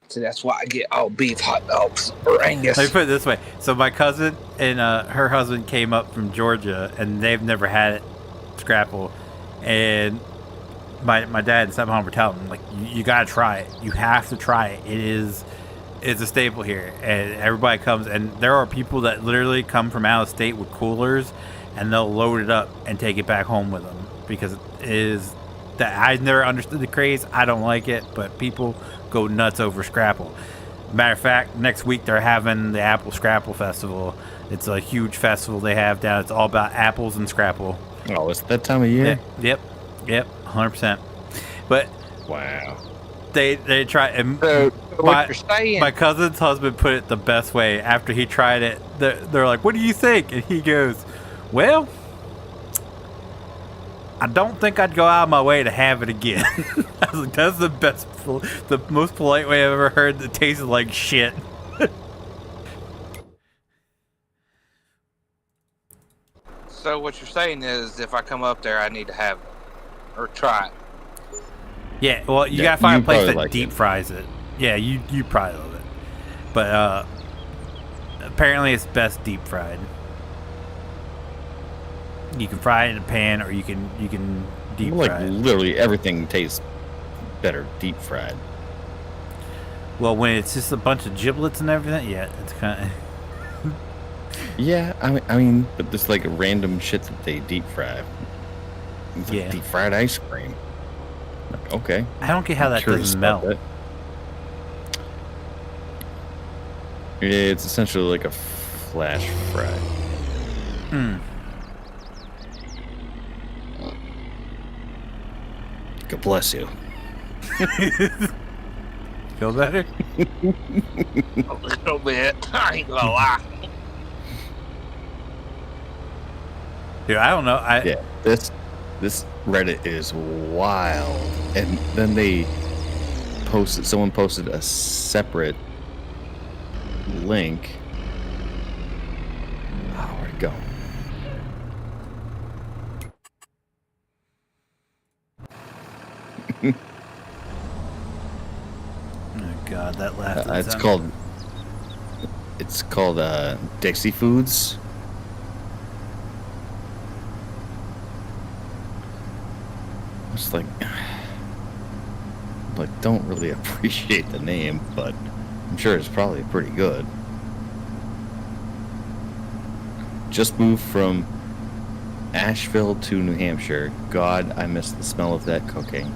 so that's why I get all beef hot dogs or Angus. Let me put it this way. So my cousin and her husband came up from Georgia, and they've never had it, Scrapple. And my dad and stepmom were telling them, like, you got to try it. You have to try it. It's a staple here. And everybody comes, and there are people that literally come from out of state with coolers, and they'll load it up and take it back home with them. Because it is that I've never understood the craze. I don't like it, but people go nuts over Scrapple. Matter of fact, next week they're having the Apple Scrapple Festival. It's a huge festival they have down. It's all about apples and Scrapple. Oh, it's that time of year? Yep, 100%. But Wow. they try, and So what you're saying? my cousin's husband put it the best way. After he tried it, they're like, "What do you think?" And he goes, "Well, I don't think I'd go out of my way to have it again. I was like, that's the most polite way I've ever heard that tasted like shit. So what you're saying is, if I come up there, I need to have it or try it. Yeah, well, you gotta find a place that deep fries it. Yeah, you probably love it, but apparently it's best deep fried. You can fry it in a pan, or you can deep fry it. Literally everything tastes better deep fried. Well, when it's just a bunch of giblets and everything, yeah, it's kind of. Yeah, I mean, but there's like random shit that they deep fry. It's like deep fried ice cream. Like, okay. I don't get how that doesn't melt. That. It's essentially like a flash fry. Hmm. God bless you. Feel better? A little bit. I ain't gonna lie. Dude, I don't know. Yeah, this Reddit is wild. And then someone posted a separate link. Oh, where'd it go? Oh God, that laugh. It's called Dixie Foods. It's like don't really appreciate the name, but I'm sure it's probably pretty good. Just moved from Asheville to New Hampshire. God, I miss the smell of that cooking.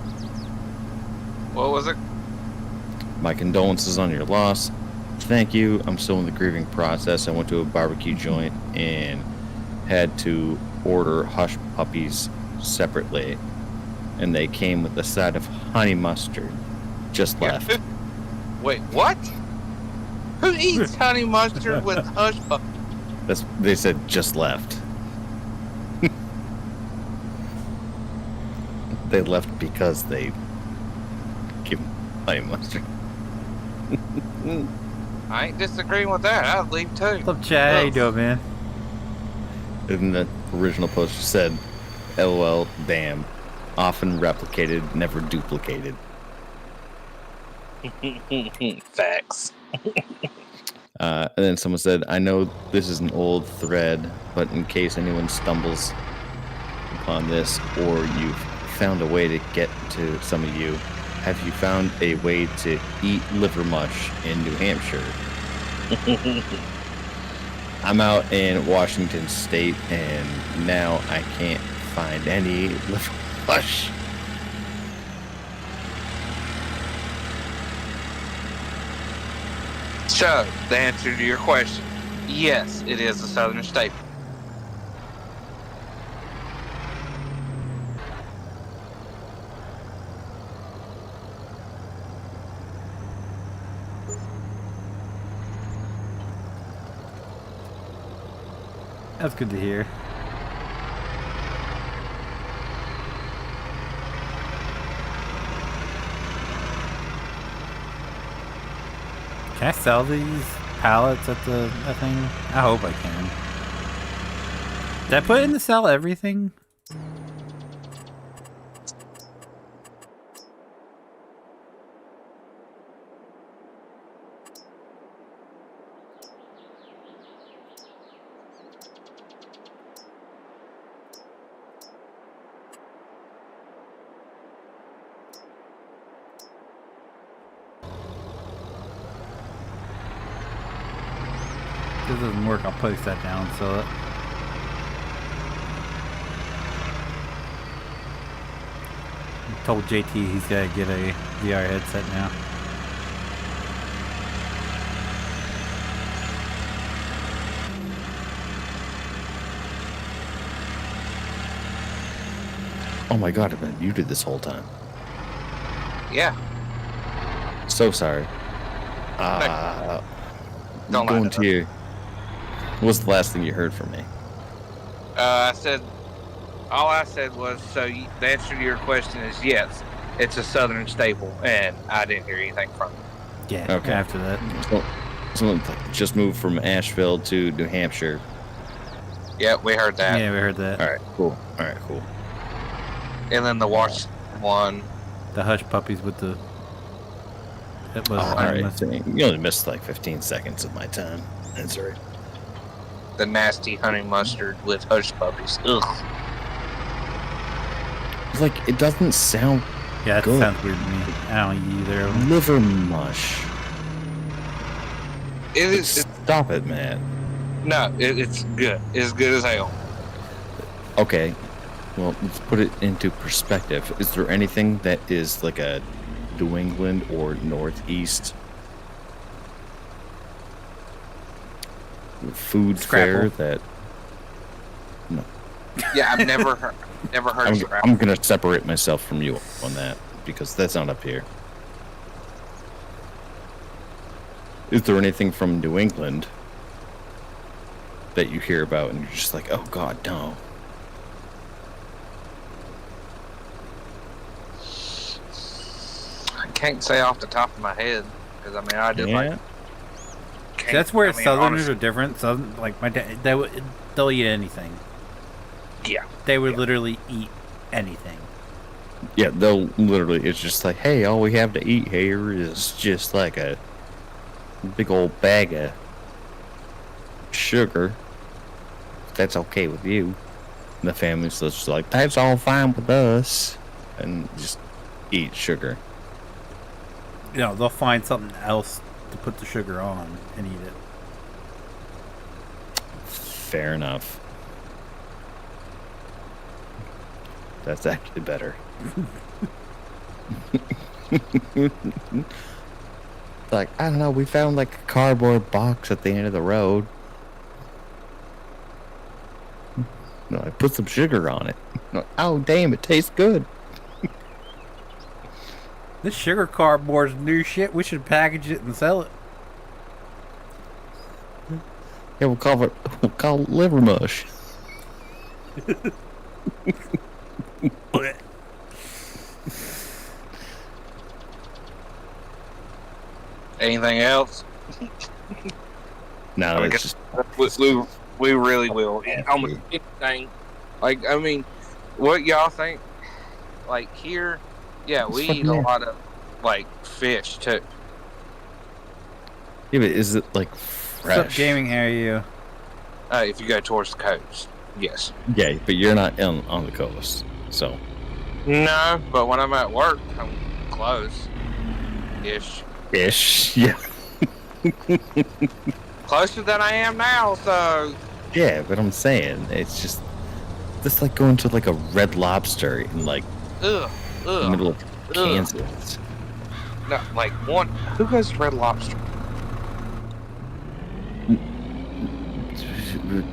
What was it? My condolences on your loss. Thank you. I'm still in the grieving process. I went to a barbecue joint and had to order hush puppies separately, and they came with a side of honey mustard. Just left. Wait, what? Who eats honey mustard with hush puppies? They said just left. They left because they give honey mustard. I ain't disagreeing with that. I'd leave too. What's up, Chad? How you doing, man? And the original poster said, LOL, damn. Often replicated, never duplicated. Facts. And then someone said, I know this is an old thread, but in case anyone stumbles upon this, or you've found a way to get to some of you, have you found a way to eat liver mush in New Hampshire? I'm out in Washington State, and now I can't find any liver mush. So, the answer to your question, yes, it is a southern staple. That's good to hear. Can I sell these pallets at the thing? I hope I can. Did I put in to sell everything? If this doesn't work, I'll place that down and sell it. I told JT he's got to get a VR headset now. Oh my god, I've been muted this whole time. Yeah. So sorry. Don't going lie to you. What was the last thing you heard from me? I said All I said was, so the answer to your question is yes. It's a Southern staple, and I didn't hear anything from it. Yeah. Okay. After that. So just moved from Asheville to New Hampshire. Yeah, we heard that. Yeah, we heard that. All right, cool. All right, cool. And then the Washington one. The hush puppies with the. It was all right. You only missed like 15 seconds of my time. That's all right. The nasty honey mustard with hush puppies. Ugh. Like, it doesn't sound Yeah, that good. sounds weird to me. I don't eat either of them. Liver mush. Stop it, man. No, it's good. It's good as hell. Okay. Well, let's put it into perspective. Is there anything that is like a New England or Northeast food fair that... No. Yeah, I've never heard of Scrapple. I'm going to separate myself from you on that because that's not up here. Is there anything from New England that you hear about and you're just like, oh God, no? I can't say off the top of my head because I mean I did like. That's where Southerners are different. Southern, like my dad, they'll eat anything. Yeah, they would literally eat anything. Yeah, they'll literally. It's just like, hey, all we have to eat here is just like a big old bag of sugar. If that's okay with you. And the family's just like, that's all fine with us, and just eat sugar. You know, they'll find something else to put the sugar on and eat it. Fair enough. That's actually better. Like, I don't know, we found like a cardboard box at the end of the road. No, I put some sugar on it. Oh, damn, it tastes good. This sugar cardboard's new shit. We should package it and sell it. Yeah, we'll call it liver mush. Anything else? No, it's just we really will. Almost anything. Like, I mean, what y'all think? Like here, yeah, we eat a lot of like fish too. Yeah, but is it like fresh? What's up, gaming? How are you? If you go towards the coast, yes. Yeah, but you're not on the coast, so. No, but when I'm at work, I'm close. Ish. Yeah. Closer than I am now, so. Yeah, but I'm saying it's just like going to like a Red Lobster in like the middle of Kansas. No, like one. Who goes to Red Lobster?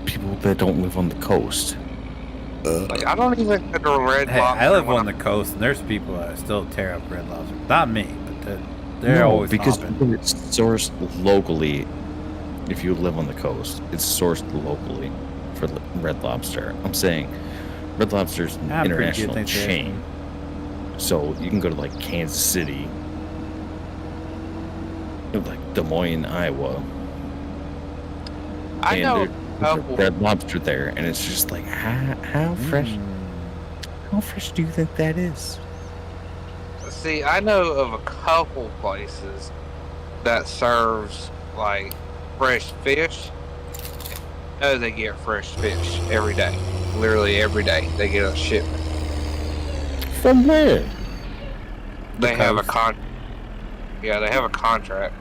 People that don't live on the coast. Like, I don't even go to Red Lobster. I live on the coast, and there's people that still tear up Red Lobster. Not me, but they're always because hopping. it's sourced locally. If you live on the coast, it's sourced locally for Red Lobster. I'm saying Red Lobster's an international chain. So you can go to like Kansas City, like Des Moines, Iowa. I know there's a Red Lobster there, and it's just like, how fresh? How fresh do you think that is? See, I know of a couple places that serves like fresh fish. Oh, they get fresh fish every day. Literally every day they get a shipment. From where? They have a Yeah, they have a contract.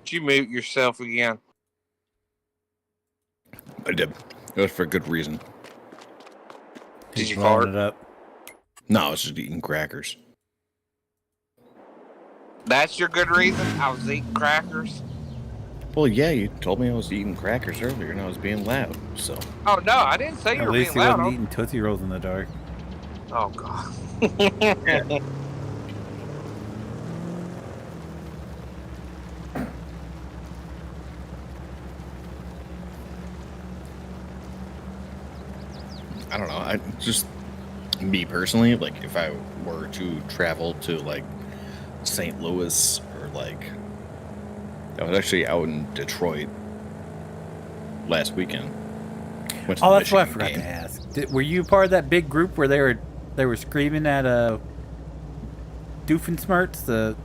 Did you mute yourself again? I did. It was for a good reason. Did you fart it up? No, I was just eating crackers. That's your good reason? I was eating crackers? Well, yeah, you told me I was eating crackers earlier and I was being loud, so. Oh no, I didn't say you At were least being he loud. wasn't eating Tootsie Rolls in the dark. Oh god. I don't know. I just, me personally, like if I were to travel to like St. Louis or like, I was actually out in Detroit last weekend. Went to Oh, the that's what I Michigan forgot game. to ask. Were you part of that big group where they were screaming at Doofensmerts, the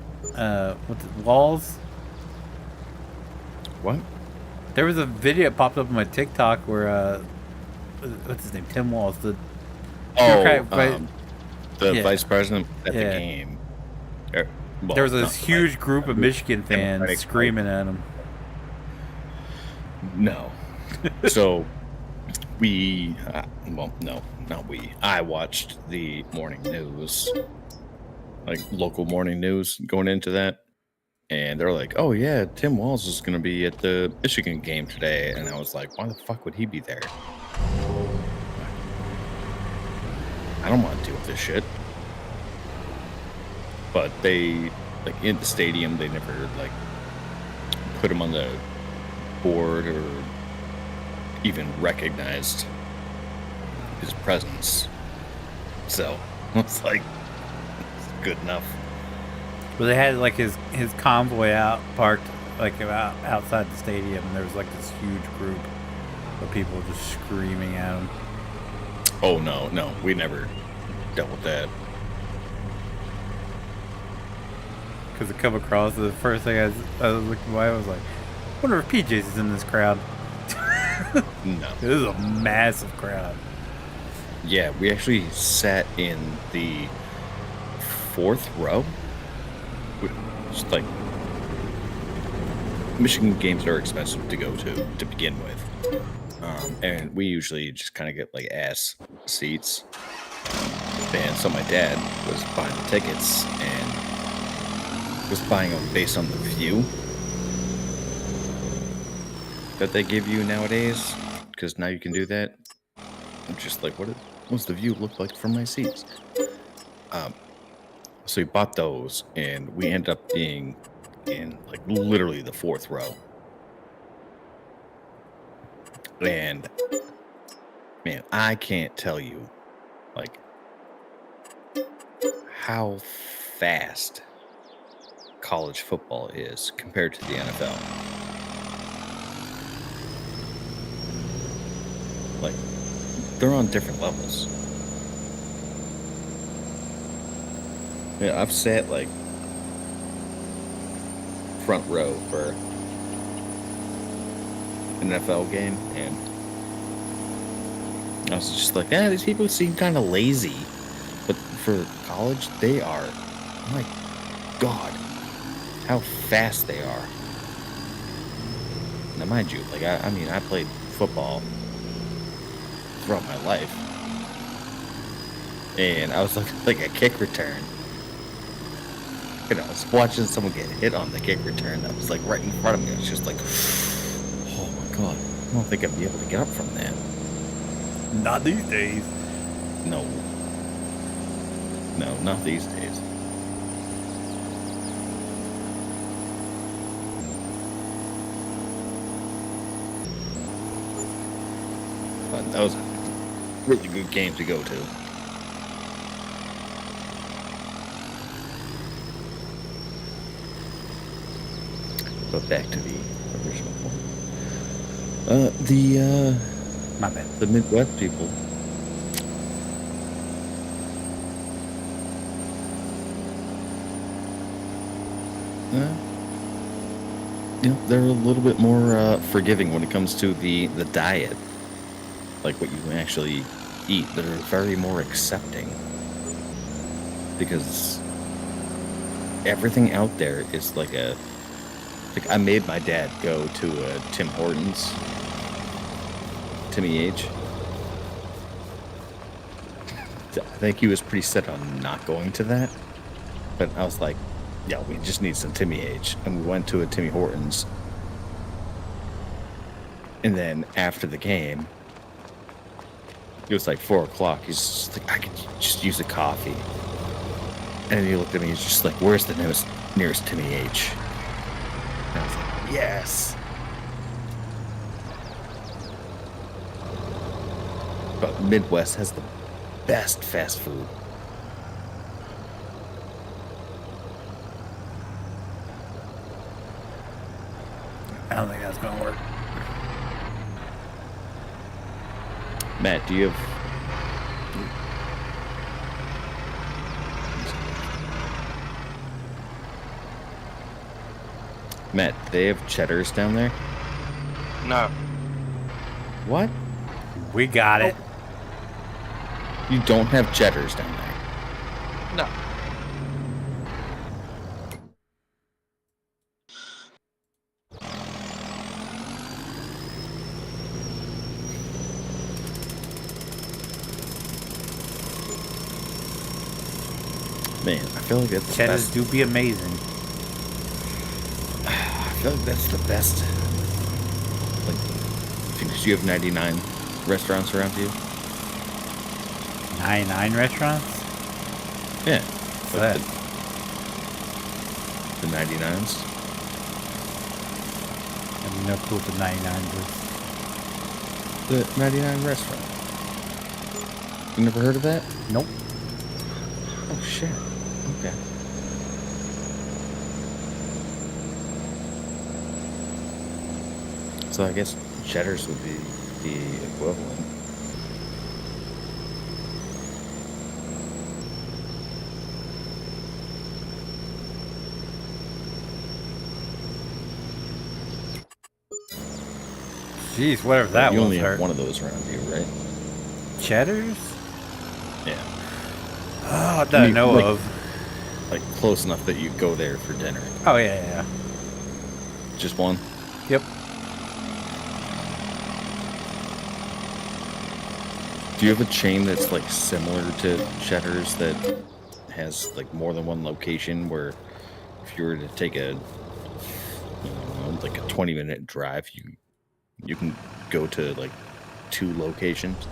what's it, walls? What? There was a video that popped up on my TikTok where what's his name? Tim Walls, the the yeah. vice president at the Yeah. game. Well, there was not this the huge vice group of president, Michigan fans Democratic screaming at him. No. So we, well, no, not we. I watched the morning news, like local morning news going into that. And they're like, oh, yeah, Tim Walz is going to be at the Michigan game today. And I was like, why the fuck would he be there? I don't want to deal with this shit. But they, like, in the stadium, they never, like, put him on the board or even recognized his presence. So it's like, it's good enough. But they had like his convoy out parked like outside the stadium, and there was like this huge group of people just screaming at him. Oh no, we never dealt with that. Because it come across, the first thing I was looking by, I was like, I wonder if PJ's is in this crowd. No. This is a massive crowd. Yeah, we actually sat in the 4th row. Just like, Michigan games are expensive to go to begin with. And we usually just kind of get like ass seats. And so my dad was buying the tickets and was buying them based on the view that they give you nowadays. Because now you can do that. I'm just like, what's the view look like from my seats? So we bought those, and we ended up being in like literally the 4th row. And man, I can't tell you like how fast college football is compared to the NFL. Like, they're on different levels. Yeah, I've sat like front row for an NFL game, and I was just like, these people seem kind of lazy. But for college, they are, oh my God, how fast they are. Now, mind you, like, I mean, I played football throughout my life, and I was like a kick return. You know, I was watching someone get hit on the kick return that was like right in front of me. I was just like, oh my God, I don't think I'd be able to get up from that. Not these days. No, not these days. But that was a really good game to go to. But back to the original point. My bad. The Midwest people. You know, they're a little bit more forgiving when it comes to the diet, like what you can actually eat. They're very more accepting because everything out there is like I made my dad go to Tim Hortons, Timmy H. I think he was pretty set on not going to that, but I was like, yeah, we just need some Timmy H. And we went to a Timmy Hortons, And then after the game, it was like 4 o'clock. He's just like, I could just use a coffee. And then he looked at me. He's just like, "Where's the nearest Timmy H?" And I was like, "Yes." But Midwest has the best fast food. I don't think that's gonna work. Matt, do you have? Matt, they have cheddars down there? No. What? We got it. You don't have cheddars down there? No. Man, I feel like that's the Cheddars best. do be amazing. I feel like that's the best. Like, Phoenix, you have 99 restaurants around you? 99 restaurants? Yeah. What's Like that? the 99s? I have no clue what the 99 is. The 99 restaurant. You never heard of that? Nope. Oh, shit. Okay. So I guess cheddars would be the equivalent. Jeez, whatever that You was. only have Hurt. one of those around you, right? Cheddars? Yeah. Oh, that I know like, of. Like close enough that you go there for dinner. Oh, yeah. Just one? Yep. Do you have a chain that's like similar to Cheddar's that has like more than one location where if you were to take a like a 20-minute drive, you can go to like 2 locations?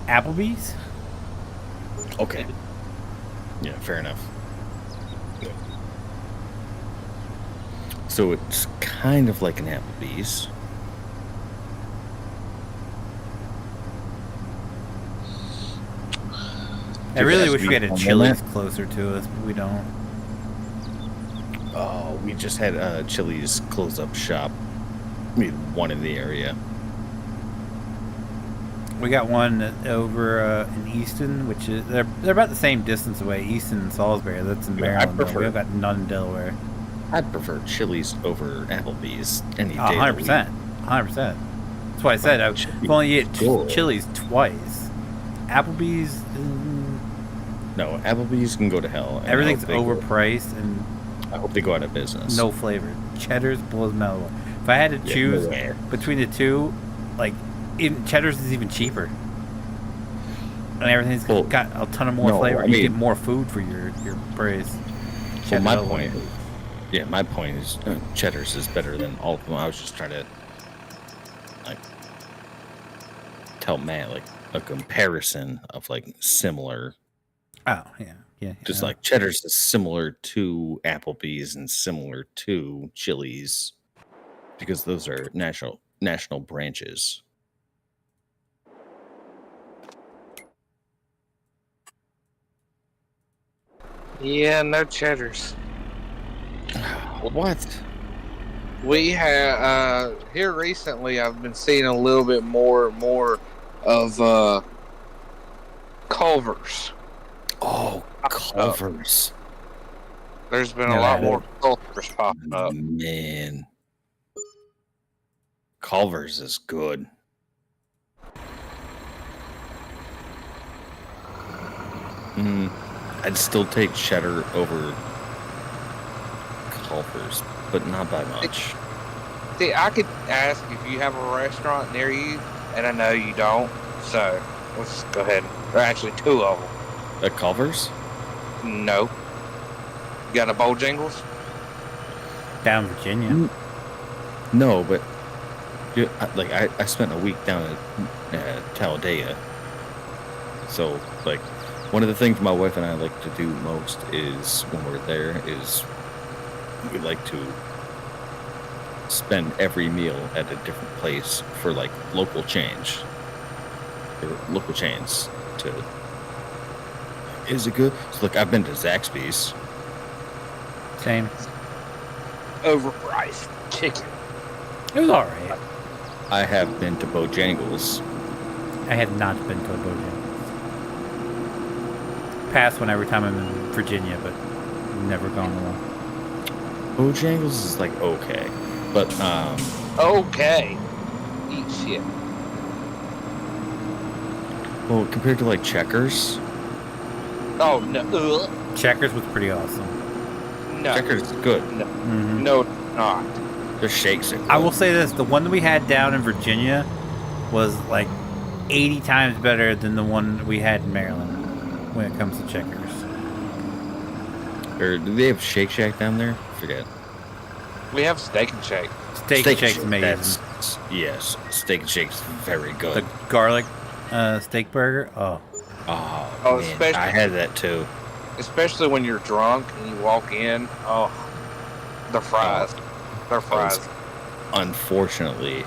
Applebee's? Okay. Yeah, fair enough. So it's kind of like an Applebee's. I really wish me we had a one Chili's moment. closer to us, but we don't. Oh, we just had Chili's close up shop. We had one in the area. We got one over in Easton, which is they're about the same distance away. Easton and Salisbury. That's in Yeah, I Maryland. Though. prefer- We've got none in Delaware. I'd prefer Chili's over Applebee's any day. 100%. 100%. That's why I said I've only eaten Chili's twice. Applebee's, No, Applebee's can go to hell. and everything's I hope they go- overpriced and I hope they go out of business. no flavor. Cheddar's blows me out of the water. If I had to Yeah, choose no way. between the two, like, even Cheddar's is even cheaper. And everything's Well, got a ton of more no, flavor. I You mean- get more food for your price. Well, Cheddar's my all the point, way. yeah, my point is Cheddar's is better than all of them. I was just trying to like tell Matt like a comparison of like similar. Oh, yeah. Just like Cheddar's is similar to Applebee's and similar to Chili's because those are national branches. Yeah, no cheddars. What? We have here recently. I've been seeing a little bit more of Culver's. Oh, Culver's. There's been Yeah, a lot that more Culver's popping up. Man, Culver's is good. I'd still take cheddar over Culver's, but not by much. See, I could ask if you have a restaurant near you, and I know you don't. So let's go ahead. There are actually 2 of them. At Culver's? No. You got a Bojangles? Down in Virginia. No, but Dude, I spent a week down at Talladega. So, like, one of the things my wife and I like to do most is when we're there is we like to spend every meal at a different place for, like, local change. Or local chains to... Is it good? So, look, I've been to Zaxby's. Same. Overpriced chicken. It was alright. I have been to Bojangles. I have not been to a Bojangles. Past one every time I'm in Virginia, but never gone along. Bojangles is like okay, but Okay. Eat shit. well, compared to like Checkers, Oh no. Checkers was pretty awesome. No. Checkers is good. No. Mm-hmm. No, not. Their shakes are good. I will say this: the one that we had down in Virginia was like 80 times better than the one we had in Maryland when it comes to Checkers. Or do they have Shake Shack down there? Forget. We have Steak and Shake. Steak and Shake's amazing. Yes, Steak and Shake's very good. The garlic steak burger. Oh, Oh, man, especially, I had that too. especially when you're drunk and you walk in. Oh, the fries. They're fries. Unfortunately,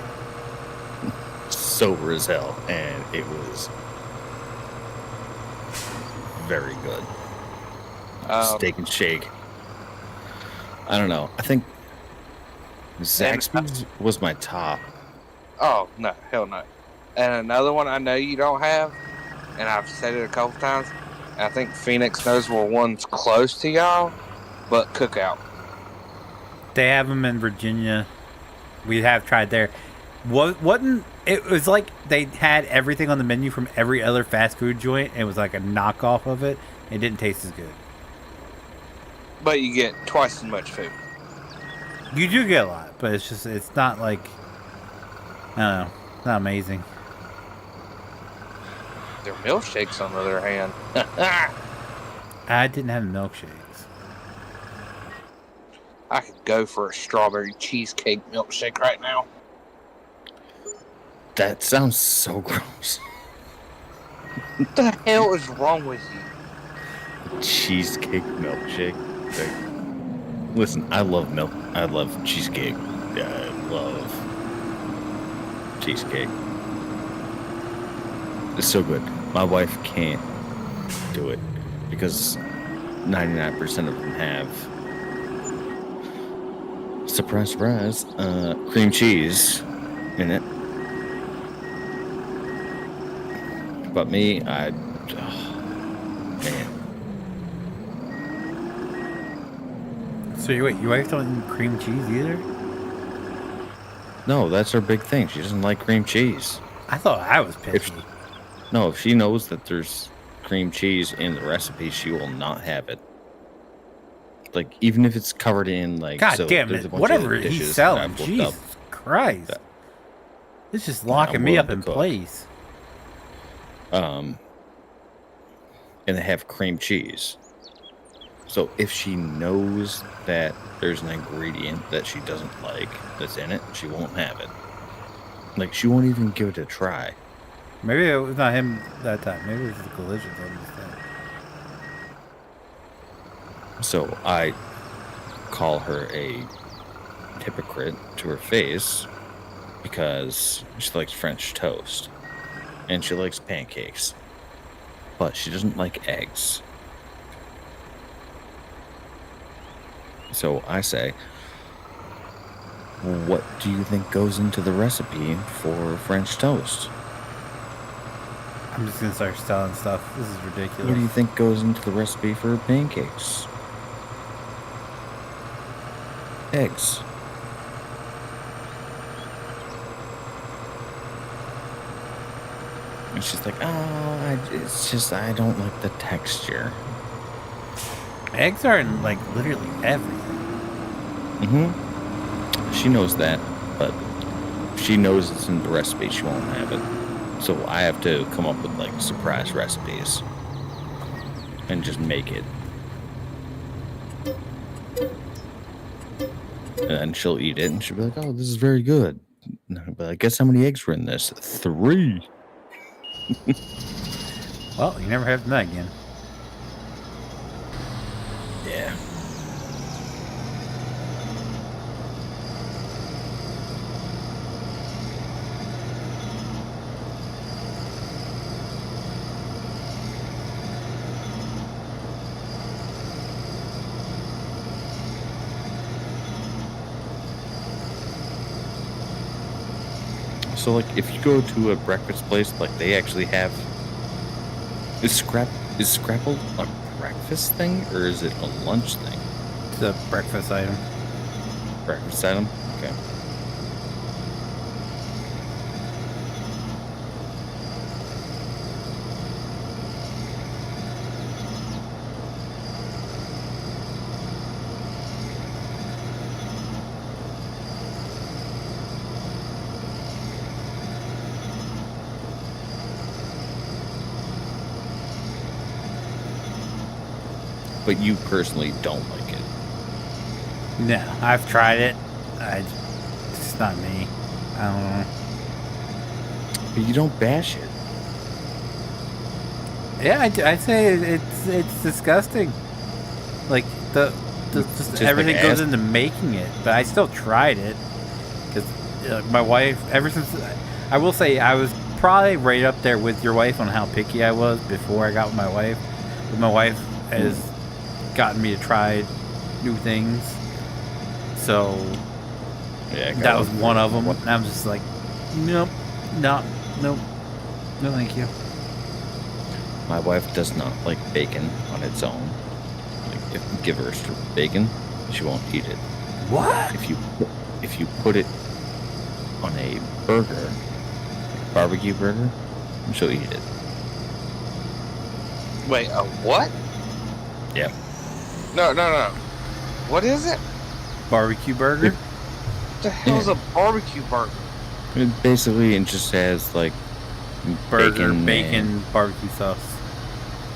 sober as hell, and it was very good. Steak and Shake. I don't know. I think Zaxby's was my top. Oh, no. Hell no. And another one I know you don't have, and I've said it a couple times, and I think Feenix knows where one's close to y'all, but Cookout. they have them in Virginia. We have tried there. Wasn't it was like they had everything on the menu from every other fast food joint. It was like a knockoff of it. It didn't taste as good. But you get twice as much food. You do get a lot, but it's not like, I don't know, it's not amazing. Their milkshakes, on the other hand. I didn't have milkshakes. I could go for a strawberry cheesecake milkshake right now. That sounds so gross. What the hell is wrong with you? Cheesecake milkshake. Like, listen, I love milk. I love cheesecake. Yeah, I love cheesecake. It's so good. My wife can't do it because 99% of them have, surprise, surprise, cream cheese in it. But me, man. So your wife don't eat cream cheese either? No, that's her big thing. She doesn't like cream cheese. I thought I was picky. If she knows that there's cream cheese in the recipe, she will not have it. Like, even if it's covered in, like... God so damn there's it. a bunch Whatever of he's dishes selling. that I've looked Jesus up. Christ. that It's just I'm locking me willing up to in cook. place. And they have cream cheese. So if she knows that there's an ingredient that she doesn't like that's in it, she won't have it. Like, she won't even give it a try. Maybe it was not him that time. Maybe it was the collisions on this thing. So I call her a hypocrite to her face because she likes French toast and she likes pancakes, but she doesn't like eggs. So I say, what do you think goes into the recipe for French toast? I'm just going to start selling stuff. This is ridiculous. What do you think goes into the recipe for pancakes? Eggs. And she's like, it's just, I don't like the texture. Eggs are in, like, literally everything. She knows that, but if she knows it's in the recipe, she won't have it. So I have to come up with, like, surprise recipes and just make it. And then she'll eat it and she'll be like, oh, this is very good. No, but guess how many eggs were in this? 3. Well, you never have that again. Yeah. So, like, if you go to a breakfast place, like, they actually have... Is Scrapple a breakfast thing, or is it a lunch thing? It's a breakfast item. Breakfast item? Okay. But you personally don't like it. No, I've tried it. It's not me. I don't know. But you don't bash it. Yeah, I'd say it's disgusting. Like just everything like goes into making it, but I still tried it because my wife. Ever since I will say I was probably right up there with your wife on how picky I was before I got with my wife. But my wife has gotten me to try new things, so Yeah, that was one of them. And I'm just like, nope, no, thank you. My wife does not like bacon on its own. Like, if you give her bacon, she won't eat it. What? If you put it on a burger, like a barbecue burger, she'll eat it. Wait, a what? Yeah. No. What is it? Barbecue burger? What the hell is a barbecue burger? It just has like Burger, bacon, barbecue sauce.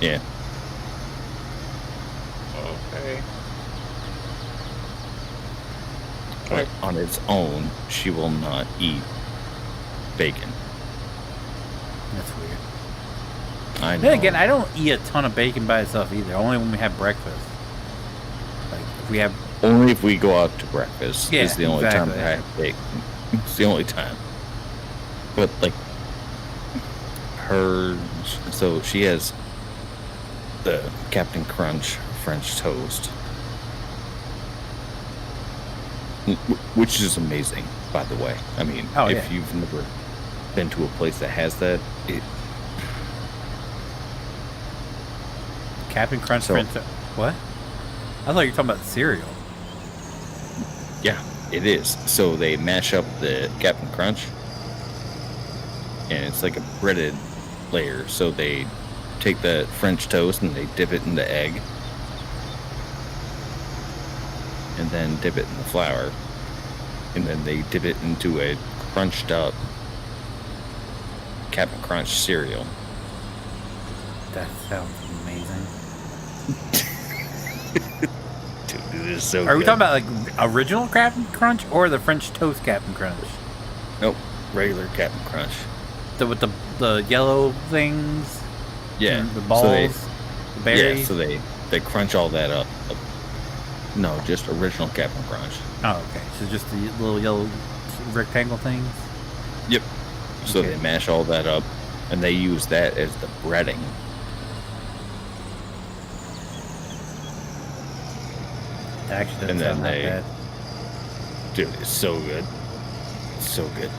Yeah. Okay. But on its own, she will not eat bacon. That's weird. I know. Then again, I don't eat a ton of bacon by itself either. Only when we have breakfast. Like if we have. Only if we go out to breakfast. Yeah, is the only exactly. time that I have bacon. It's the only time. But like so she has the Captain Crunch French toast, which is amazing, by the way. I mean, if you've never been to a place that has that, Captain Crunch French toast. What? I thought you were talking about cereal. Yeah, it is. So they mash up the Captain Crunch, and it's like a breaded layer. So they take the French toast and they dip it in the egg, and then dip it in the flour, and then they dip it into a crunched up Captain Crunch cereal. That sounds amazing. Dude, it is so Are we good. talking about like original Captain Crunch or the French toast Captain Crunch? Nope, regular Captain Crunch. With the yellow things? Yeah. The balls? The berries? Yeah, so they crunch all that up. No, just original Captain Crunch. Oh, okay. So just the little yellow rectangle things? Yep. So Okay. they mash all that up, and they use that as the breading. That actually doesn't And then sound that bad. Dude, it's so good. It's so good.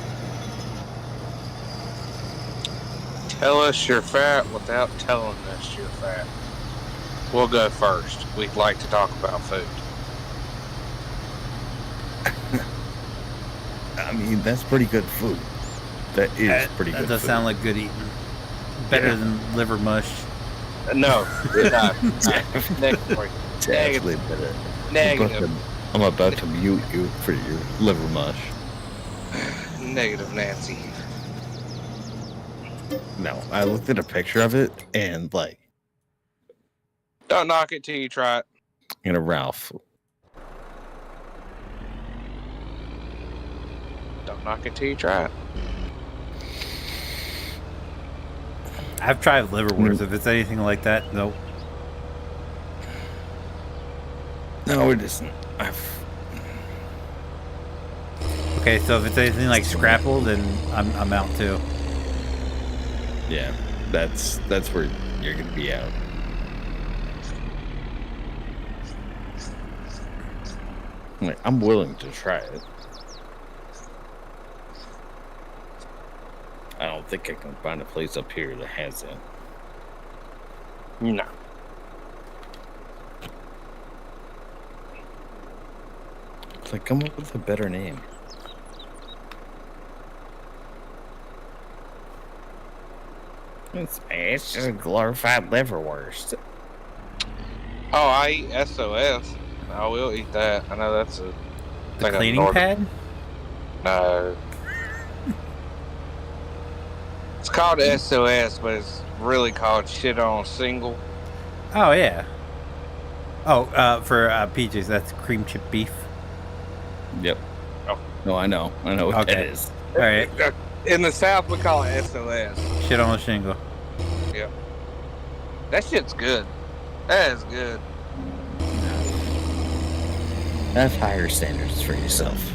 Tell us you're fat without telling us you're fat. We'll go first. We'd like to talk about food. I mean, that's pretty good food. That is pretty good That does food. sound like good eating. Better than liver mush. No, no. Negative. It's actually better. Negative. I'm about to mute you for your liver mush. Negative, Nancy. No, I looked at a picture of it and like, Don't knock it till you try it. Ralph. Don't Knock it till you try it. I've tried liverwurst. If it's anything like that, nope. No, it isn't. Okay, so if it's anything like Scrapple, then I'm out too. Yeah, that's where you're gonna be out. Like, I'm willing to try it. I don't think I can find a place up here that has it. No. Like, come up with a better name. It's just a glorified liverwurst. Oh, I eat SOS. I will eat that. I know that's a... The cleaning pad? No. It's called SOS, but it's really called shit on single. Oh, yeah. Oh, for PJs, that's cream chip beef. Yep. Oh. No, I know. I know what that is. All right. In the South, we call it SOS. Shit on the shingle. Yep. That shit's good. That is good. Have higher standards for yourself.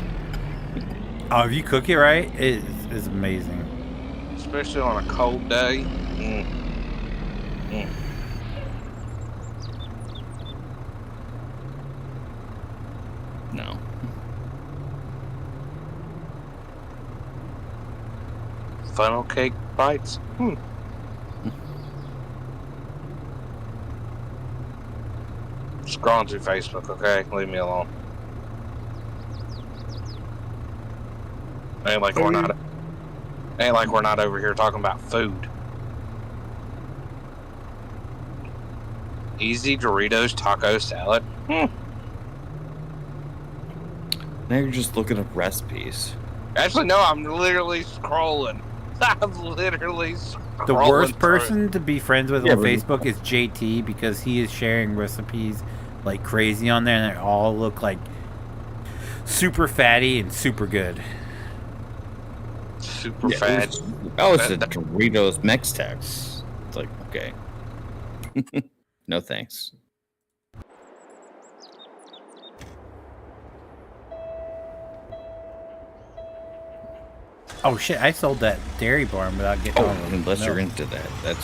Oh, if you cook it right, it's amazing. Especially on a cold day. No. Funnel cake bites. Scrolling through Facebook, okay? Leave me alone. Ain't like we're not over here talking about food. Easy Doritos taco salad. Now you're just looking at recipes. Actually, no, I'm literally scrolling. I'm literally scrolling. The worst person to be friends with on Facebook is JT, because he is sharing recipes like crazy on there, and they all look like super fatty and super good. Super fat. It's a Doritos Mex-Tex. It's like, okay. No thanks. Oh shit, I sold that dairy barn without getting on with unless you're milk. into that. That's...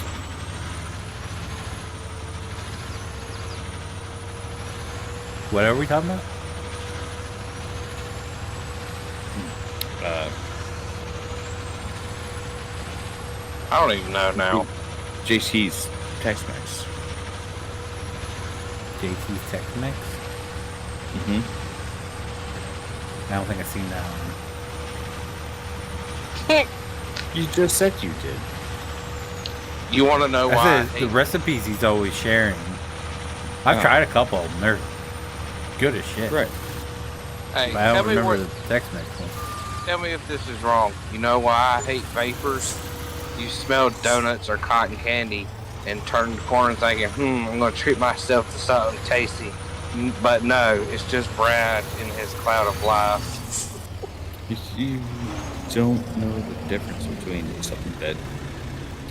What are we talking about? I don't even know now. JC's Tex-Mex. JT's Tex-Mex? I don't think I've seen that one. You just said you did. You want to know why? I said the recipes he's always sharing. I've tried a couple of them. They're good as shit. Right. Hey, But I don't remember the Tex-Mex one. Tell me if this is wrong. You know why I hate vapors? You smell donuts or cotton candy and turn the corner thinking, I'm going to treat myself to something tasty. But no, it's just Brad in his cloud of life. You don't know the difference between something that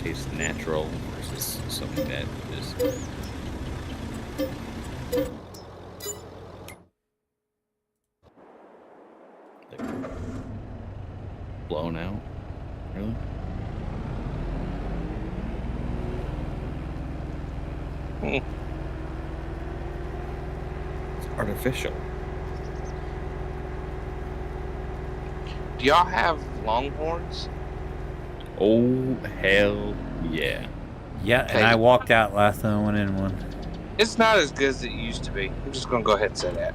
tastes natural versus something that is... like, blown out. Really? It's artificial. Do y'all have Longhorns? Oh, hell yeah. Yeah, and I walked out last time I went in one. It's not as good as it used to be. I'm just going to go ahead and say that.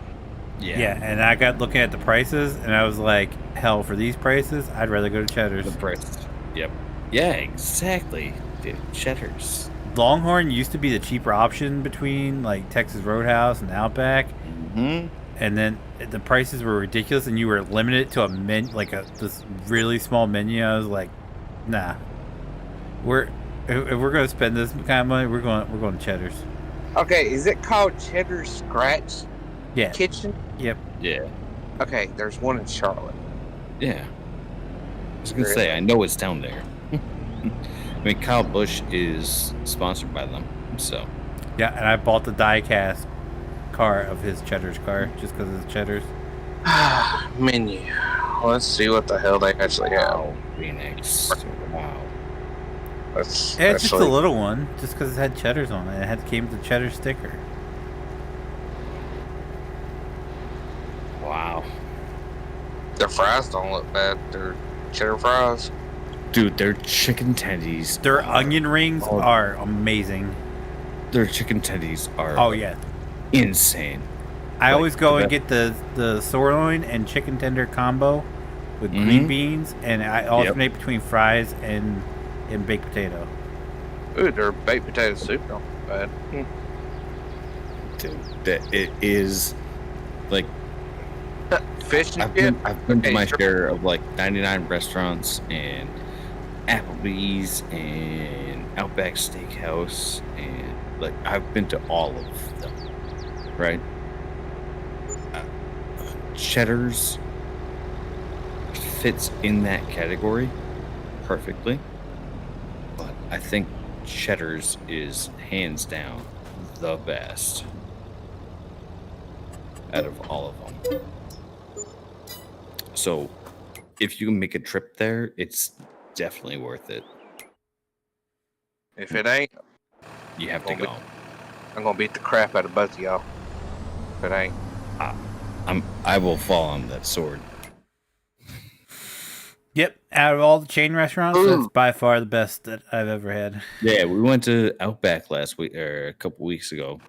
Yeah, and I got looking at the prices, and I was like, hell, for these prices, I'd rather go to Cheddar's. The prices. Yep. Yeah, exactly. Dude, Cheddar's. Longhorn used to be the cheaper option between like Texas Roadhouse and Outback, and then the prices were ridiculous, and you were limited to this really small menu. I was like, nah, if we're gonna spend this kind of money, we're going to Cheddar's. Okay, is it called Cheddar Scratch Yeah. Kitchen? Yep. Yeah. Okay, there's one in Charlotte. Yeah. was gonna say, I know it's down there. I mean, Kyle Busch is sponsored by them, so. Yeah, and I bought the die-cast car of his Cheddar's car just because of the Cheddar's. Menu. Let's see what the hell they actually have. Wow, Feenix. Wow. That's Yeah, it's just a little one, just because it had Cheddar's on it. Came with the Cheddar sticker. Wow. Their fries don't look bad. They're cheddar fries. Dude, their chicken tendies. Their onion rings are amazing. Their chicken tendies are insane. I always go and get the sirloin and chicken tender combo with green beans, and I alternate between fries and baked potato. Ooh, their baked potato soup don't look bad. Dude, that it is like fish and I've been to my share of like 99 restaurants and Applebee's and Outback Steakhouse, and like I've been to all of them, right? Cheddar's fits in that category perfectly, but I think Cheddar's is hands down the best out of all of them. So if you can make a trip there, it's definitely worth it. If it ain't, You have to go. I'm gonna beat the crap out of both of y'all. If it ain't, I will fall on that sword. Yep, out of all the chain restaurants, that's by far the best that I've ever had. Yeah, we went to Outback last week or a couple weeks ago.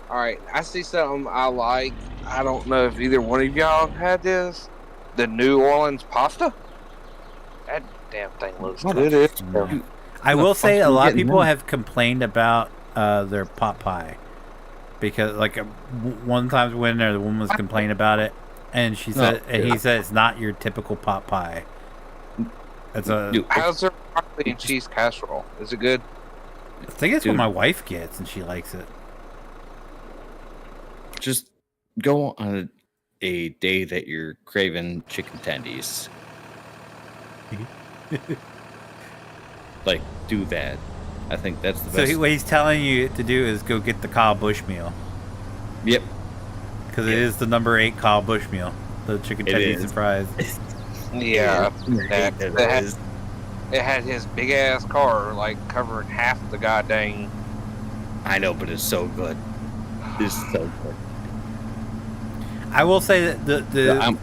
all right. I see something I like. I don't know if either one of y'all have had this. The New Orleans pasta. That damn thing looks good. I will say a lot of people have complained about their pot pie because, like, one time when the woman was complaining about it, and she said, he said it's not your typical pot pie. It's how's their broccoli and cheese casserole? Is it good? I think it's what my wife gets, and she likes it. Just go on a day that you're craving chicken tendies. Like, do that. I think that's the best. So what he's telling you to do is go get the Kyle Busch meal. Yep. Because it is the number 8 Kyle Busch meal. The chicken tendies and fries. Yeah. It had his big ass car like covering half the goddamn. I know, but it's so good. It's so good. I will say that the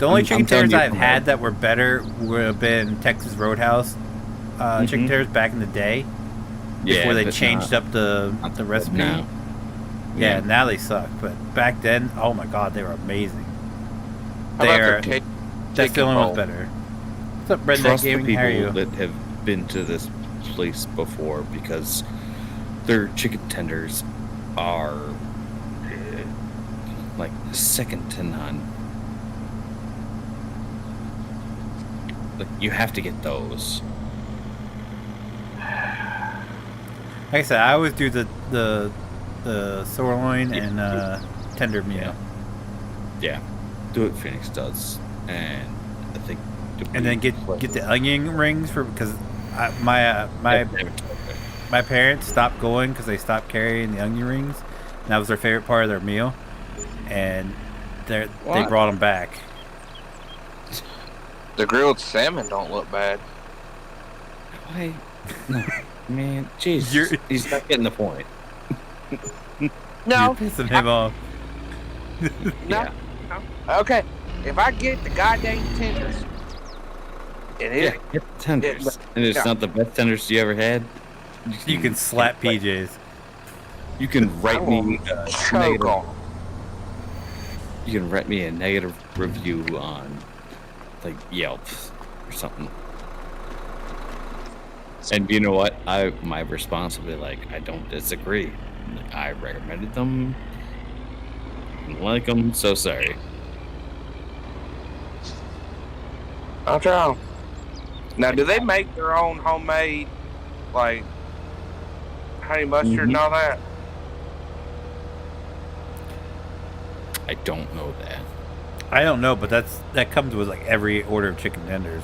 only chicken tenders I've had that were better would have been Texas Roadhouse chicken tenders back in the day. Before they changed up the recipe. Now. Yeah, now they suck. But back then, oh my god, they were amazing. That's the only one better. What's up, Redneck Gaming? How are you? That have been to this place before, because their chicken tenders are like second to none. Like, you have to get those. Like I said, I always do the sirloin and tender meal. Yeah, do what Feenix does, and I think. And then get the onion rings because my parents stopped going because they stopped carrying the onion rings, and that was their favorite part of their meal, and they brought them back. The grilled salmon don't look bad. Why? No, man, jeez, he's not getting the point. No, you're pissing him off. No. Okay, if I get the goddamn tenders, get the tenders, and it's not the best tenders you ever had. You can slap PJs. You can write me negative. You can write me a negative review on, like, Yelp or something. And you know what? My response will be like, I don't disagree. Like, I recommended them. I didn't like them, so sorry. I'll try them. Now, do they make their own homemade, like, honey mustard and all that? I don't know that. I don't know, but that comes with like every order of chicken tenders.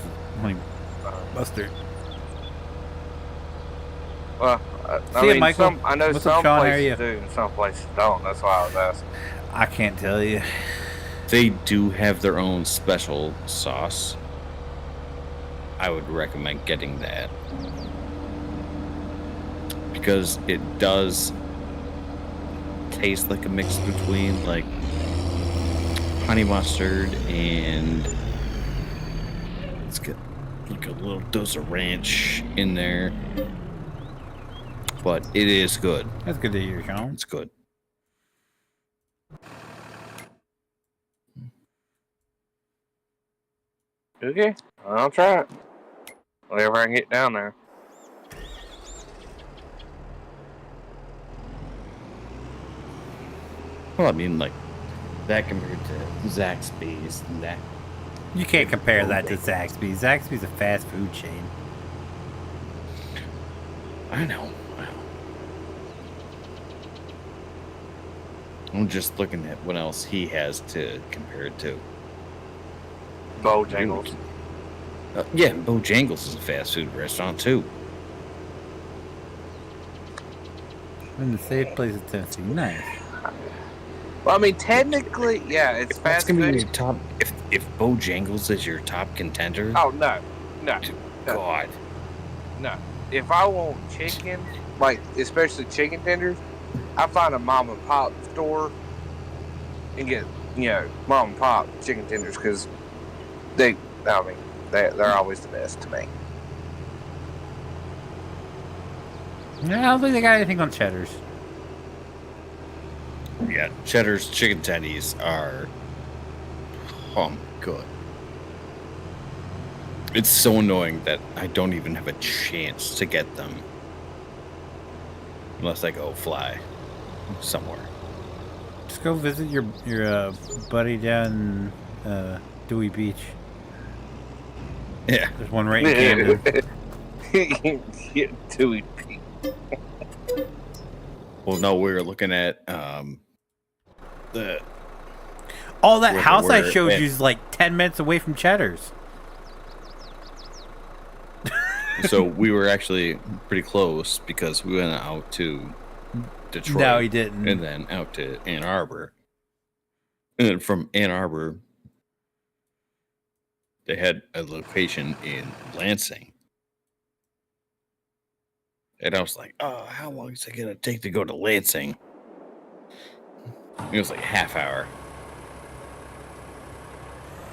Mustard. Well, I See ya, mean, Michael. I know What's up, some Sean? How are you? places do and some places don't. That's why I was asking. I can't tell you. They do have their own special sauce. I would recommend getting that. Because it does taste like a mix between like honey mustard and it's got like a little dose of ranch in there. But it is good. That's good to hear, Sean. It's good. Okay, I'll try it. Whenever I can get down there. Well, I mean, like that compared to Zaxby's and that. You can't compare that to Zaxby's. Zaxby's a fast food chain. I know. I'm just looking at what else he has to compare it to. Bojangles. Yeah, Bojangles is a fast food restaurant too. In the safe place of Tennessee. Nice. Well, I mean, technically, yeah, it's That's fast gonna be food. your top. If Bojangles is your top contender. Oh no. God. No. If I want chicken, like especially chicken tenders, I find a mom and pop store and get mom and pop chicken tenders because they're always the best to me. Yeah, I don't think they got anything on Cheddar's. Yeah, Cheddar's chicken tendies are good. It's so annoying that I don't even have a chance to get them unless I go fly somewhere. Just go visit your buddy down in Dewey Beach. Yeah. There's one right in Camden. Dewey Beach. Well, no, we were looking at All that house I showed where- you is like 10 minutes away from Cheddar's. so we were actually pretty close because we went out to Detroit. No, he didn't. And then out to Ann Arbor. And then from Ann Arbor, they had a location in Lansing. And I was like, oh, how long is it going to take to go to Lansing? It was like a half hour.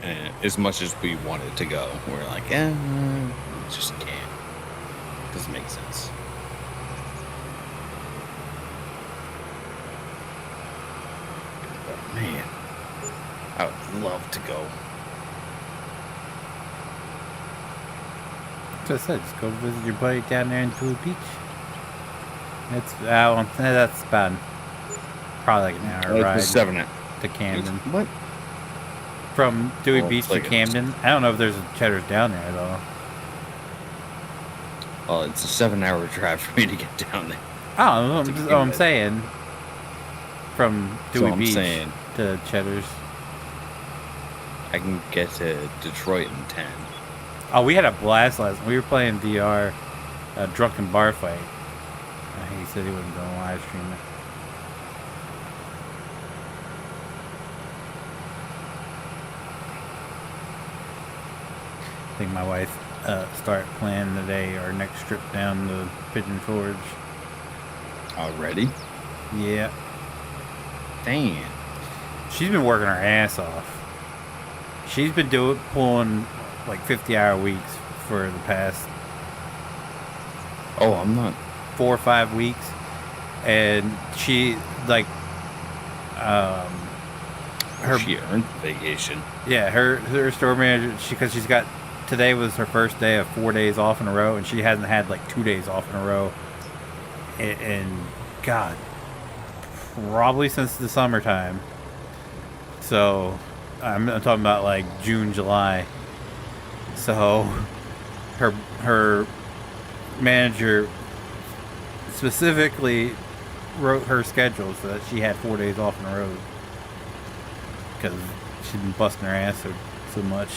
And as much as we wanted to go, we're like, we just can't. Doesn't make sense. But man, I would love to go. So I said, just go visit your buddy down there in Dewey Beach. That's about probably like an hour ride to Camden. What? From Dewey Oh, Beach it's to like Camden. I don't know if there's a Cheddar's down there at all. Well, it's a 7-hour drive for me to get down there. Oh, To I'm Camden. saying. From So Dewey I'm Beach saying to Cheddar's. I can get to Detroit in 10. Oh, we had a blast last night. We were playing VR, Drunken Bar Fight. He said he wasn't going to live stream it. I think my wife start planning today our next trip down to Pigeon Forge. Already? Yeah. Damn. She's been working her ass off. She's been pulling like 50-hour weeks for the past Oh, I'm not. 4 or 5 weeks, and she like She earned vacation. yeah, her store manager, because she's got, today was her first day of 4 days off in a row, and she hasn't had like 2 days off in a row, and God, probably since the summertime. So I'm talking about like June, July. So her manager specifically wrote her schedule so that she had 4 days off in a row because she'd been busting her ass so much.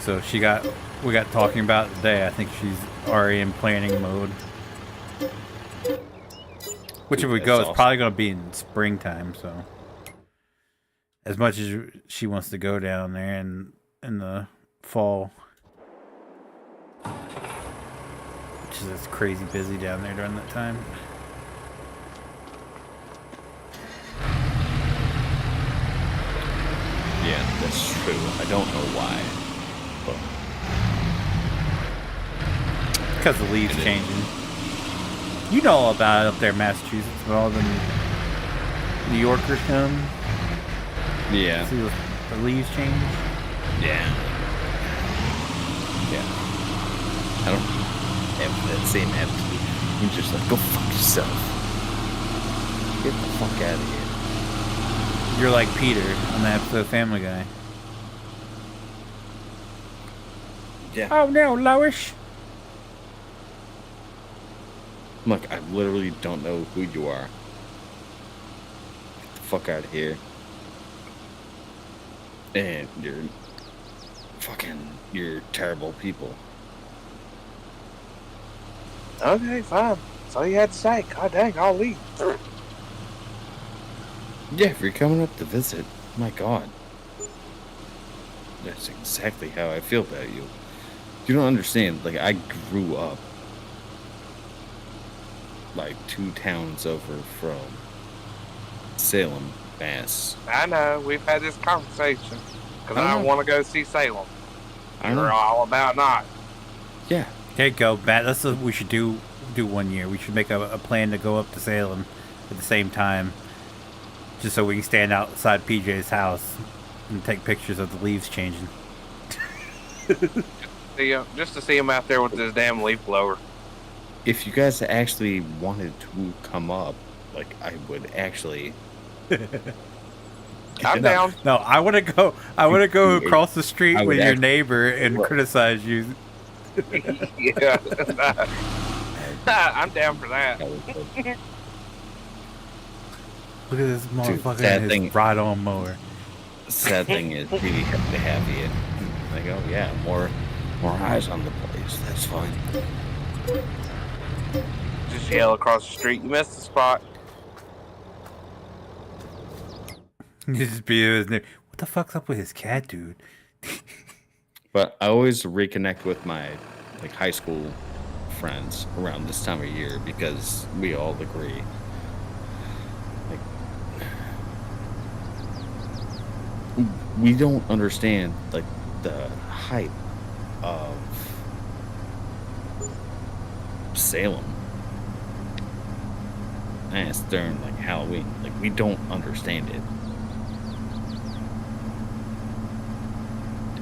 So she got we got talking about today, I think she's already in planning mode. Which, if we go, it's probably going to be in springtime, so. As much as she wants to go down there in the fall. Which is just crazy busy down there during that time. Yeah, that's true. I don't know why. But because the leaves changing. You know all about it up there in Massachusetts when all the New Yorkers come. Yeah. See the leaves change? Yeah. Yeah. I don't have that same attitude. I'm just like, go fuck yourself. Get the fuck out of here. You're like Peter on that episode of Family Guy. Yeah. Oh no, Lois. Look, I literally don't know who you are. Get the fuck out of here. And you're terrible people. Okay, fine. That's all you had to say. God dang, I'll leave. Yeah, if you're coming up to visit, my God. That's exactly how I feel about you. You don't understand, like, I grew up like 2 towns over from Salem, Mass. I know, we've had this conversation. Because I want to go see Salem. You're all about not. Yeah. There you go, Matt. That's what we should do one year. We should make a plan to go up to Salem at the same time. Just so we can stand outside PJ's house and take pictures of the leaves changing. Just to see him out there with this damn leaf blower. If you guys actually wanted to come up, like, I would actually... I'm down. No, I want to go. I want to go across the street with your neighbor and criticize you. Yeah, I'm down for that. Look at this motherfucker and his ride-on mower. Sad thing is, we have to have you. Like, oh yeah, more eyes on the place. That's fine. Just yell across the street. You missed the spot. You just be his neighbor. What the fuck's up with his cat, dude? But I always reconnect with my high school friends around this time of year because we all agree. Like, we don't understand like the hype of Salem. And it's during like Halloween. Like, we don't understand it.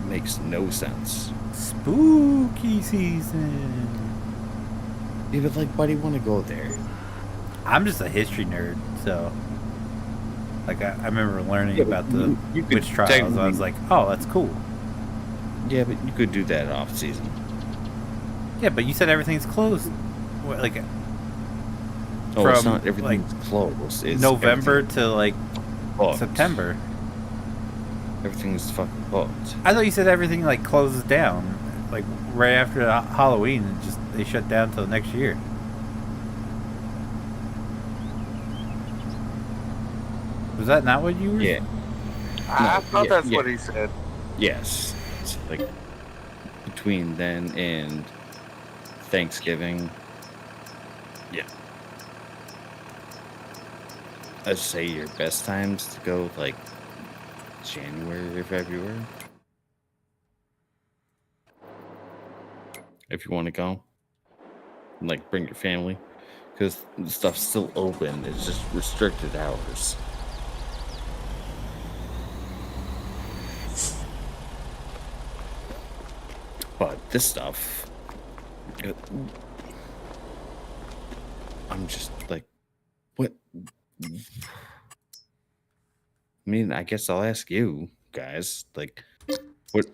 Makes no sense. Spooky season. Yeah, but like, why do you want to go there? I'm just a history nerd, so like I remember learning about the witch trials. I was like, oh, that's cool. Yeah, but you could do that off season. Yeah, but you said everything's closed. What, like, oh, it's not everything's like closed. It's November to like booked. September. Everything's fucking booked. I thought you said everything like closes down, like right after Halloween. And just they shut down till next year. Was that not what you were? Yeah. I thought that's what he said. Yes. It's like between then and Thanksgiving. Yeah. I'd say your best times to go like January or February. If you want to go. And, like, bring your family. Because the stuff's still open. It's just restricted hours. But this stuff... I'm just like... What... I mean, I guess I'll ask you guys, like,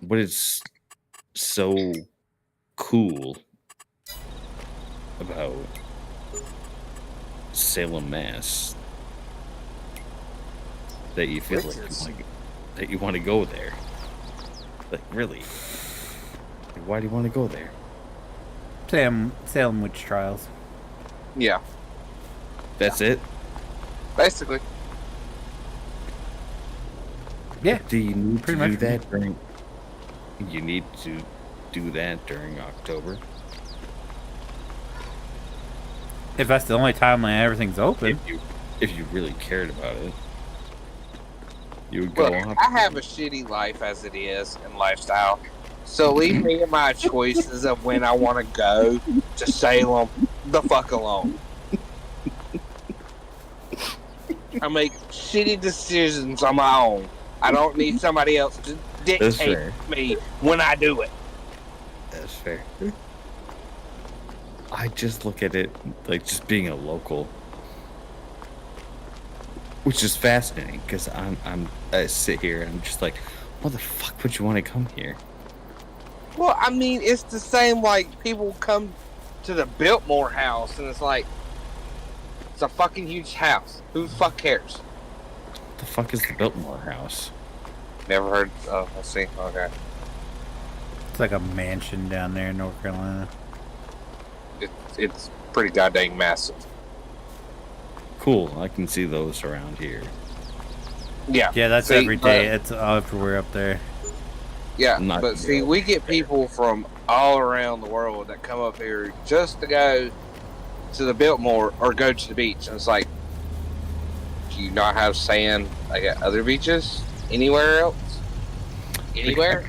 what is so cool about Salem, Mass, that you feel like that you want to go there? Like, really? why do you want to go there? Salem witch trials. Yeah, That's it? basically. Yeah. Do you need Pretty to do much. that during... You need to do that during October? If that's the only time when everything's open. If you really cared about it, you would go Look, on. I have a shitty life as it is and lifestyle. So leave me and my choices of when I want to go to Salem the fuck alone. I make shitty decisions on my own. I don't need somebody else to dictate me when I do it. That's fair. I just look at it like just being a local, which is fascinating because I sit here and I'm just like, why the fuck would you want to come here? Well, I mean, it's the same like people come to the Biltmore house and it's like, it's a fucking huge house. Who the fuck cares? What the fuck is the Biltmore house? Never heard. Oh, let's see. Okay. It's like a mansion down there in North Carolina. It's pretty goddamn massive. Cool, I can see those around here. Yeah. Yeah, that's every day. It's everywhere up there. Yeah, but see, we get people from all around the world that come up here just to go to the Biltmore or go to the beach. And it's like, do you not have sand like at other beaches? Anywhere else? Anywhere?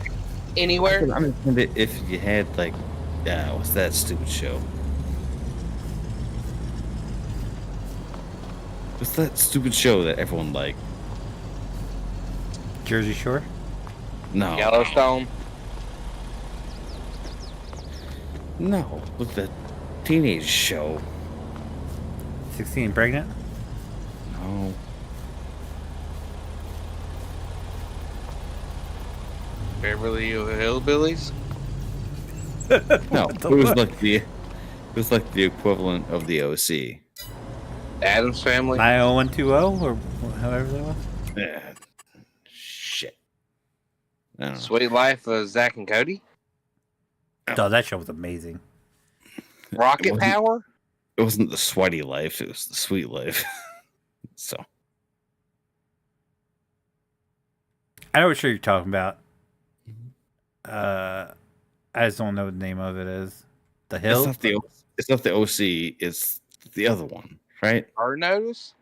Anywhere? I understand it if you had like, what's that stupid show? What's that stupid show that everyone liked? Jersey Shore? No. Yellowstone? No, with the teenage show. 16 pregnant? No. Beverly Hillbillies? No, it was like the equivalent of the OC. Adam's Family? 90120 or however that was? Yeah. Shit. I don't know. Sweet Life of Zach and Cody? Oh, that show was amazing. Rocket Power? It wasn't the sweaty life, it was the sweet life. So. I know what show you're talking about. I just don't know what the name of it is. The Hill? It's not the OC, it's the other one, right? Or Notice?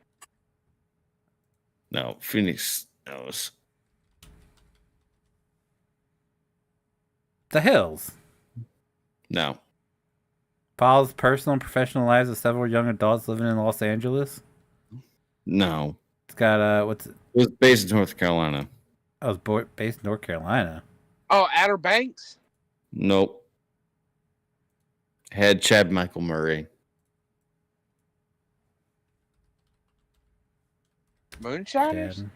No, Feenix knows. The Hills. No. Follows personal and professional lives of several young adults living in Los Angeles. No. It's got what's it? It was based in North Carolina. I was based in North Carolina. Oh, Outer Banks? Nope. Had Chad Michael Murray. Moonshiners? Chad.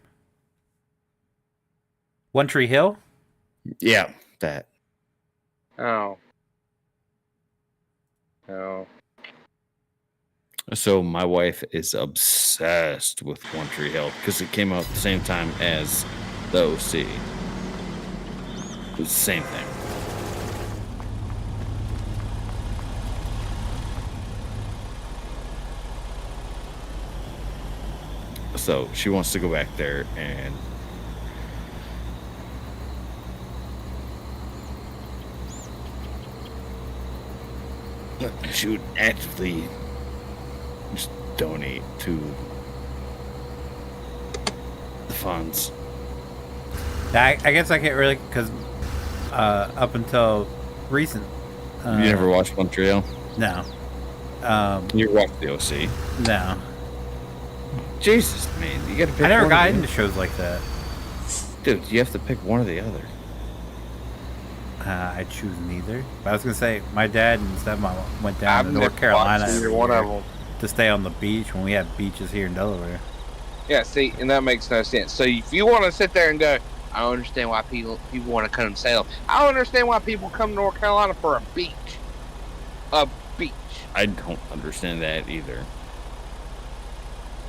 One Tree Hill? Yeah, that. Oh. Oh. So my wife is obsessed with One Tree Hill because it came out at the same time as the OC. It was the same thing. So she wants to go back there and she would actively just donate to the funds. I guess I can't really, because up until recent. You never watched Montreal? No. You watched the OC? No. Jesus, man, you gotta pick. I never one got or the into shows like that. Dude, you have to pick one or the other. I choose neither. But I was gonna say my dad and stepmom went down to I've North never Carolina watched either every one year of them. to stay on the beach when we had beaches here in Delaware. Yeah, see, and that makes no sense. So if you want to sit there and go, I don't understand why people want to come to Salem. I don't understand why people come to North Carolina for a beach. A beach. I don't understand that either.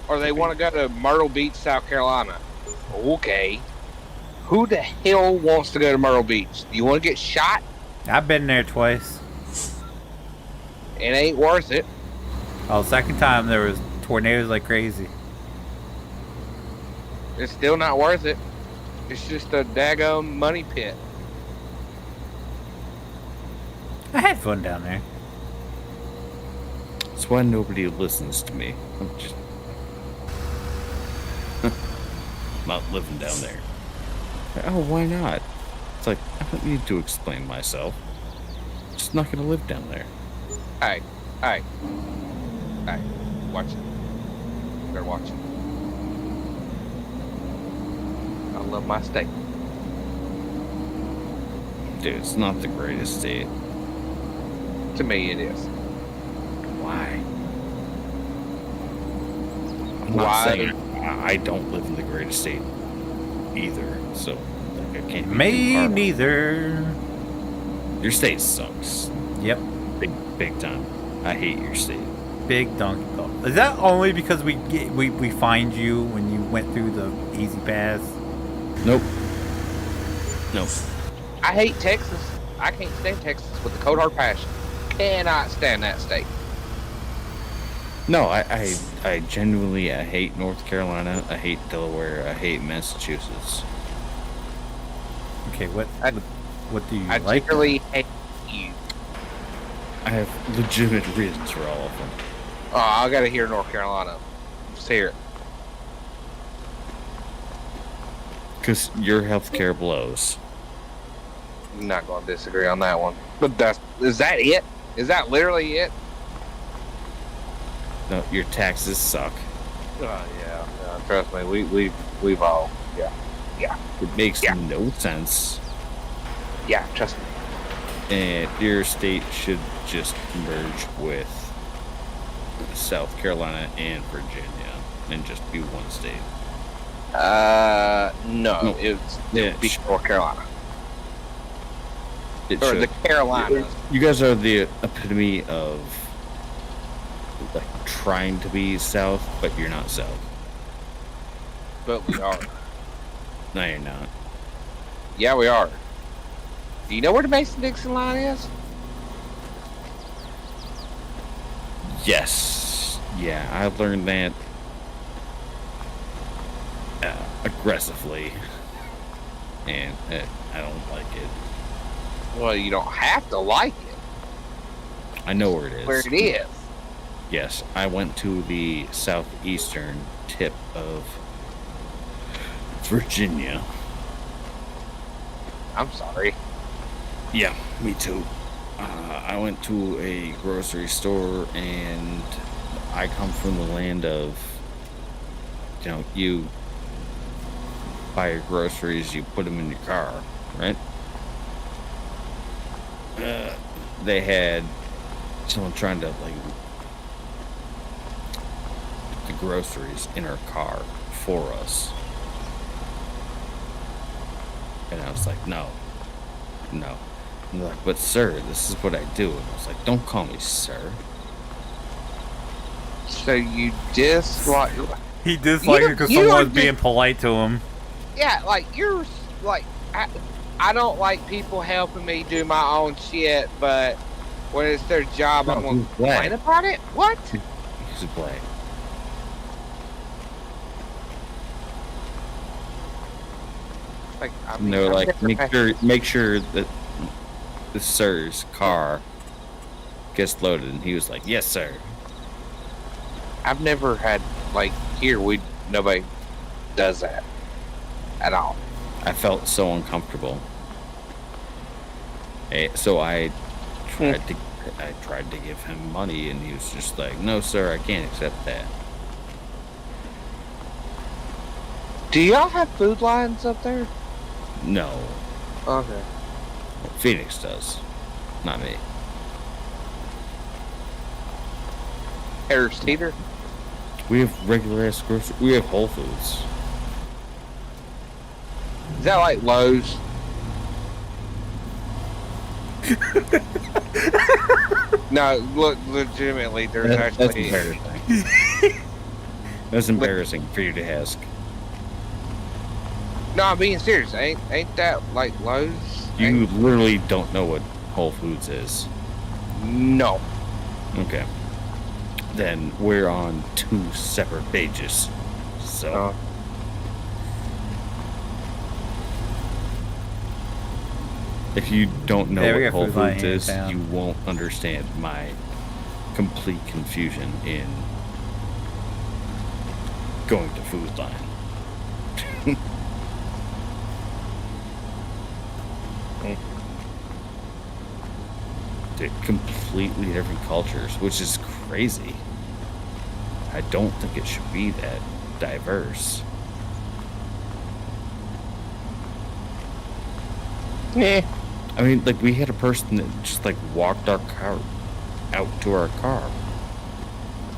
Or they want to go to Myrtle Beach, South Carolina. Okay. Who the hell wants to go to Myrtle Beach? Do you want to get shot? I've been there twice. It ain't worth it. Oh, second time there was tornadoes like crazy. It's still not worth it. It's just a daggone money pit. I had fun down there. That's why nobody listens to me. I'm just not living down there. Oh, why not? It's like, I don't need to explain myself. I'm just not gonna live down there. Hey, watch it. Better watch it. I love my state. Dude, it's not the greatest state. To me, it is. Why? I'm not saying I don't live in the greatest state either, so like, I can't. Me neither. Your state sucks. Yep. Big time. I hate your state. Big donkey dog. Is that only because we find you when you went through the easy pass? Nope. I hate Texas. I can't stand Texas with a cold hard passion. Cannot stand that state. No, I genuinely hate North Carolina. I hate Delaware. I hate Massachusetts. Okay, what do you I like? I really hate you. I have legitimate reasons for all of them. Oh, I gotta hear North Carolina. Just hear it. Because your healthcare blows. I'm not gonna disagree on that one. But is that it? Is that literally it? No, your taxes suck. Oh yeah. Trust me, we've all It makes no sense. Yeah, trust me. And your state should just merge with South Carolina and Virginia and just be one state. No. It would be North Carolina. It Or should. the Carolinas. You guys are the epitome of like trying to be South, but you're not South. But we are. No, you're not. Yeah, we are. Do you know where the Mason-Dixon line is? Yes. Yeah, I learned that aggressively, and I don't like it. Well, you don't have to like it. I know where it is. Where it is. Yes, I went to the southeastern tip of Virginia. I'm sorry. Yeah, me too. I went to a grocery store, and I come from the land of, you buy your groceries, you put them in your car, right? They had someone trying to like put the groceries in our car for us, and I was like, no. And they're like, but sir, this is what I do. And I was like, don't call me sir. So you dislike... He disliked it because someone was being polite to him. Yeah, like, you're... Like, I don't like people helping me do my own shit, but when it's their job, I'm going to complain about it? What? He's black. Like, I And mean, they're I've like, never make sure that the sir's car gets loaded. And he was like, yes, sir. I've never had, like, here, nobody does that at all. I felt so uncomfortable. So I tried to give him money, and he was just like, no, sir, I can't accept that. Do y'all have food lines up there? No. Okay. Feenix does. Not me. Harris Teeter? We have regular ass grocery. We have Whole Foods. Is that like Lowe's? No, look, legitimately, there's That's actually... embarrassing. That's embarrassing for you to ask. No, I'm being serious. Ain't that like Lowe's? You literally don't know what Whole Foods is? No. Okay. Then we're on 2 separate pages. So. If you don't know what Whole Foods is, you won't understand my complete confusion in going to Food Line. They're completely different cultures, which is crazy. I don't think it should be that diverse. Yeah. I mean, like, we had a person that just, like, walked our car out to our car.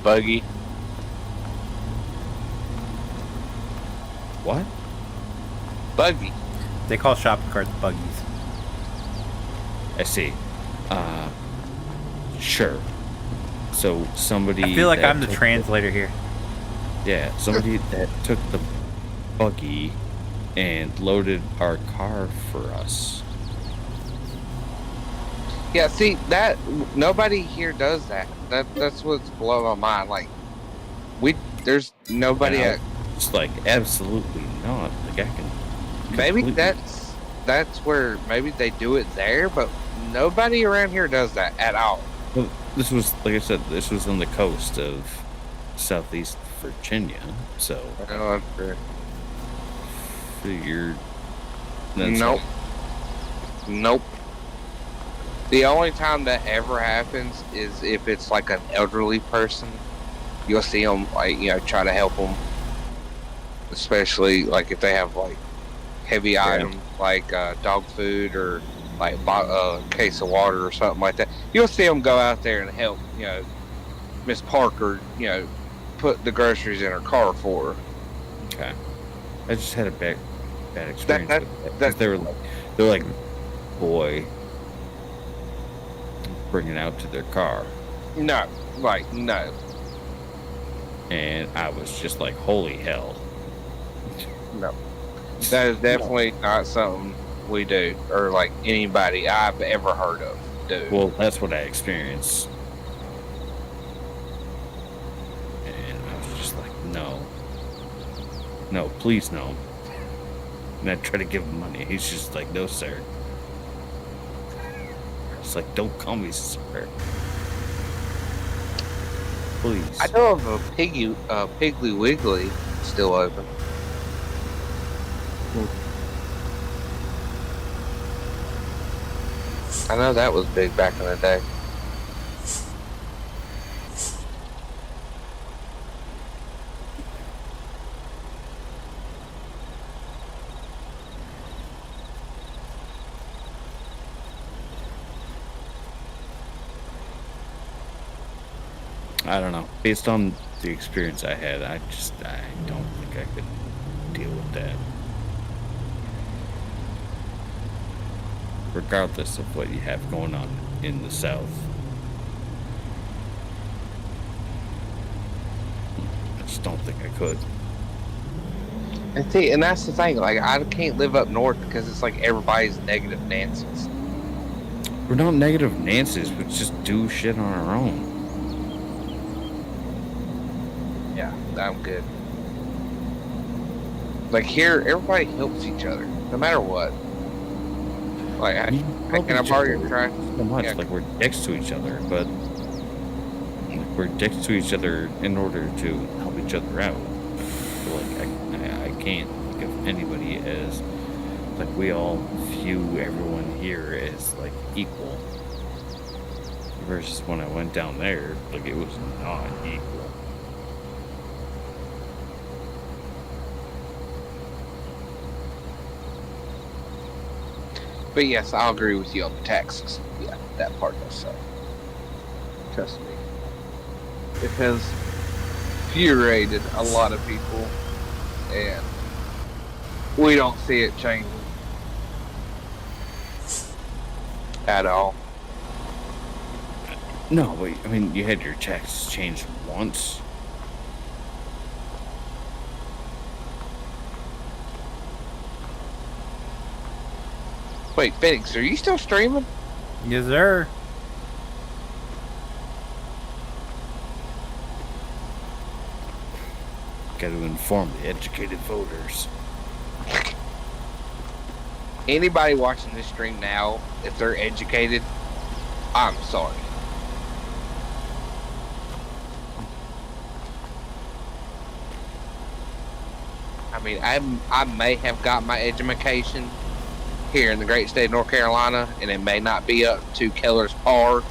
Buggy. What? Buggy. They call shopping carts buggies. I see. Sure. So somebody... I feel like I'm the translator here. Yeah, somebody that took the buggy and loaded our car for us. Yeah, see, that nobody here does that. That's what's blowing my mind. Like, there's nobody. It's like absolutely not. Like, I can. Maybe that's where maybe they do it there, but nobody around here does that at all. Well, this was, like I said, this was on the coast of Southeast Virginia, so. Figured. Nope. Nope. The only time that ever happens is if it's like an elderly person. You'll see them, like, try to help them. Especially, like, if they have, like, heavy items, like dog food or, like, a case of water or something like that. You'll see them go out there and help, Miss Parker, put the groceries in her car for her. Okay. I just had a bad experience with that. They were like, boy, bring it out to their car. No. And I was just like, holy hell. No. That is definitely not something we do, or like anybody I've ever heard of do. Well, that's what I experienced. And I was just like, no. No, please no. And I try to give him money. He's just like, no, sir. It's like, don't call me sir. Please. I know of a Piggly Wiggly still open. I know that was big back in the day. I don't know. Based on the experience I had, I don't think I could deal with that. Regardless of what you have going on in the South. I just don't think I could. And see, and that's the thing, like, I can't live up north because it's like everybody's negative Nancy's. We're not negative Nancy's, we just do shit on our own. Yeah, I'm good. Like here, everybody helps each other, no matter what. Like, I've already tried so much. Like, we're dicks to each other, but we're dicks to each other in order to help each other out. But, like, I can't think of anybody as, like, we all view everyone here as, like, equal. Versus when I went down there, like, it was not equal. But yes, I'll agree with you on the taxes. Yeah, that part does suck. Trust me. It has infuriated a lot of people, and we don't see it changing at all. No, but, I mean, you had your taxes changed once. Wait, Feenix, are you still streaming? Yes, sir. Got to inform the educated voters. Anybody watching this stream now, if they're educated, I'm sorry. I mean, I may have got my education here in the great state of North Carolina, and it may not be up to Keller's par,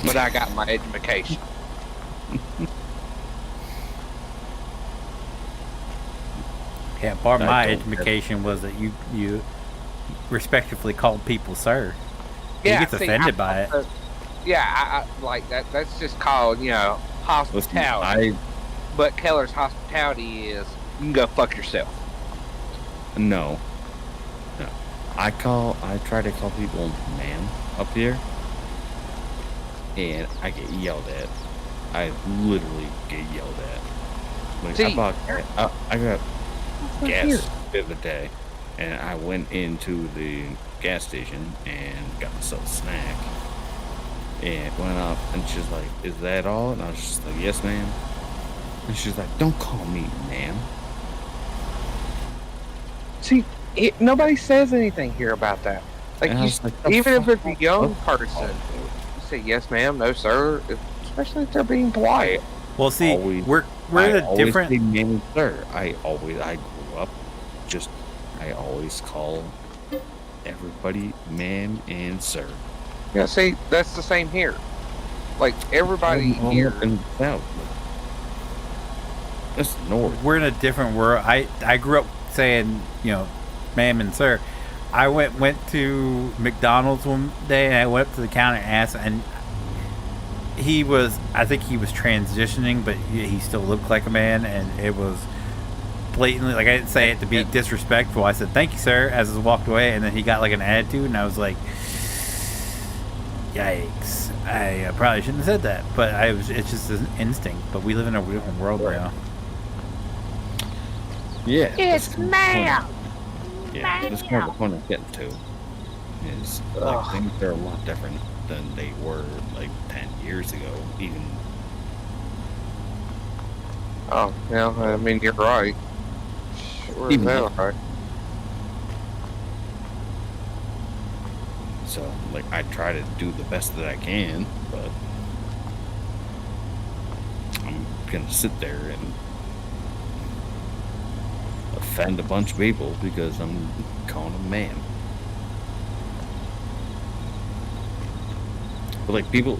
but I got my education. Yeah, part of my education was that you respectfully called people sir. He gets offended by it. Yeah, I like that. That's just called, hospitality. But Keller's hospitality is, you can go fuck yourself. No. I try to call people ma'am up here, and I get yelled at. I literally get yelled at. Like, I got gas the other day, and I went into the gas station and got myself a snack, and went up, and she's like, "Is that all?" And I was just like, "Yes, ma'am." And she's like, "Don't call me ma'am." See, nobody says anything here about that. Like, even if it's a young person, you say yes, ma'am, no, sir, especially if they're being polite. Well, see, we're in a different. Say ma'am and sir. I grew up I always call everybody ma'am and sir. Yeah, see, that's the same here. Like, everybody here. In the South. That's north. We're in a different world. I grew up saying, ma'am and sir. I went to McDonald's one day, and I went up to the counter and asked, and I think he was transitioning, but he still looked like a man, and it was blatantly, like, I didn't say it to be disrespectful. I said, "Thank you, sir," as I walked away, and then he got like an attitude, and I was like, yikes. I probably shouldn't have said that, but it's just an instinct. But we live in a different world now. Yeah. It's ma'am. Yeah, that's kind of the point I'm getting to. Is like things are a lot different than they were like 10 years ago, even. Oh, yeah, I mean, you're right. Sure, Even right. So, like, I try to do the best that I can, but I'm gonna sit there and offend a bunch of people because I'm calling them ma'am. But like people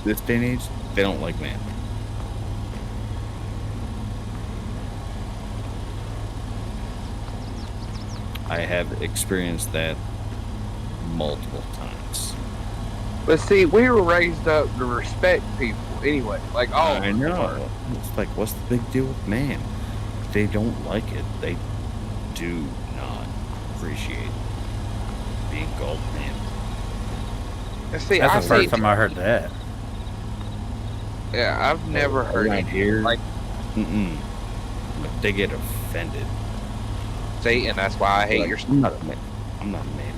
this day and age, they don't like ma'am. I have experienced that multiple times. But see, we were raised up to respect people anyway. Like, oh, I know. It's like, what's the big deal with ma'am? They don't like it. They do not appreciate being called ma'am. See, that's the first time I heard that. Yeah, I've never heard it here. Like, they get offended. See, and that's why I hate your. I'm not a man.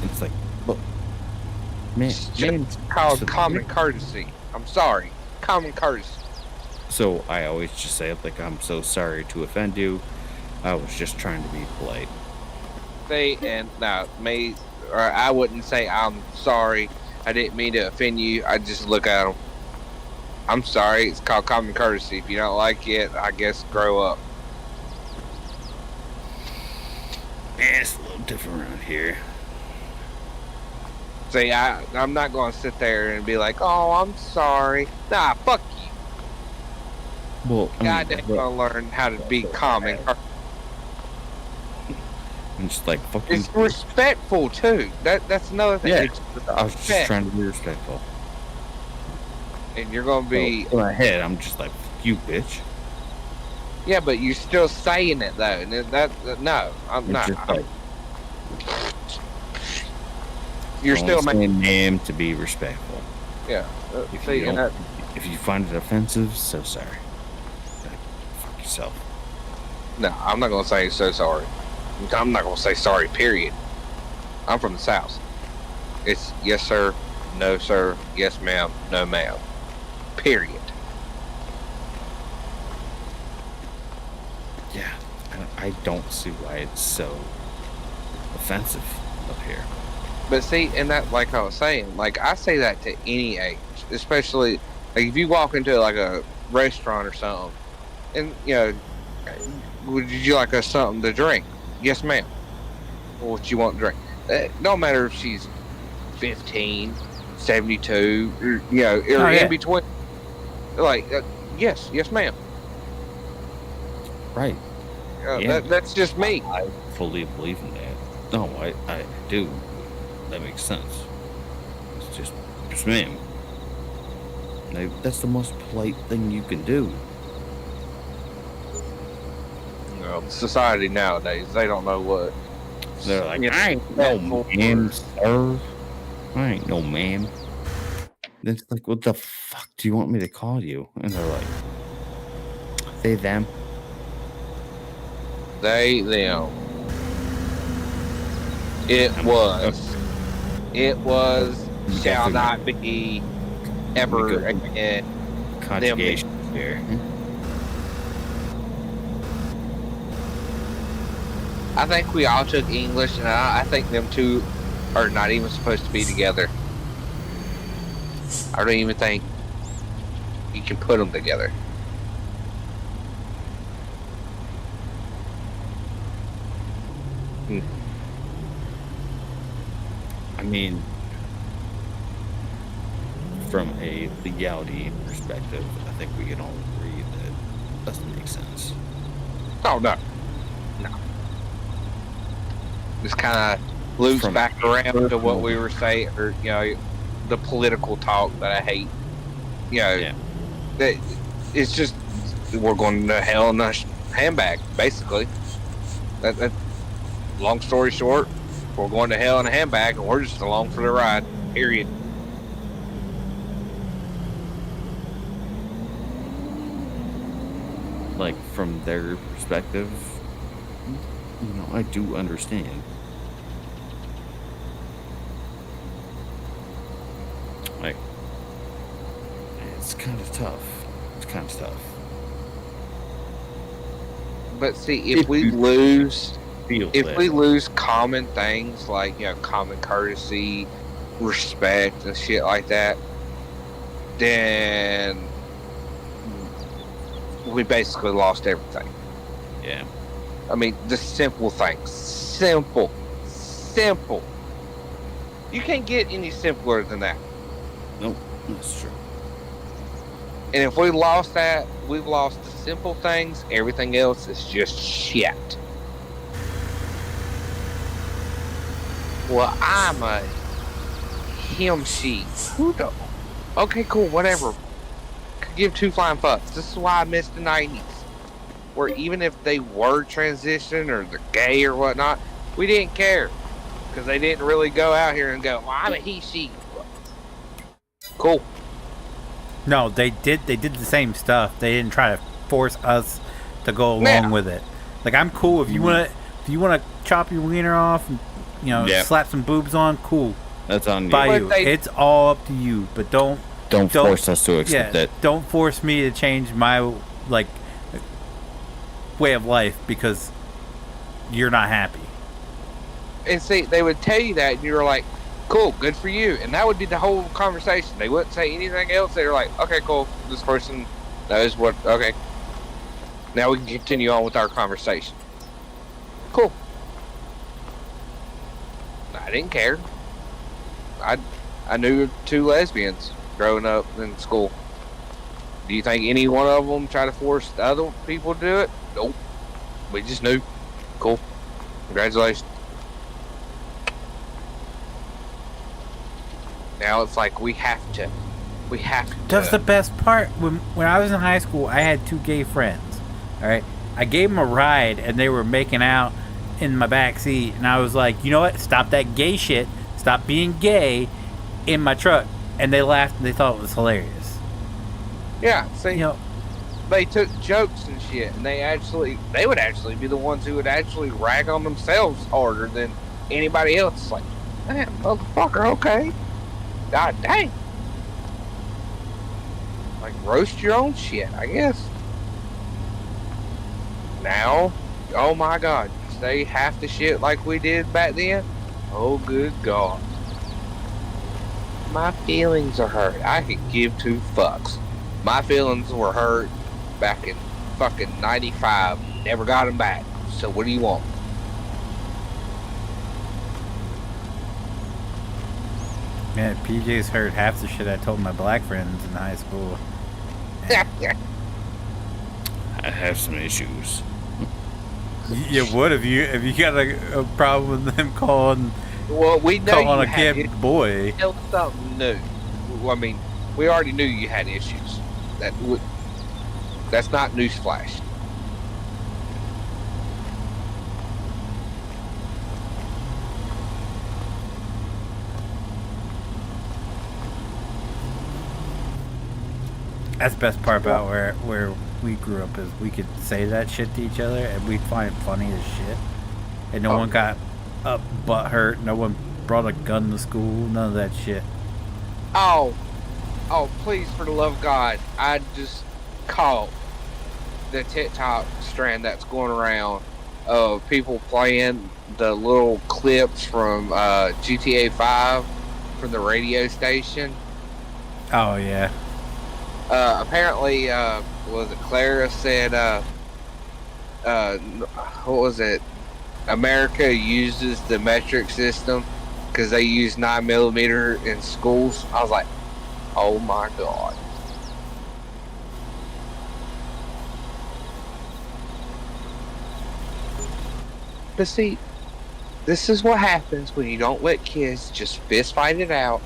It's like, look, man, it's called common courtesy. I'm sorry, common courtesy. So I always just say, like, I'm so sorry to offend you. I was just trying to be polite. See, and now I wouldn't say I'm sorry. I didn't mean to offend you. I just look at them. I'm sorry. It's called common courtesy. If you don't like it, I guess grow up. Yeah, it's a little different around here. See, I'm not going to sit there and be like, "Oh, I'm sorry." Nah, fuck you. Well, God, they're going to learn how to be common. And just like fucking. It's respectful too. That's another thing. Yeah, I was just trying to be respectful. And you're going to be in my head. I'm just like, "Fuck you, bitch." Yeah, but you're still saying it though, and no, I'm not. Like, you're still making name to be respectful. Yeah. If you find it offensive, so sorry. Like, fuck yourself. No, I'm not gonna say so sorry. I'm not gonna say sorry. Period. I'm from the South. It's yes sir, no sir, yes ma'am, no ma'am. Period. Yeah, I don't see why it's so offensive up here. But see, and that, like I was saying, like I say that to any age, especially like if you walk into like a restaurant or something, and you know, would you like something to drink? Yes, ma'am. What you want to drink? It don't matter if she's 15, 72, or, you know, or in between. Like, yes, ma'am. Right. That's just me. I fully believe in that. No, I do. That makes sense. It's just ma'am. That's the most polite thing you can do. You know, society nowadays, they don't know what. They're like, I ain't no ma'am, sir. I ain't no ma'am. It's like, what the fuck do you want me to call you? And they're like, they, them. They, them. It was, shall not be, ever again. Conjugation here. I think we all took English, and I think them two are not even supposed to be together. I don't even think you can put them together. I mean, from a legality perspective, I think we can all agree that doesn't make sense. Oh, no. This kind of loops back around to what we were saying, or, you know, the political talk that I hate. You know, that it's just, we're going to hell in a handbag, basically. That long story short, we're going to hell in a handbag, and we're just along for the ride, period. Like, from their perspective, you know, I do understand. Like, it's kind of tough. But see, if we lose common things like, you know, common courtesy, respect, and shit like that, then we basically lost everything. Yeah. I mean, the simple things. Simple. You can't get any simpler than that. Nope, that's true. And if we lost that, we've lost the simple things. Everything else is just shit. Well, I'm a him, she. Who the? Okay, cool, whatever. Could give two flying fucks. This is why I missed the 90s. Where even if they were transitioned or they're gay or whatnot, we didn't care. Because they didn't really go out here and go, well, I'm a he, she. Cool. No, they did the same stuff. They didn't try to force us to go along with it. Like, I'm cool if you wanna chop your wiener off and, you know, slap some boobs on, cool. That's on you. By you. It's all up to you, but don't force us to accept it. Don't force me to change my way of life because you're not happy. And see, they would tell you that, and you were like, cool, good for you. And that would be the whole conversation. They wouldn't say anything else. They were like, okay, cool, this person knows what, okay. Now we can continue on with our conversation. Cool. I didn't care. I knew two lesbians growing up in school. Do you think any one of them tried to force the other people to do it? Nope. We just knew. Cool. Congratulations. Now it's like we have to. That's the best part. When I was in high school, I had two gay friends. All right, I gave them a ride, and they were making out in my back seat, and I was like, you know what? Stop that gay shit. Stop being gay in my truck. And they laughed, and they thought it was hilarious. Yeah, see, you know, they took jokes and shit, and they would actually be the ones who would actually rag on themselves harder than anybody else. Like, Man, motherfucker, okay. God dang. Like, roast your own shit, I guess. Now, oh my God, say half the shit like we did back then? Oh, good God. My feelings are hurt. I could give two fucks. My feelings were hurt back in fucking 95. Never got them back. So what do you want? Man, PJ's heard half the shit I told my black friends in high school. I have some issues. You would if you got a problem with them calling. Well, we know calling you a kid boy. Tell us something new. I mean, we already knew you had issues. That's not newsflash. That's the best part about where we grew up is we could say that shit to each other and we'd find it funny as shit. And no one got butt hurt. No one brought a gun to school. None of that shit. Oh, please, for the love of God, I just caught the TikTok strand that's going around of people playing the little clips from GTA 5 from the radio station. Oh, yeah. Apparently, was it Clara said, what was it? America uses the metric system because they use 9mm in schools. I was like, oh my God. But see, this is what happens when you don't let kids just fist fight it out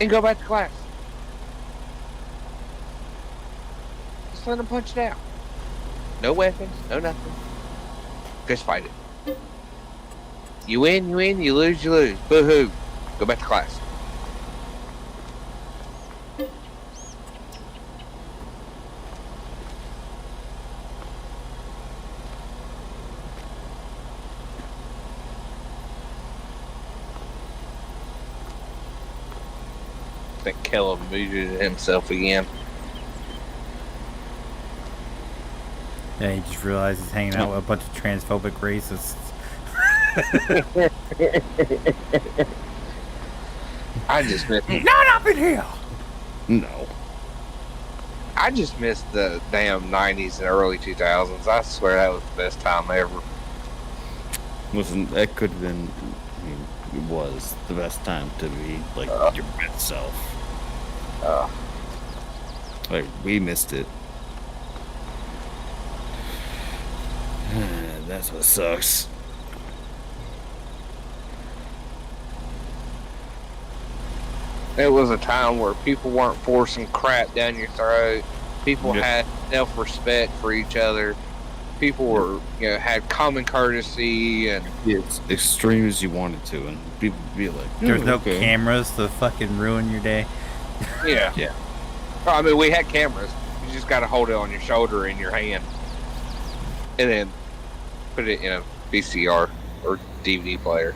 and go back to class. Just let them punch it out. No weapons, no nothing. Just fight it. You win, you lose, you lose. Boo-hoo. Go back to class. I think Caleb muted himself again. Yeah, he just realized he's hanging out with a bunch of transphobic racists. I just missed Not up in here! No. I just missed the damn 90s and early 2000s. I swear that was the best time ever. Listen, that could have been, I mean, it was the best time to be, like, your best self. Like, we missed it. That's what sucks. It was a time where people weren't forcing crap down your throat. People had self-respect for each other. People were, had common courtesy and As extreme as you wanted to, and people would be like, There's no cameras to fucking ruin your day. yeah. Yeah. I mean, we had cameras. You just got to hold it on your shoulder in your hand, and then put it in a VCR or DVD player.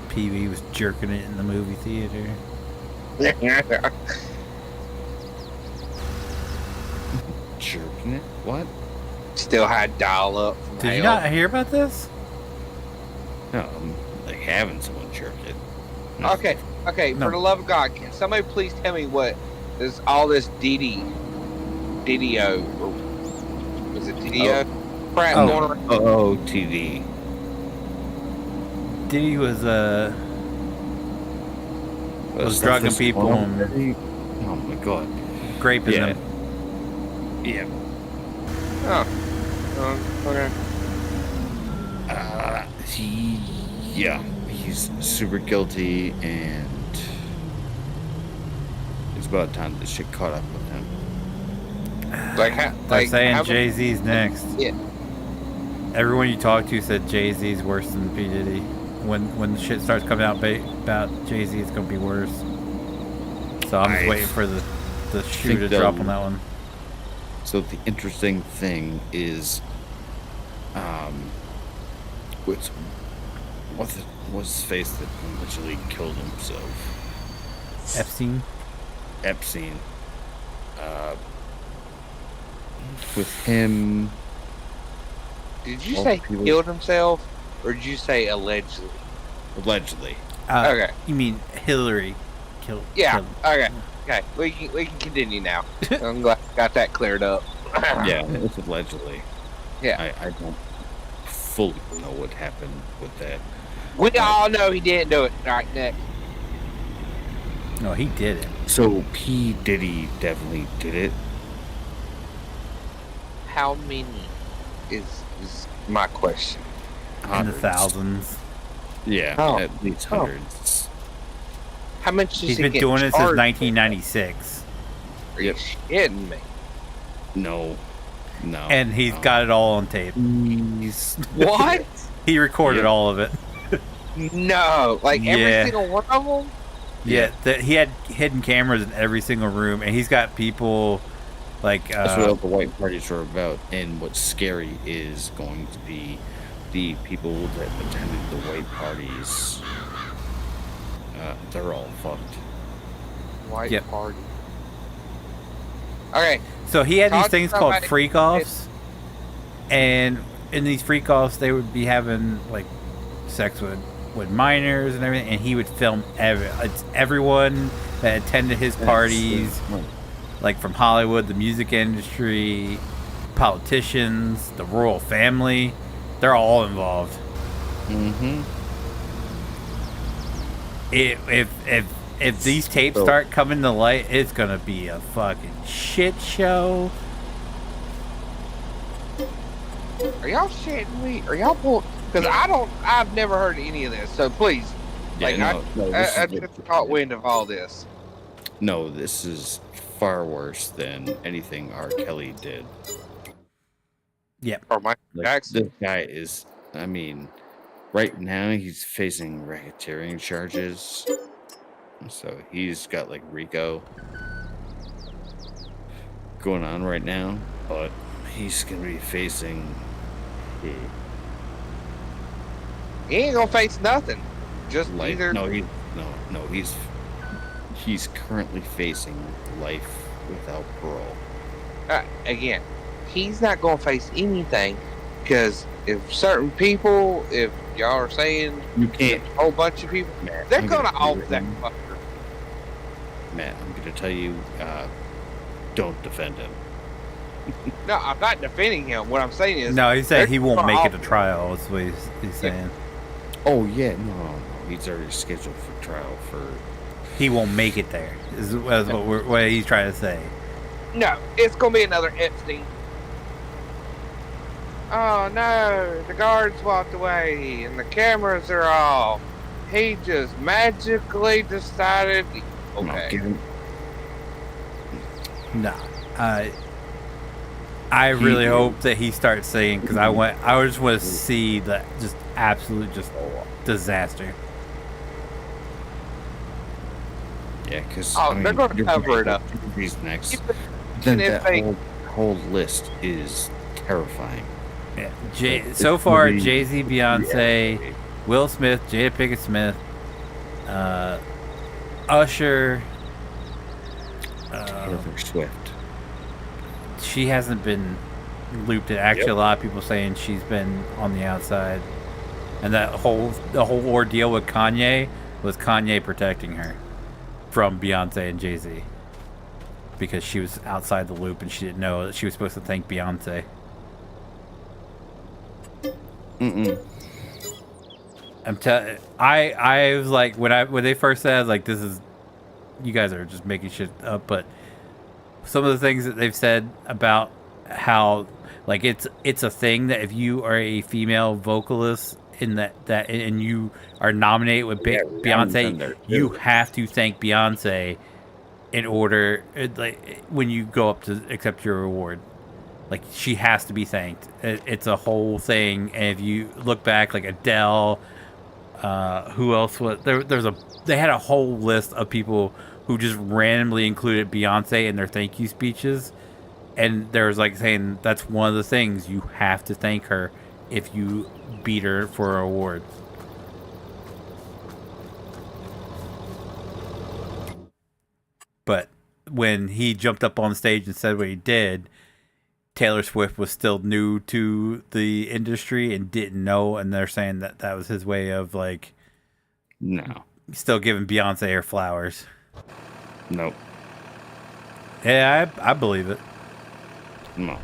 Pee-wee was jerking it in the movie theater. Jerking it? What? Still had dial-up from Did you hell. not hear about this? No, I'm like having someone jerk it. Okay, No. for the love of God, can somebody please tell me what is all this DDO, or was it DDO? Crap Oh. going around? Oh, TV. Diddy was drugging people and Oh my god. raping Yeah. them. Yeah. Okay. He's super guilty, and it's about time this shit caught up with him. They're saying Jay-Z's next. Yeah. Everyone you talk to said Jay-Z's worse than P. Diddy. When the shit starts coming out about Jay-Z, it's gonna be worse. So I'm just waiting for the shoe to drop on that one. So the interesting thing is, Which what's his face that literally killed himself? Epstein. With him. Did you say he killed himself, or did you say allegedly? Allegedly. Okay. You mean Hillary killed? Yeah. Killed. Okay. We can continue now. I'm glad I got that cleared up. Yeah, it's allegedly. Yeah. I don't fully know what happened with that. We all know he didn't do it. All right, Nick. No, he did it. So P. Diddy definitely did it. How many is my question? In the thousands. Yeah, Oh. at least hundreds. How much is He's he been getting doing it since charged? 1996. Are you kidding me? No. And he's got it all on tape. What? He recorded all of it. No, like every Yeah. single one of them. Yeah, he had hidden cameras in every single room, and he's got people like. That's what all the white parties are about. And what's scary is going to be the people that attended the white parties. They're all fucked. White Yep. party. Okay. So he had these Talk things to called somebody- freak offs, and in these freak offs, they would be having like sex with minors and everything, and he would film everyone that attended his parties, like from Hollywood, the music industry, politicians, the royal family. They're all involved. Mm-hmm. If these tapes start coming to light, it's gonna be a fucking shit show. Are y'all shitting me? Are y'all bull? Because I've never heard any of this. So please, like, I just caught wind of all this. No, this is far worse than anything R. Kelly did. Yep. Or Michael Jackson. This guy is, I mean, right now he's facing racketeering charges. So he's got like RICO going on right now, but he's gonna be facing. He ain't gonna face nothing. Just Life. either. He's currently facing life without parole. Again, he's not gonna face anything because if certain people, if y'all are saying You can't. a whole bunch of people, Matt, they're I'm gonna tell off you- that fucker. Matt, I'm gonna tell you, don't defend him. No, I'm not defending him. What I'm saying is, No, he said he won't gonna make it off to trial. That's what he's saying. Oh yeah, no. He's already scheduled for trial for. He won't make it there. Is what he's trying to say. No, it's gonna be another Epstein. Oh no, the guards walked away and the cameras are off. He just magically decided. No, Okay. give him, No, I really hope that he starts saying, because I just want to see the just absolute just disaster. yeah, because They're gonna cover it up. He's next. Even Then if that they- whole list is terrifying. Yeah, so far, really- Jay-Z, Beyonce, Yeah. Will Smith, Jada Pinkett Smith, Usher. Taylor Swift. She hasn't been looped in. Actually, a lot of people saying she's been on the outside, and the whole ordeal with Kanye was Kanye protecting her from Beyonce and Jay-Z because she was outside the loop and she didn't know that she was supposed to thank Beyonce. I was like, when they first said, like, this is, you guys are just making shit up, but some of the things that they've said about how, like, it's a thing that if you are a female vocalist in that and you are nominated with Beyonce, you have to thank Beyonce in order, like, when you go up to accept your award. Like, she has to be thanked. It's a whole thing. And if you look back, like Adele, who else was there? They had a whole list of people who just randomly included Beyonce in their thank you speeches, and there was like saying that's one of the things you have to thank her if you beat her for an award. But when he jumped up on stage and said what he did, Taylor Swift was still new to the industry and didn't know, and they're saying that that was his way of like, no, still giving Beyonce her flowers. Nope. Yeah, I believe it. No.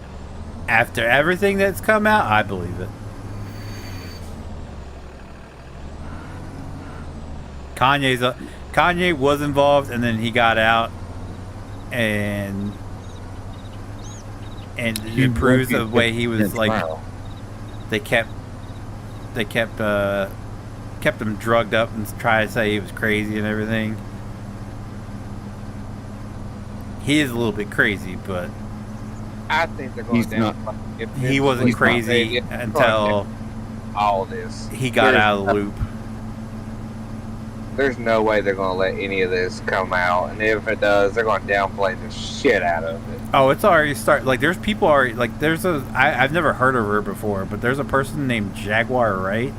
After everything that's come out, I believe it. Kanye was involved, and then he got out, and it proves the way he was like. They kept him drugged up and tried to say he was crazy and everything. He is a little bit crazy, but I think they're going down. He wasn't crazy until all this. He got out of the loop. There's no way they're going to let any of this come out, and if it does, they're going to downplay the shit out of it. Oh, it's already started. Like, there's people already, like, I've never heard of her before, but there's a person named Jaguar Wright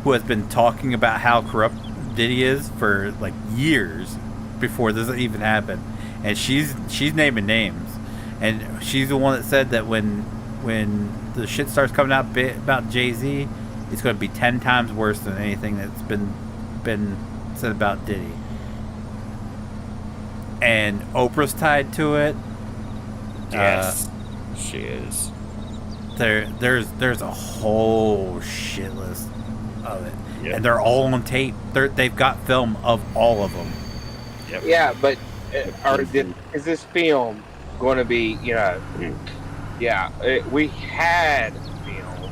who has been talking about how corrupt Diddy is for, like, years before this even happened. And she's naming names. And she's the one that said that when the shit starts coming out about Jay-Z, it's going to be 10 times worse than anything that's been said about Diddy. And Oprah's tied to it. Yes, she is. There's a whole shit list of it, yep. And they're all on tape. They've got film of all of them. Yep. Yeah, but is this film going to be? You know, yeah, we had film.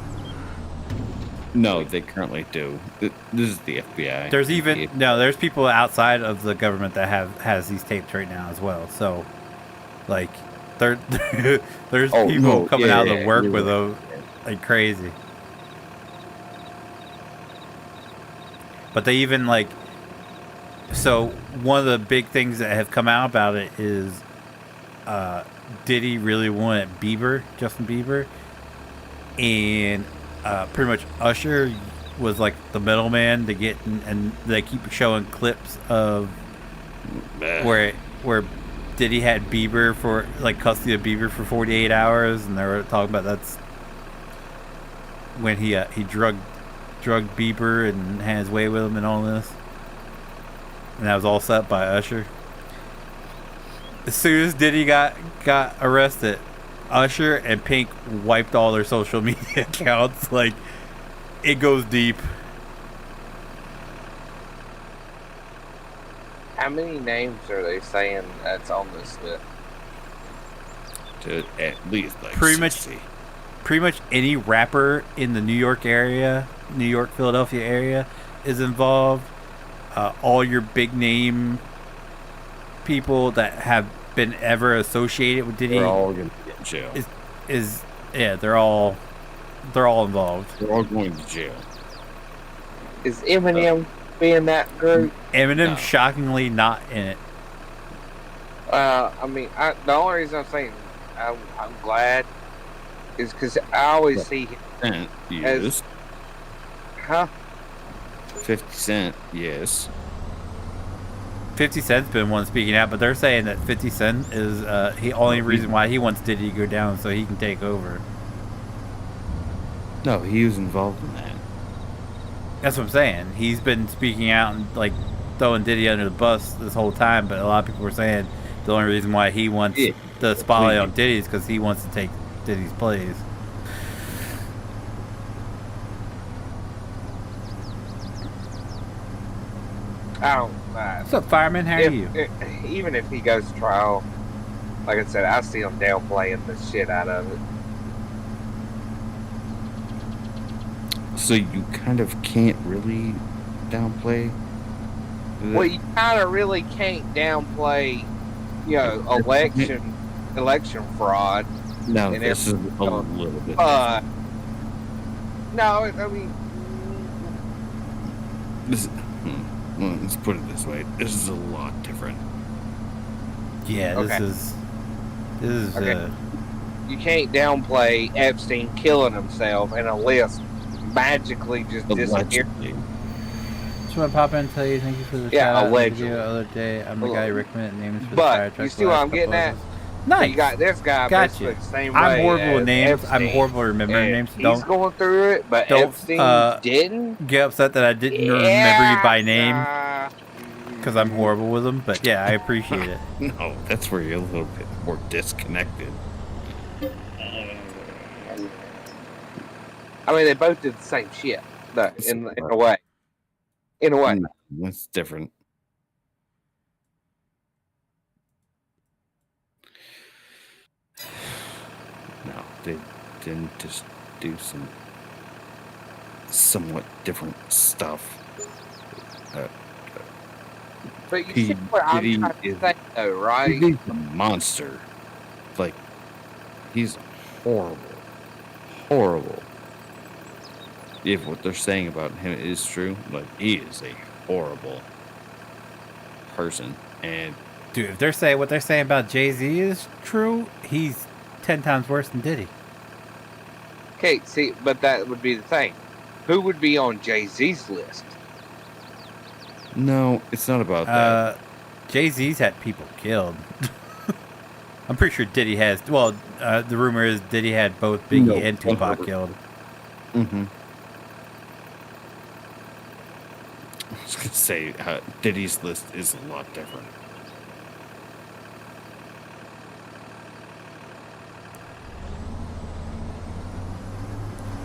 No, they currently do. This is the FBI. There's people outside of the government that has these tapes right now as well. So, like, there's people coming out of the work with them like crazy. But they even like. So one of the big things that have come out about it is, Diddy really wanted Justin Bieber, and pretty much Usher was like the middleman to get, and they keep showing clips of where Diddy had Bieber for like custody of Bieber for 48 hours, and they were talking about that's when he drugged Bieber and had his way with him and all this. And that was all set up by Usher. As soon as Diddy got arrested, Usher and Pink wiped all their social media accounts. Like, it goes deep. How many names are they saying that's on this list? To at least like pretty 60. much any rapper in the New York area, New York, Philadelphia area is involved. All your big name people that have been ever associated with Diddy, they're all going to get in jail. They're all involved. They're all going to jail. Is Eminem being that group? Eminem shockingly not in it. I mean, the only reason I'm saying I'm glad is because I always see him yes. Huh? 50 Cent, yes. 50 Cent's been one speaking out, but they're saying that 50 Cent is the only reason why he wants Diddy to go down so he can take over. No, he was involved in that. That's what I'm saying. He's been speaking out and like throwing Diddy under the bus this whole time, but a lot of people were saying the only reason why he wants the spotlight on Diddy is because he wants to take Diddy's place. I don't. What's up, fireman? How are you? Even if he goes to trial, like I said, I see him downplaying the shit out of it. So you kind of can't really downplay. Well, you kind of really can't downplay, election fraud. No, this is a little bit. No, I mean, this. Well, let's put it this way. This is a lot different. Yeah, okay. This is okay. you can't downplay Epstein killing himself and a list magically just disappeared. Just want to pop in and tell you thank you for the shout out in the video the other day. I'm the guy who recommended names for the fire truck. You see what I'm getting at? Nice. So you got this guy basically the same way. I'm horrible with names. Epstein, I'm horrible at remembering names. He's going through it, but Epstein didn't. Get upset that I didn't remember you by name. Because I'm horrible with them. But yeah, I appreciate it. No, that's where you're a little bit more disconnected. I mean, they both did the same shit, though, in a way. In a way. No, that's different. No, they didn't just do some somewhat different stuff. But you see what I'm trying to say, though, right? He's a monster. Like, he's horrible. Horrible. If what they're saying about him is true, like, he is a horrible person. And dude, if they're saying what they're saying about Jay-Z is true, he's 10 times worse than Diddy. Okay, see, but that would be the thing. Who would be on Jay-Z's list? no, it's not about that. Jay-Z's had people killed. I'm pretty sure Diddy has. Well, the rumor is Diddy had both Biggie and Tupac killed. Mm-hmm. I was going to say, Diddy's list is a lot different.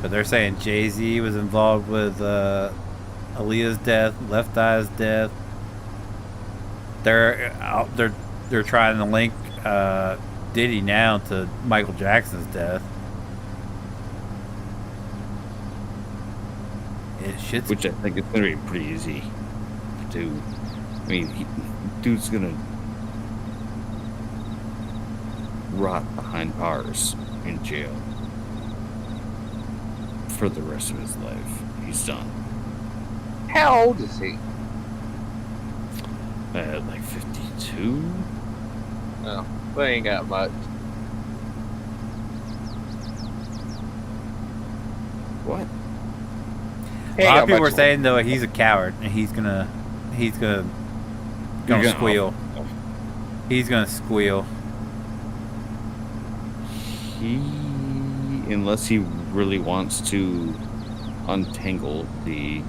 But they're saying Jay-Z was involved with Aaliyah's death, Left Eye's death. They're trying to link Diddy now to Michael Jackson's death. Which I think is going to be pretty easy to do. I mean, dude's going to rot behind bars in jail for the rest of his life. He's done. How old is he? Like 52? Oh, they ain't got much. What? A lot of people were saying though he's a coward and he's gonna squeal. He's gonna squeal. Unless he really wants to untangle the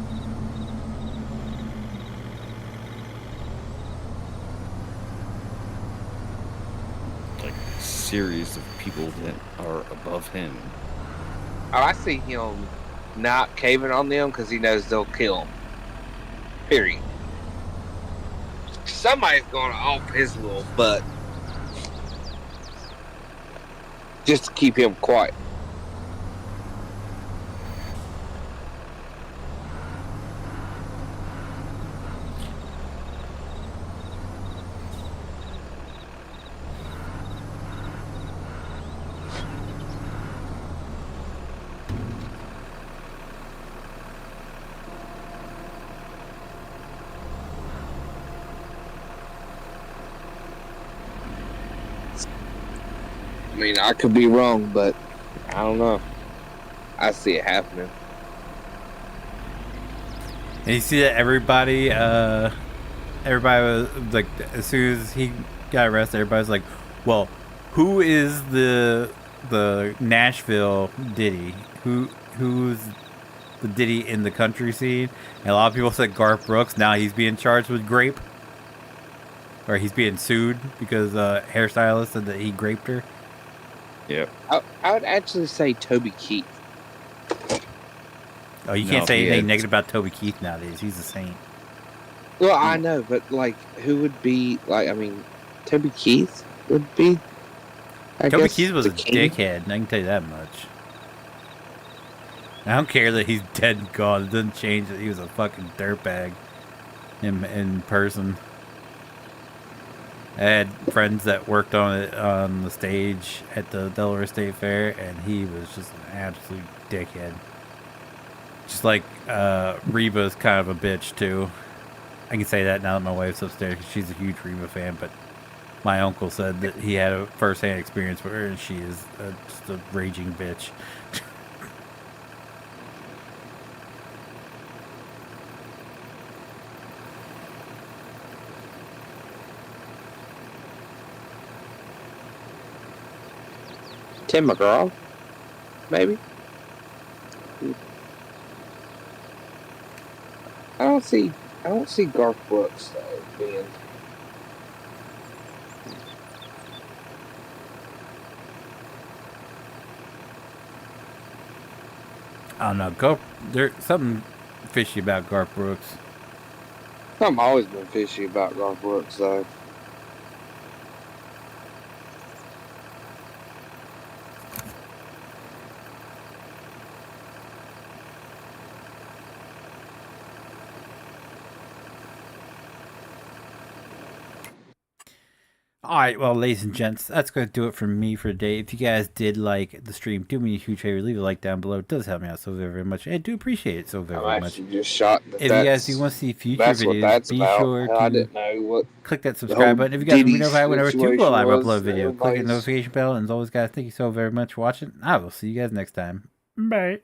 series of people that are above him. Oh, I see him not caving on them because he knows they'll kill him. Period. Somebody's going off his little butt just to keep him quiet. I mean, I could be wrong, but I don't know. I see it happening. And you see that everybody was like, as soon as he got arrested, everybody's like, well, who is the Nashville Diddy? Who's the Diddy in the country scene? And a lot of people said Garth Brooks. Now he's being charged with grape. Or he's being sued because a hairstylist said that he graped her. Yep. I would actually say Toby Keith. Oh, you can't say anything negative about Toby Keith nowadays. He's a saint. Well, I know, but like, who would be like? I mean, Toby Keith would be. Toby Keith was a dickhead. I can tell you that much. I don't care that he's dead and gone. It doesn't change that he was a fucking dirtbag in person. I had friends that worked on it on the stage at the Delaware State Fair, and he was just an absolute dickhead. Just like Reba's kind of a bitch too. I can say that now that my wife's upstairs because she's a huge Reba fan, but My uncle said that he had a first-hand experience with her, and she is just a raging bitch. Tim McGraw, maybe. I don't see Garth Brooks though being. I don't know. There's something fishy about Garth Brooks. I've always been fishy about Garth Brooks though. Alright, well, ladies and gents, that's going to do it for me for today. If you guys did like the stream, do me a huge favor, leave a like down below. It does help me out so very, very much. I do appreciate it so very, very much. I'm actually just shocked that if you guys do want to see future videos, be sure I to didn't know what click that subscribe button. If you guys want to know if I whenever to go live upload a video, click the notification bell. And as always, guys, thank you so very much for watching. I will see you guys next time. Bye.